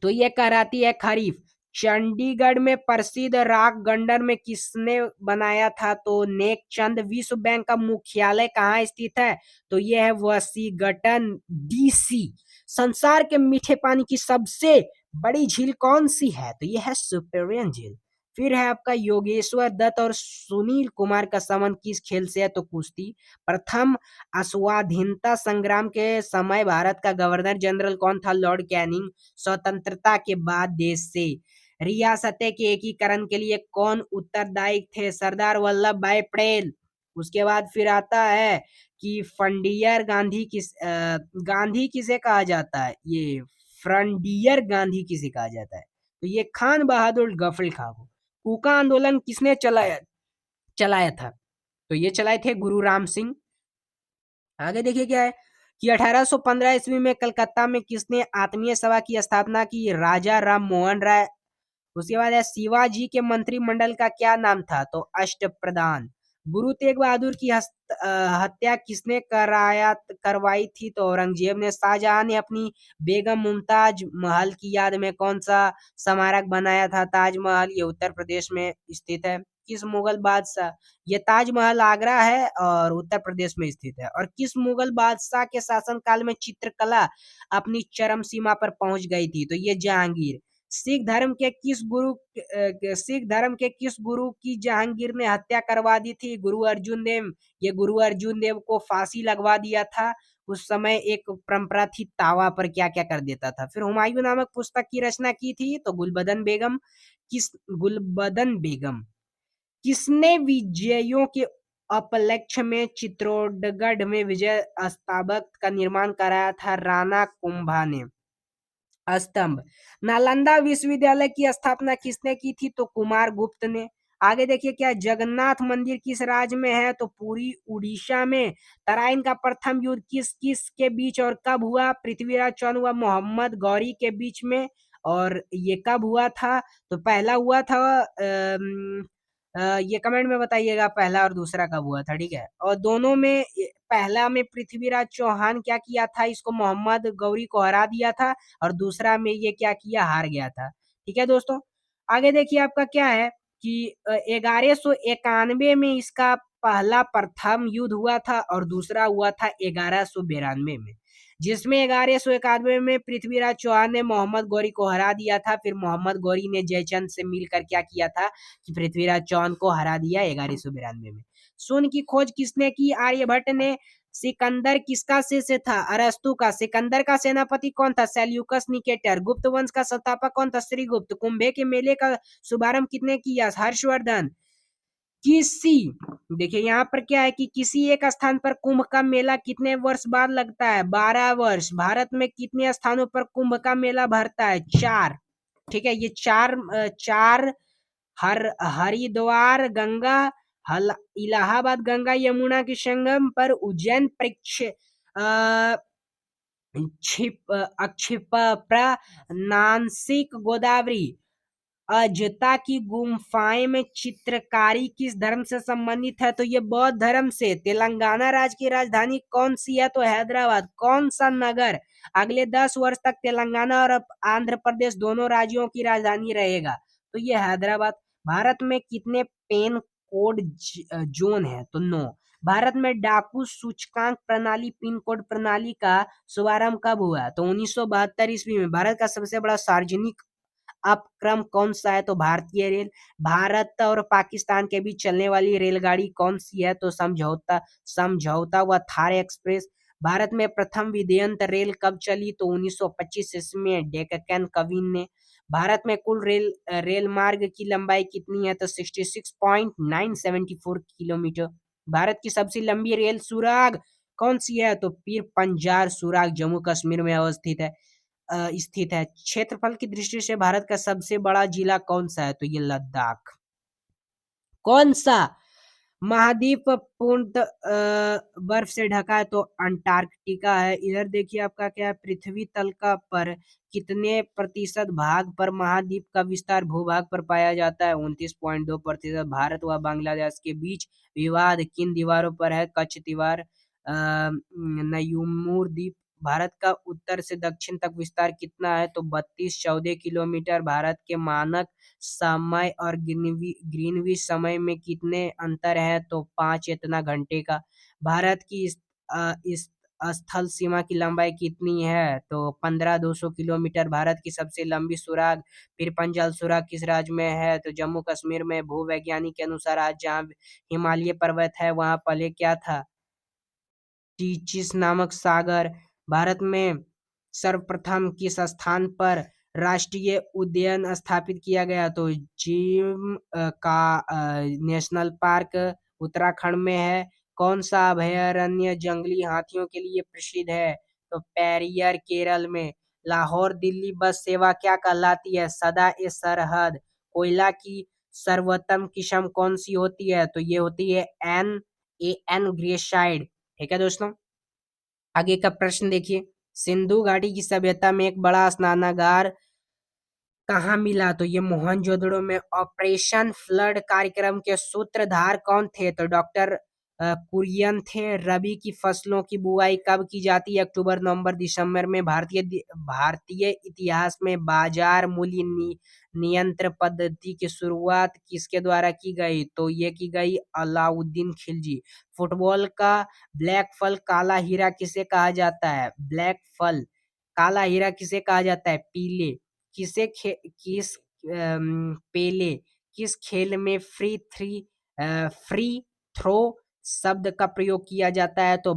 तो ये कहलाती है खरीफ। चंडीगढ़ में प्रसिद्ध रॉक गार्डन में किसने बनाया था? तो नेकचंद। विश्व बैंक का मुख्यालय कहाँ स्थित है? तो ये है वाशिंगटन डीसी। संसार के मीठे पानी की सबसे बड़ी झील कौन सी है? तो ये है सुपरियन झील। फिर है आपका योगेश्वर दत्त और सुनील कुमार का संबंध किस खेल से है? तो कुश्ती। प्रथम स्वाधीनता संग्राम के समय भारत का गवर्नर जनरल कौन था? Lord Canning. स्वतंत्रता के बाद देश से रियासतें के एकीकरण के लिए कौन उत्तरदायी थे? सरदार वल्लभ भाई पटेल। उसके बाद फिर आता है कि फ्रंटियर गांधी किसे कहा जाता है? ये फ्रंटियर गांधी किसे कहा जाता है? तो ये खान बहादुर गफर खां को। कूका आंदोलन किसने चलाया चलाया था? तो ये चलाए थे गुरु राम सिंह। आगे देखिए क्या है कि 1815 ईस्वी में कलकत्ता में किसने आत्मीय सभा की स्थापना की? राजा राम मोहन राय। उसके बाद है शिवाजी के मंत्रिमंडल का क्या नाम था? तो अष्टप्रधान। गुरु तेग बहादुर की हत्या किसने करवाई थी? तो औरंगजेब ने। शाहजहां ने अपनी बेगम मुमताज महल की याद में कौन सा स्मारक बनाया था? ताजमहल। ये उत्तर प्रदेश में स्थित है। किस मुगल बादशाह? ये ताजमहल आगरा है और उत्तर प्रदेश में स्थित है। और किस मुगल बादशाह के शासनकाल में चित्रकला अपनी चरम सीमा पर पहुंच गई थी? तो ये जहांगीर। सिख धर्म के किस गुरु की जहांगीर ने हत्या करवा दी थी? गुरु अर्जुन देव। ये गुरु अर्जुन देव को फांसी लगवा दिया था। उस समय एक परंपरा थी, तावा पर क्या क्या कर देता था। फिर हुमायूं नामक पुस्तक की रचना की थी? तो गुलबदन बेगम। किसने विजयों के उपलक्ष्य में चित्तौड़गढ़ में विजय स्तंभ का निर्माण कराया था? राणा कुंभा ने। स्तंभ। नालंदा विश्वविद्यालय की स्थापना किसने की थी? तो कुमार गुप्त ने। आगे देखिए क्या जगन्नाथ मंदिर किस राज्य में है? तो पूरी उड़ीसा में। तराइन का प्रथम युद्ध किस किस के बीच और कब हुआ? पृथ्वीराज चौहान व मोहम्मद गौरी के बीच में। और ये कब हुआ था? तो पहला हुआ था, ये कमेंट में बताइएगा पहला और दूसरा कब हुआ था, ठीक है। और दोनों में पहला में पृथ्वीराज चौहान क्या किया था? इसको मोहम्मद गौरी को हरा दिया था। और दूसरा में ये क्या किया? हार गया था। ठीक है दोस्तों। आगे देखिए आपका क्या है कि 1191 में इसका पहला प्रथम युद्ध हुआ था और दूसरा हुआ था 1192 में, जिसमें 1191 में पृथ्वीराज चौहान ने मोहम्मद गौरी को हरा दिया था। फिर मोहम्मद गौरी ने जयचंद से मिलकर क्या किया था कि पृथ्वीराज चौहान को हरा दिया 1192 में। शून्य की खोज किसने की? आर्यभट्ट ने। सिकंदर किसका शिष्य था? अरस्तु का। सिकंदर का सेनापति कौन था? Seleucus Nicator. गुप्त वंश का संस्थापक कौन था? श्रीगुप्त। कुंभे के मेले का शुभारंभ किसने किया? हर्षवर्धन। किसी देखिए यहाँ पर क्या है कि किसी एक स्थान पर कुंभ का मेला कितने वर्ष बाद लगता है? 12 वर्ष। भारत में कितने स्थानों पर कुंभ का मेला भरता है? 4। ठीक है, ये चार हरिद्वार गंगा, इलाहाबाद गंगा यमुना के संगम पर, उज्जैन अक्षिप्रा, नासिक गोदावरी। अजंता की गुम्फाएं में चित्रकारी किस धर्म से संबंधित है? तो ये बौद्ध धर्म से। तेलंगाना राज्य की राजधानी कौन सी है? तो हैदराबाद। कौन सा नगर अगले 10 वर्ष तक तेलंगाना और आंध्र प्रदेश दोनों राज्यों की राजधानी रहेगा? तो ये हैदराबाद। भारत में कितने पेन कोड जोन है? तो 9। भारत में डाकू सूचकांक प्रणाली पिन कोड प्रणाली का शुभारंभ कब हुआ? तो 1972 ईस्वी में। भारत का सबसे बड़ा सार्वजनिक उपक्रम कौन सा है? तो भारतीय रेल। भारत और पाकिस्तान के बीच चलने वाली रेलगाड़ी कौन सी है? तो समझौता व थार एक्सप्रेस। भारत में प्रथम विद्युत रेल कब चली? तो 1925 ईस्वी में डेक्कन कवीन ने। भारत में कुल रेल मार्ग की लंबाई कितनी है? तो 66.974 किलोमीटर। भारत की सबसे लंबी रेल सुरंग कौन सी है? तो पीर पंजाल सुरंग जम्मू कश्मीर में अवस्थित है स्थित है। क्षेत्रफल की दृष्टि से भारत का सबसे बड़ा जिला कौन सा है? तो ये लद्दाख। कौन सा महाद्वीप बर्फ से ढका है? तो अंटार्कटिका है। इधर देखिए आपका क्या है, पृथ्वी तल का पर कितने प्रतिशत भाग पर महाद्वीप का विस्तार भूभाग पर पाया जाता है? 29.2%। भारत व बांग्लादेश के बीच विवाद किन दीवारों पर है? कच्छ दीवार, नयूमुर द्वीप। भारत का उत्तर से दक्षिण तक विस्तार कितना है? तो 3214 किलोमीटर। भारत के मानक समय और ग्रीनविच समय में कितने अंतर है? तो 5 इतना घंटे का। भारत की इस स्थल सीमा की लंबाई कितनी है? तो 15,200 किलोमीटर। भारत की सबसे लंबी सुरंग पीरपंजल सुरंग किस राज्य में है? तो जम्मू कश्मीर में। भूवैज्ञानिक के अनुसार आज जहाँ हिमालय पर्वत है वहां पहले क्या था? टीचिस नामक सागर। भारत में सर्वप्रथम किस स्थान पर राष्ट्रीय उद्यान स्थापित किया गया? तो जिम का नेशनल पार्क उत्तराखंड में है। कौन सा अभयारण्य जंगली हाथियों के लिए प्रसिद्ध है? तो पेरियर केरल में। लाहौर दिल्ली बस सेवा क्या कहलाती है? सदा ए सरहद। कोयला की सर्वोत्तम किस्म कौन सी होती है? तो ये होती है एन ग्रेसाइड। ठीक है दोस्तों, आगे का प्रश्न देखिए। सिंधु घाटी की सभ्यता में एक बड़ा स्नानागार कहाँ मिला? तो ये मोहनजोदड़ो में। ऑपरेशन फ्लड कार्यक्रम के सूत्रधार कौन थे? तो डॉक्टर कुरियन थे। रबी की फसलों की बुआई कब की जाती है? अक्टूबर नवंबर दिसंबर में। भारतीय इतिहास में बाजार मूल्य नियंत्रण पद्धति की शुरुआत किसके द्वारा की गई? तो ये की गई अलाउद्दीन खिलजी। फुटबॉल का ब्लैक फल काला हीरा किसे कहा जाता है? ब्लैक फल काला हीरा किसे कहा जाता है? पीले। किसे पेले किस खेल में फ्री थ्रो शब्द का प्रयोग किया जाता है? तो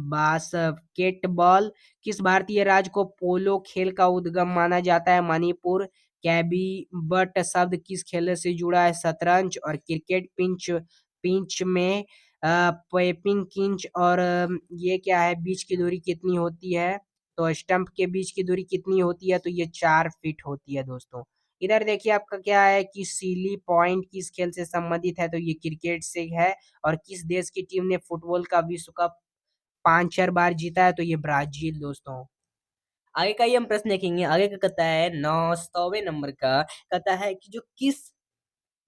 बास्केटबॉल। किस भारतीय राज्य को पोलो खेल का उद्गम माना जाता है? मणिपुर। कैबिबट शब्द किस खेल से जुड़ा है? शतरंज। और क्रिकेट पिंच में पेपिंग किंच और ये क्या है, बीच की दूरी कितनी होती है? तो स्टंप के बीच की दूरी कितनी होती है? तो ये 4 फीट होती है दोस्तों। इधर देखिए आपका क्या है कि सीली पॉइंट किस खेल से संबंधित है? तो ये क्रिकेट से है। और किस देश की टीम ने फुटबॉल का विश्व कप 5 बार जीता है? तो ये ब्राजील दोस्तों। आगे का ये हम प्रश्न देखेंगे। आगे का कहता है 900वें नंबर का, कहता है कि जो किस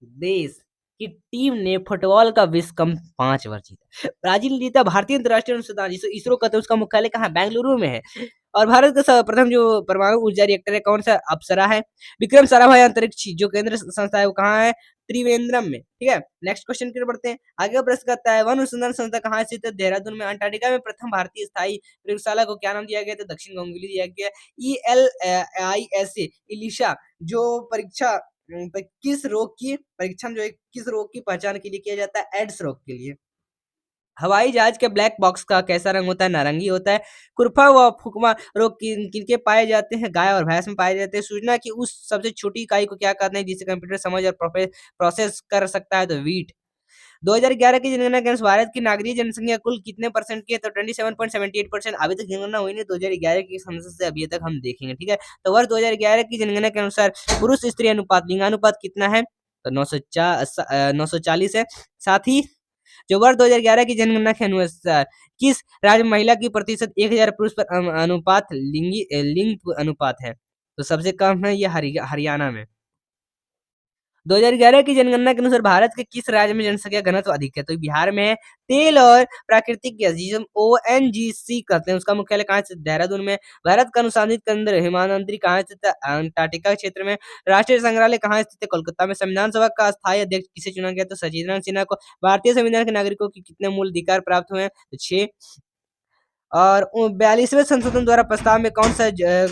देश की टीम ने फुटबॉल का विश्व कप 5 बार जीता? ब्राजील जीता। भारतीय अंतर्राष्ट्रीय अनुसंधान जिसे इसरो कहते हैं उसका मुख्यालय कहाँ? बेंगलुरु में है। और भारत का सर्वप्रथम जो परमाणु ऊर्जा रिएक्टर है कौन सा? अप्सरा है। विक्रम साराभाई अंतरिक्ष जो केंद्र संस्था है वो कहाँ है? त्रिवेंद्रम में। ठीक है, नेक्स्ट क्वेश्चन की ओर बढ़ते हैं। आगे का प्रश्न करता है वन अनुसंधान संस्था कहाँ स्थित है? देहरादून में। अंटार्कटिका में प्रथम भारतीय स्थायी प्रयोगशाला को क्या नाम दिया गया? तो दक्षिण गंगोली दिया गया। ELISA इलिशा जो परीक्षा किस रोग की परीक्षण जो है किस रोग की पहचान के लिए किया जाता है? एड्स रोग के लिए। हवाई जहाज के ब्लैक बॉक्स का कैसा रंग होता है? नारंगी होता है। कुरफा व फुकमा रोग किनके पाए जाते हैं? गाय और भैंस में पाए जाते हैं। सूचना की उस सबसे छोटी इकाई को क्या कहते हैं जिसे कंप्यूटर समझ और प्रोसेस कर सकता है? तो वीट। 2011 की जनगणना के अनुसार भारत की नागरिक जनसंख्या कुल कितने परसेंट की है? तो 27.78%। अभी तक जनगणना हुई नहीं, 2011 की सेंसस से अभी तक हम देखेंगे, ठीक है। तो वर्ष 2011 की जनगणना के अनुसार पुरुष स्त्री अनुपात लिंगानुपात कितना है? तो 940 है। साथ ही जो वर्ष 2011 की जनगणना के अनुसार किस राज्य में महिला की प्रतिशत 1000 पुरुष पर अनुपात लिंग अनुपात है? तो सबसे कम है ये हरियाणा में। 2011 की जनगणना के अनुसार भारत के किस राज्य में जनसंख्या घनत्व अधिक है? तो बिहार में है। तेल और प्राकृतिक गैस जिसे हम ओएनजीसी कहते हैं, उसका मुख्यालय कहाँ स्थित? देहरादून में। भारत का अनुसंधान केंद्र हिमानंतरी कहाँ स्थित है? अंटार्कटिका क्षेत्र में। राष्ट्रीय संग्रहालय कहाँ स्थित है? कोलकाता में। संविधान सभा का स्थायी अध्यक्ष किसे चुना गया? तो सचिदानंद सिन्हा को। भारतीय संविधान के नागरिकों के कितने मूल अधिकार प्राप्त हुए हैं? तो 6। और 42वें संशोधन द्वारा प्रस्ताव में कौन सा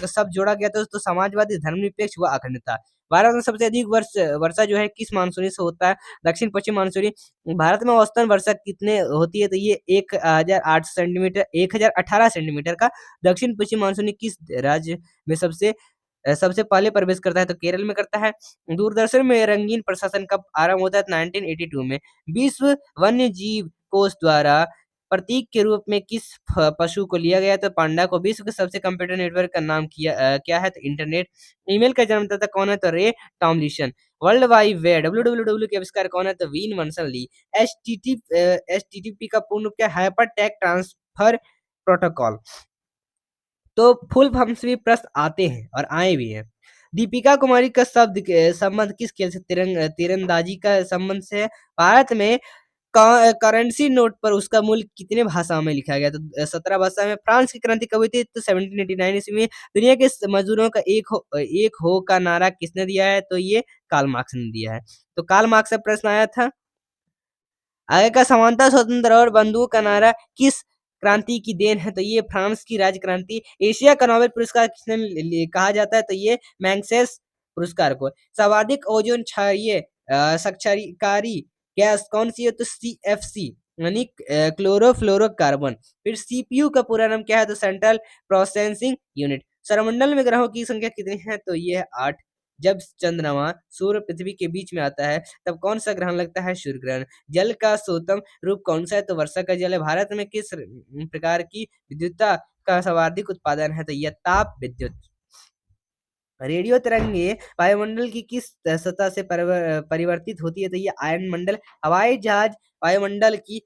शब्द जोड़ा गया था? तो समाजवादी, धर्मनिरपेक्ष व अखंडता। भारत में सबसे अधिक वर्षा जो है किस मानसूनी से होता है? दक्षिण पश्चिम मानसूनी। भारत में औसतन वर्षा कितने होती है? तो ये 1008 सेंटीमीटर, 1018 सेंटीमीटर का। दक्षिण पश्चिम मानसूनी किस राज्य में सबसे पहले प्रवेश करता है? तो केरल में करता है। दूरदर्शन में रंगीन प्रशासन कब आरंभ होता है? 1982 में। विश्व वन्य जीव कोष द्वारा प्रतीक के रूप में किस पशु को लिया गया? तो पांडा को। विश्व के सबसे कंप्यूटर नेटवर्क का नाम क्या है? तो इंटरनेट। ईमेल का जन्मदाता कौन है? तो रे Tomlinson. World wide web W के आविष्कार कौन है? तो वीन मनसन ली। एचटीटीपी का पूर्ण रूप क्या? Hyper text transfer protocol. तो फुल फॉर्म से भी प्रश्न आते हैं और आए भी हैं। दीपिका कुमारी का संबंध किस खेल से? तीरंदाजी का संबंध से है। भारत में करेंसी नोट पर उसका मूल्य कितने भाषाओं में लिखा गया? तो 17 भाषा में। फ्रांस की क्रांति कब हुई थी? तो 1789 ईस्वी में। दुनिया के मजदूरों का एक हो का नारा किसने दिया है? तो ये कार्ल मार्क्स ने दिया है। तो कार्ल मार्क्स से प्रश्न आया था। आगे का समानता, स्वतंत्र और बंधुओं का नारा किस क्रांति की देन है? तो ये फ्रांस की राज्य क्रांति। एशिया का नोबेल पुरस्कार किसने कहा जाता है? तो ये मैग्सेसे पुरस्कार को। सर्वाधिक ओजोन क्षारीय क्षारकारी गैस कौन सी है? तो सीएफसी यानी क्लोरोफ्लोरोकार्बन। फिर सीपीयू का पूरा नाम क्या है? तो सेंट्रल प्रोसेसिंग यूनिट। सौरमंडल में ग्रहों की संख्या कितनी है? तो ये है 8। जब चंद्रमा सूर्य पृथ्वी के बीच में आता है तब कौन सा ग्रहण लगता है? सूर्य ग्रहण। जल का स्रोतम रूप कौन सा है? तो वर्षा का जल है। भारत में किस प्रकार की विद्युतता का सर्वाधिक उत्पादन है? तो यह ताप विद्युत। रेडियो तरंगे वायुमंडल की किस सतह से परिवर्तित होती है? तो ये आयन मंडल। हवाई जहाज वायुमंडल की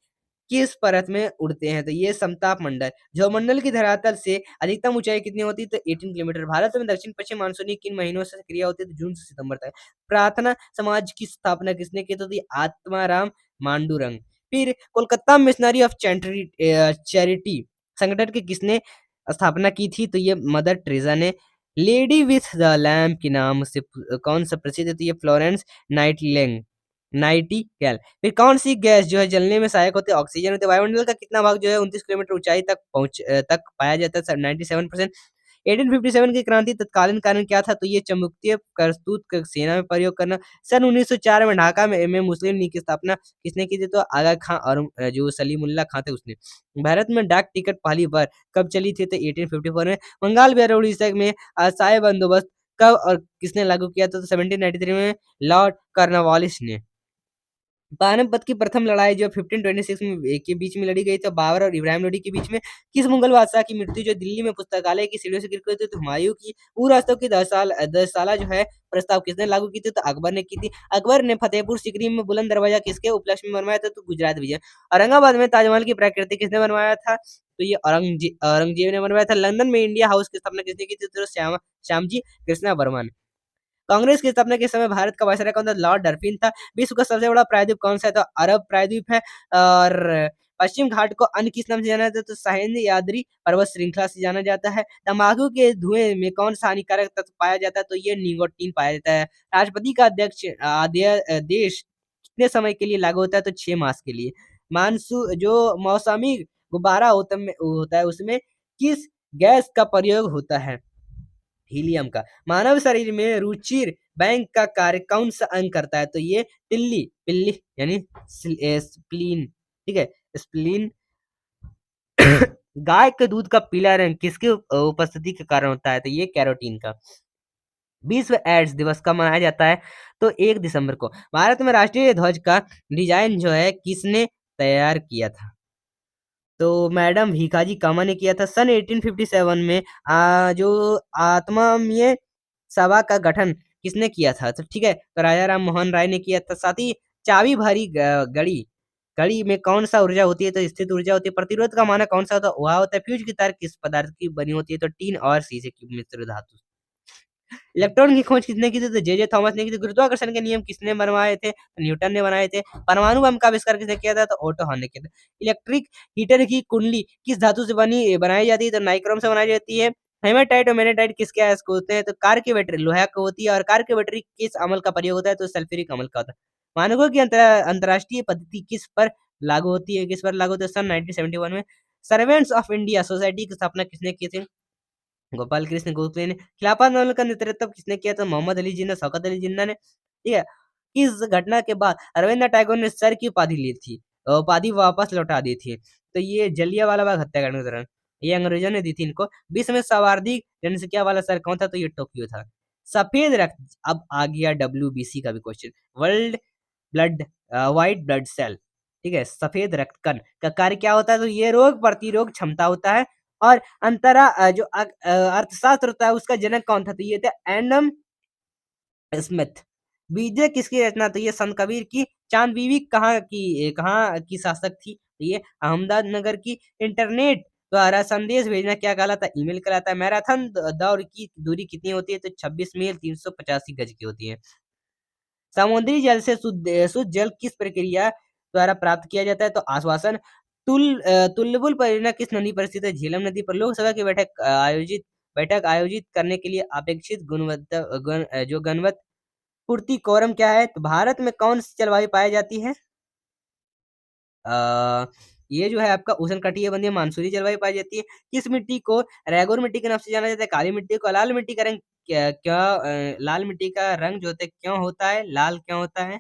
किस परत में उड़ते हैं? तो ये समताप मंडल। ज्योमंडल की धरातल से अधिकतम ऊंचाई कितनी होती है? तो 18 किलोमीटर। भारत में दक्षिण पश्चिम मानसूनी किन महीनों से सक्रिय होती है? तो जून से सितंबर तक। प्रार्थना समाज की स्थापना किसने की? तो आत्माराम मांडुरंग। फिर कोलकाता मिशनरी ऑफ चैरिटी संगठन की किसने स्थापना की थी? तो ये मदर टेरेसा ने। लेडी विथ द लैम्प के नाम से कौन सा प्रसिद्ध है? तो ये फ्लोरेंस नाइटिंगेल। फिर कौन सी गैस जो है जलने में सहायक होती है? ऑक्सीजन होती है। वायुमंडल का कितना भाग जो है 29 किलोमीटर ऊंचाई तक पाया जाता है? 97%। 1857 की क्रांति तत्कालीन कारण क्या था? तो ये चुंबकीय करतूत का सेना में प्रयोग करना। सन 1904 में ढाका में मुस्लिम लीग की स्थापना किसने की थी? तो आगा खां और जो सलीमुल्लाह खां थे उसने। भारत में डाक टिकट पहली बार कब चली थी? तो 1854 में। बंगाल बिहार उड़ीसा में अस्थायी बंदोबस्त कब और किसने लागू किया था? तो 1793 में लॉर्ड कॉर्नवालिस ने। पानीपत की प्रथम लड़ाई जो 1526 में के बीच में लड़ी गई थी बाबर और इब्राहिम लोदी के बीच में। किस मुगल बादशाह की मृत्यु जो दिल्ली में पुस्तकालय की सीढ़ियों से गिर गई थी? तो हुमायूं की। पूरास्तों की 10 साल जो है प्रस्ताव किसने लागू की थी? तो अकबर ने की थी। अकबर ने फतेहपुर सीकरी में बुलंद दरवाजा किसके उपलक्ष्य में बनवाया था? तो गुजरात विजय। औरंगाबाद में ताजमहल की प्रकृति किसने बनवाया था? तो ये औरंगजेब ने बनवाया था। लंदन में इंडिया हाउस की स्थापना किसने की थी? तो श्यामजी कृष्णा वर्मा ने। कांग्रेस की स्थापना के समय भारत का वायसराय कौन था? लॉर्ड डरफिन था। विश्व का सबसे बड़ा प्रायद्वीप कौन सा है? तो अरब प्रायद्वीप है। और पश्चिम घाट को अन्य किस नाम से जाना जाता है? तो सह्याद्री यादरी पर्वत श्रृंखला से जाना जाता है। तंबाकू के धुएं में कौन सा हानिकारक तत्व पाया जाता है? तो ये निकोटीन पाया जाता है। राष्ट्रपति का अध्यक्ष आदेश कितने समय के लिए लागू होता है? तो 6 मास के लिए। मानसून जो मौसमी गुब्बारा होता है उसमें किस गैस का प्रयोग होता है? हीलियम का। मानव शरीर में रुचिर बैंक का कार्य कौन सा अंग करता है? तो ये पिल्ली पिल्ली यानी स्प्लीन, ठीक है। स्प्लीन। गाय के दूध का पीला रंग किसकी उपस्थिति के कारण होता है? तो ये कैरोटीन का। विश्व एड्स दिवस कब मनाया जाता है? तो 1 दिसंबर को। भारत में राष्ट्रीय ध्वज का डिजाइन जो है किसने तैयार किया था? तो मैडम भीखाजी कामा ने किया था। सन 1857 में जो आत्मामीय सभा का गठन किसने किया था? तो ठीक है, तो राजा राम मोहन राय ने किया था। साथ ही चाबी भरी घड़ी घड़ी में कौन सा ऊर्जा होती है? तो स्थित ऊर्जा होती है। प्रतिरोध का मानक कौन सा होता है? वह होता है फ्यूज की तार किस पदार्थ की बनी होती है? तो टीन और शीशे की मिश्र धातु। इलेक्ट्रॉन की खोज किसने की थी? तो जे थॉमस ने की थी। गुरुत्वाकर्षण के नियम किसने बनवाए थे? तो न्यूटन ने बनाए थे। परमाणु बम का आविष्कार किसने किया था? तो ओटो हॉर्न ने किया था। इलेक्ट्रिक हीटर की कुंडली किस धातु से बनाई जाती है? तो नाइक्रोम से बनाई जाती है। हेमाटाइट और मैग्नेटाइट किसके अयस्क होते हैं? तो कार की बैटरी लोहा की होती है। और कार की बैटरी किस अम्ल का प्रयोग होता है? तो सल्फ्यूरिक अम्ल का होता है। मानकों की अंतरराष्ट्रीय पद्धति किस पर लागू होती है? किस पर लागू होती है? सन 1971 में। सर्वेंट्स ऑफ इंडिया सोसाइटी की स्थापना किसने की थी? गोपाल कृष्ण गोखले ने। खिलाफत आंदोलन का नेतृत्व किसने किया था? मोहम्मद अली जिन्ना, शौकत अली जिन्ना ने। ठीक है। इस घटना के बाद रविन्द्रनाथ टैगोर ने सर की उपाधि ली थी, उपाधि वापस लौटा दी थी। तो ये जलियांवाला बाग हत्याकांड के दौरान ये अंग्रेजों ने दी थी इनको। विश्व में सर्वाधिक जनसंख्या वाला शहर कौन था? तो ये टोक्यो था। सफेद रक्त, अब आ गया WBC का भी question. World blood white blood cell, ठीक है, सफेद रक्त कण का कार्य क्या होता है? तो ये रोग प्रतिरोग क्षमता होता है। और अर्थशास्त्र होता है उसका जनक कौन था? तो ये था एडम स्मिथ। विजय किसकी रचना? तो ये संत कबीर की। चांद बीवी कहाँ की शासक थी? तो ये अहमदनगर की। इंटरनेट द्वारा संदेश भेजना क्या कहलाता है? ईमेल कहलाता है। मैराथन दौड़ की दूरी कितनी होती है? तो 26 मील 385 गज की होती है। समुद्री जल से शुद्ध जल किस प्रक्रिया द्वारा प्राप्त किया जाता है? तो आश्वासन। तुल्लबुल परियोजना किस नदी पर स्थित है? झेलम नदी पर। लोकसभा की बैठक आयोजित करने के लिए अपेक्षित जो गणवत पूर्ति कोरम क्या है? तो भारत में कौन सी जलवायु पाई जाती है? अ, ये जो है आपका उष्णकटिबंधीय मानसूनी जलवायु पाई जाती है। किस मिट्टी को रेगुर मिट्टी के नाम से जाना जाता है? काली मिट्टी को। लाल मिट्टी का रंग लाल मिट्टी का रंग जो होता है क्यों होता है? लाल क्यों होता है?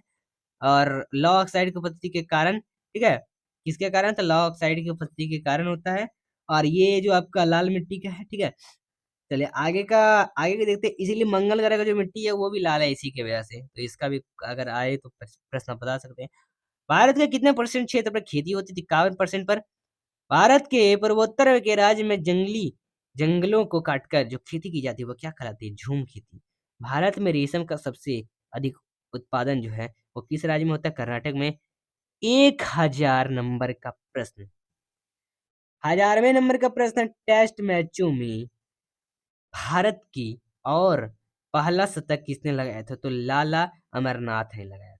और लॉ ऑक्साइड की उपस्थिति के कारण, ठीक है, किसके कारण? तो लॉ ऑक्साइड की उपस्थिति के कारण होता है। और ये जो आपका लाल मिट्टी का है, ठीक है। चलिए आगे का देखते हैं। इसीलिए मंगल ग्रह का जो मिट्टी है वो भी लाल है इसी की वजह से। तो इसका भी अगर आए तो प्रश्न बता सकते हैं। भारत के कितने परसेंट क्षेत्र पर खेती होती थी? 51% पर। भारत के पूर्वोत्तर के राज्य में जंगलों को काटकर जो खेती की जाती है वो क्या कहलाती है? झूम खेती। भारत में रेशम का सबसे अधिक उत्पादन जो है वो किस राज्य में होता है? कर्नाटक में। 1000 नंबर का प्रश्न, 1000वें नंबर का प्रश्न। टेस्ट मैचों में भारत की और पहला शतक किसने लगाया था? तो लाला अमरनाथ ने लगाया था।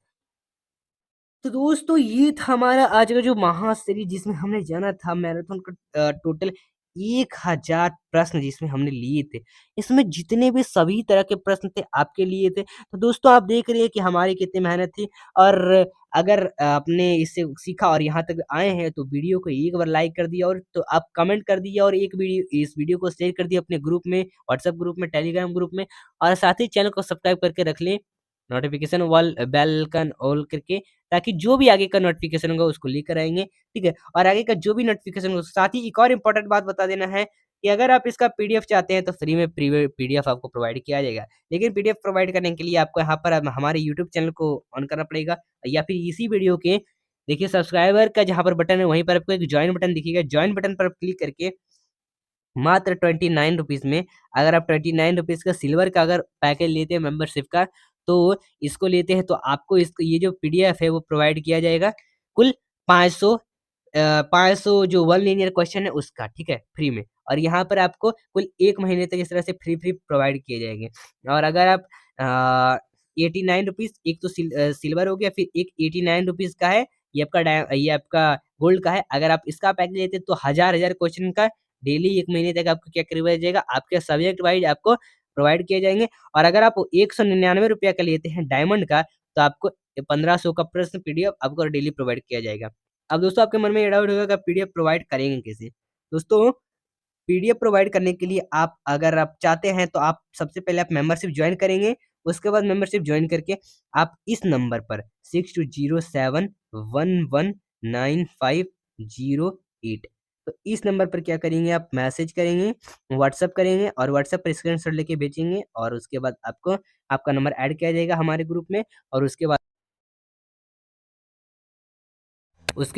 तो दोस्तों ये था हमारा आज का जो महासीरीज जिसमें हमने जाना था मैराथन का टोटल 1000 प्रश्न जिसमें हमने लिए थे। इसमें जितने भी सभी तरह के प्रश्न थे आपके लिए थे। तो दोस्तों आप देख रहे हैं कि हमारी कितनी मेहनत थी। और अगर आपने इससे सीखा और यहाँ तक आए हैं तो वीडियो को एक बार लाइक कर दिया, और तो आप कमेंट कर दिया, और इस वीडियो को शेयर कर दिया अपने ग्रुप में, व्हाट्सएप ग्रुप में, टेलीग्राम ग्रुप में। और साथ ही चैनल को सब्सक्राइब करके रख लें, नोटिफिकेशन वाल बेल का ऑल करके, ताकि जो भी आगे का नोटिफिकेशन होगा उसको लेकर आएंगे। ठीक है, और आगे का जो भी नोटिफिकेशन होगा। साथ ही एक और इम्पोर्टेंट बात बता देना है कि अगर आप इसका पीडीएफ चाहते हैं तो फ्री में पीडीएफ आपको प्रोवाइड किया जाएगा। लेकिन पीडीएफ प्रोवाइड करने के लिए आपको यहाँ पर हमारे यूट्यूब चैनल को ऑन करना पड़ेगा, या फिर इसी वीडियो के देखिए सब्सक्राइबर का जहाँ पर बटन है वहीं पर आपको एक ज्वाइन बटन दिखेगा। ज्वाइन बटन पर क्लिक करके मात्र 29 रुपीज़ में, अगर आप 29 रुपीज़ का सिल्वर का अगर पैकेज लेते हैं मेंबरशिप का, तो इसको लेते हैं तो आपको ये जो पीडीएफ है वो प्रोवाइड किया जाएगा। कुल 500 जो वन लीनियर क्वेश्चन है उसका, ठीक है, फ्री में। और यहाँ पर आपको कुल 1 महीने तक इस तरह से फ्री प्रोवाइड किए जाएंगे। और अगर आप 89 रुपीज़, एक तो सिल्वर हो गया, फिर एक 89 रुपीज़ का है, ये आपका गोल्ड का है। अगर आप इसका पैकेज लेते हैं तो हजार क्वेश्चन का डेली 1 महीने तक आपको क्या करवाया जाएगा? आपके सब्जेक्ट वाइज आपको प्रोवाइड किए जाएंगे। और अगर आप 199 रुपया का लेते हैं डायमंड का, तो आपको 1500 का प्रश्न पीडीएफ आपको डेली प्रोवाइड किया जाएगा। अब दोस्तों आपके मन में ये डाउट होगा कि पीडीएफ प्रोवाइड करेंगे कैसे? दोस्तों पीडीएफ प्रोवाइड करने के लिए अगर आप चाहते हैं तो आप सबसे पहले आप मेंबरशिप ज्वाइन करेंगे। उसके बाद मेंबरशिप ज्वाइन करके आप इस नंबर पर 62071195 08। तो इस नंबर पर क्या करेंगे, आप मैसेज करेंगे, व्हाट्सएप करेंगे और व्हाट्सएप पर स्क्रीनशॉट लेके भेजेंगे और उसके बाद आपको आपका नंबर ऐड किया जाएगा हमारे ग्रुप में और उसके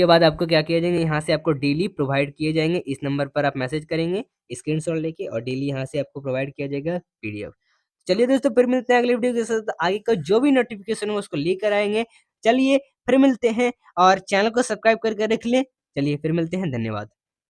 बाद आपको क्या किया जाएगा, यहाँ से आपको डेली प्रोवाइड किए जाएंगे। इस नंबर पर आप मैसेज करेंगे स्क्रीनशॉट लेके और डेली यहाँ से आपको प्रोवाइड किया जाएगा पीडीएफ। चलिए दोस्तों, फिर मिलते हैं अगले वीडियो के साथ। आगे का जो भी नोटिफिकेशन हो उसको लेकर आएंगे। चलिए फिर मिलते हैं और चैनल को सब्सक्राइब करके रख लें। चलिए फिर मिलते हैं, धन्यवाद।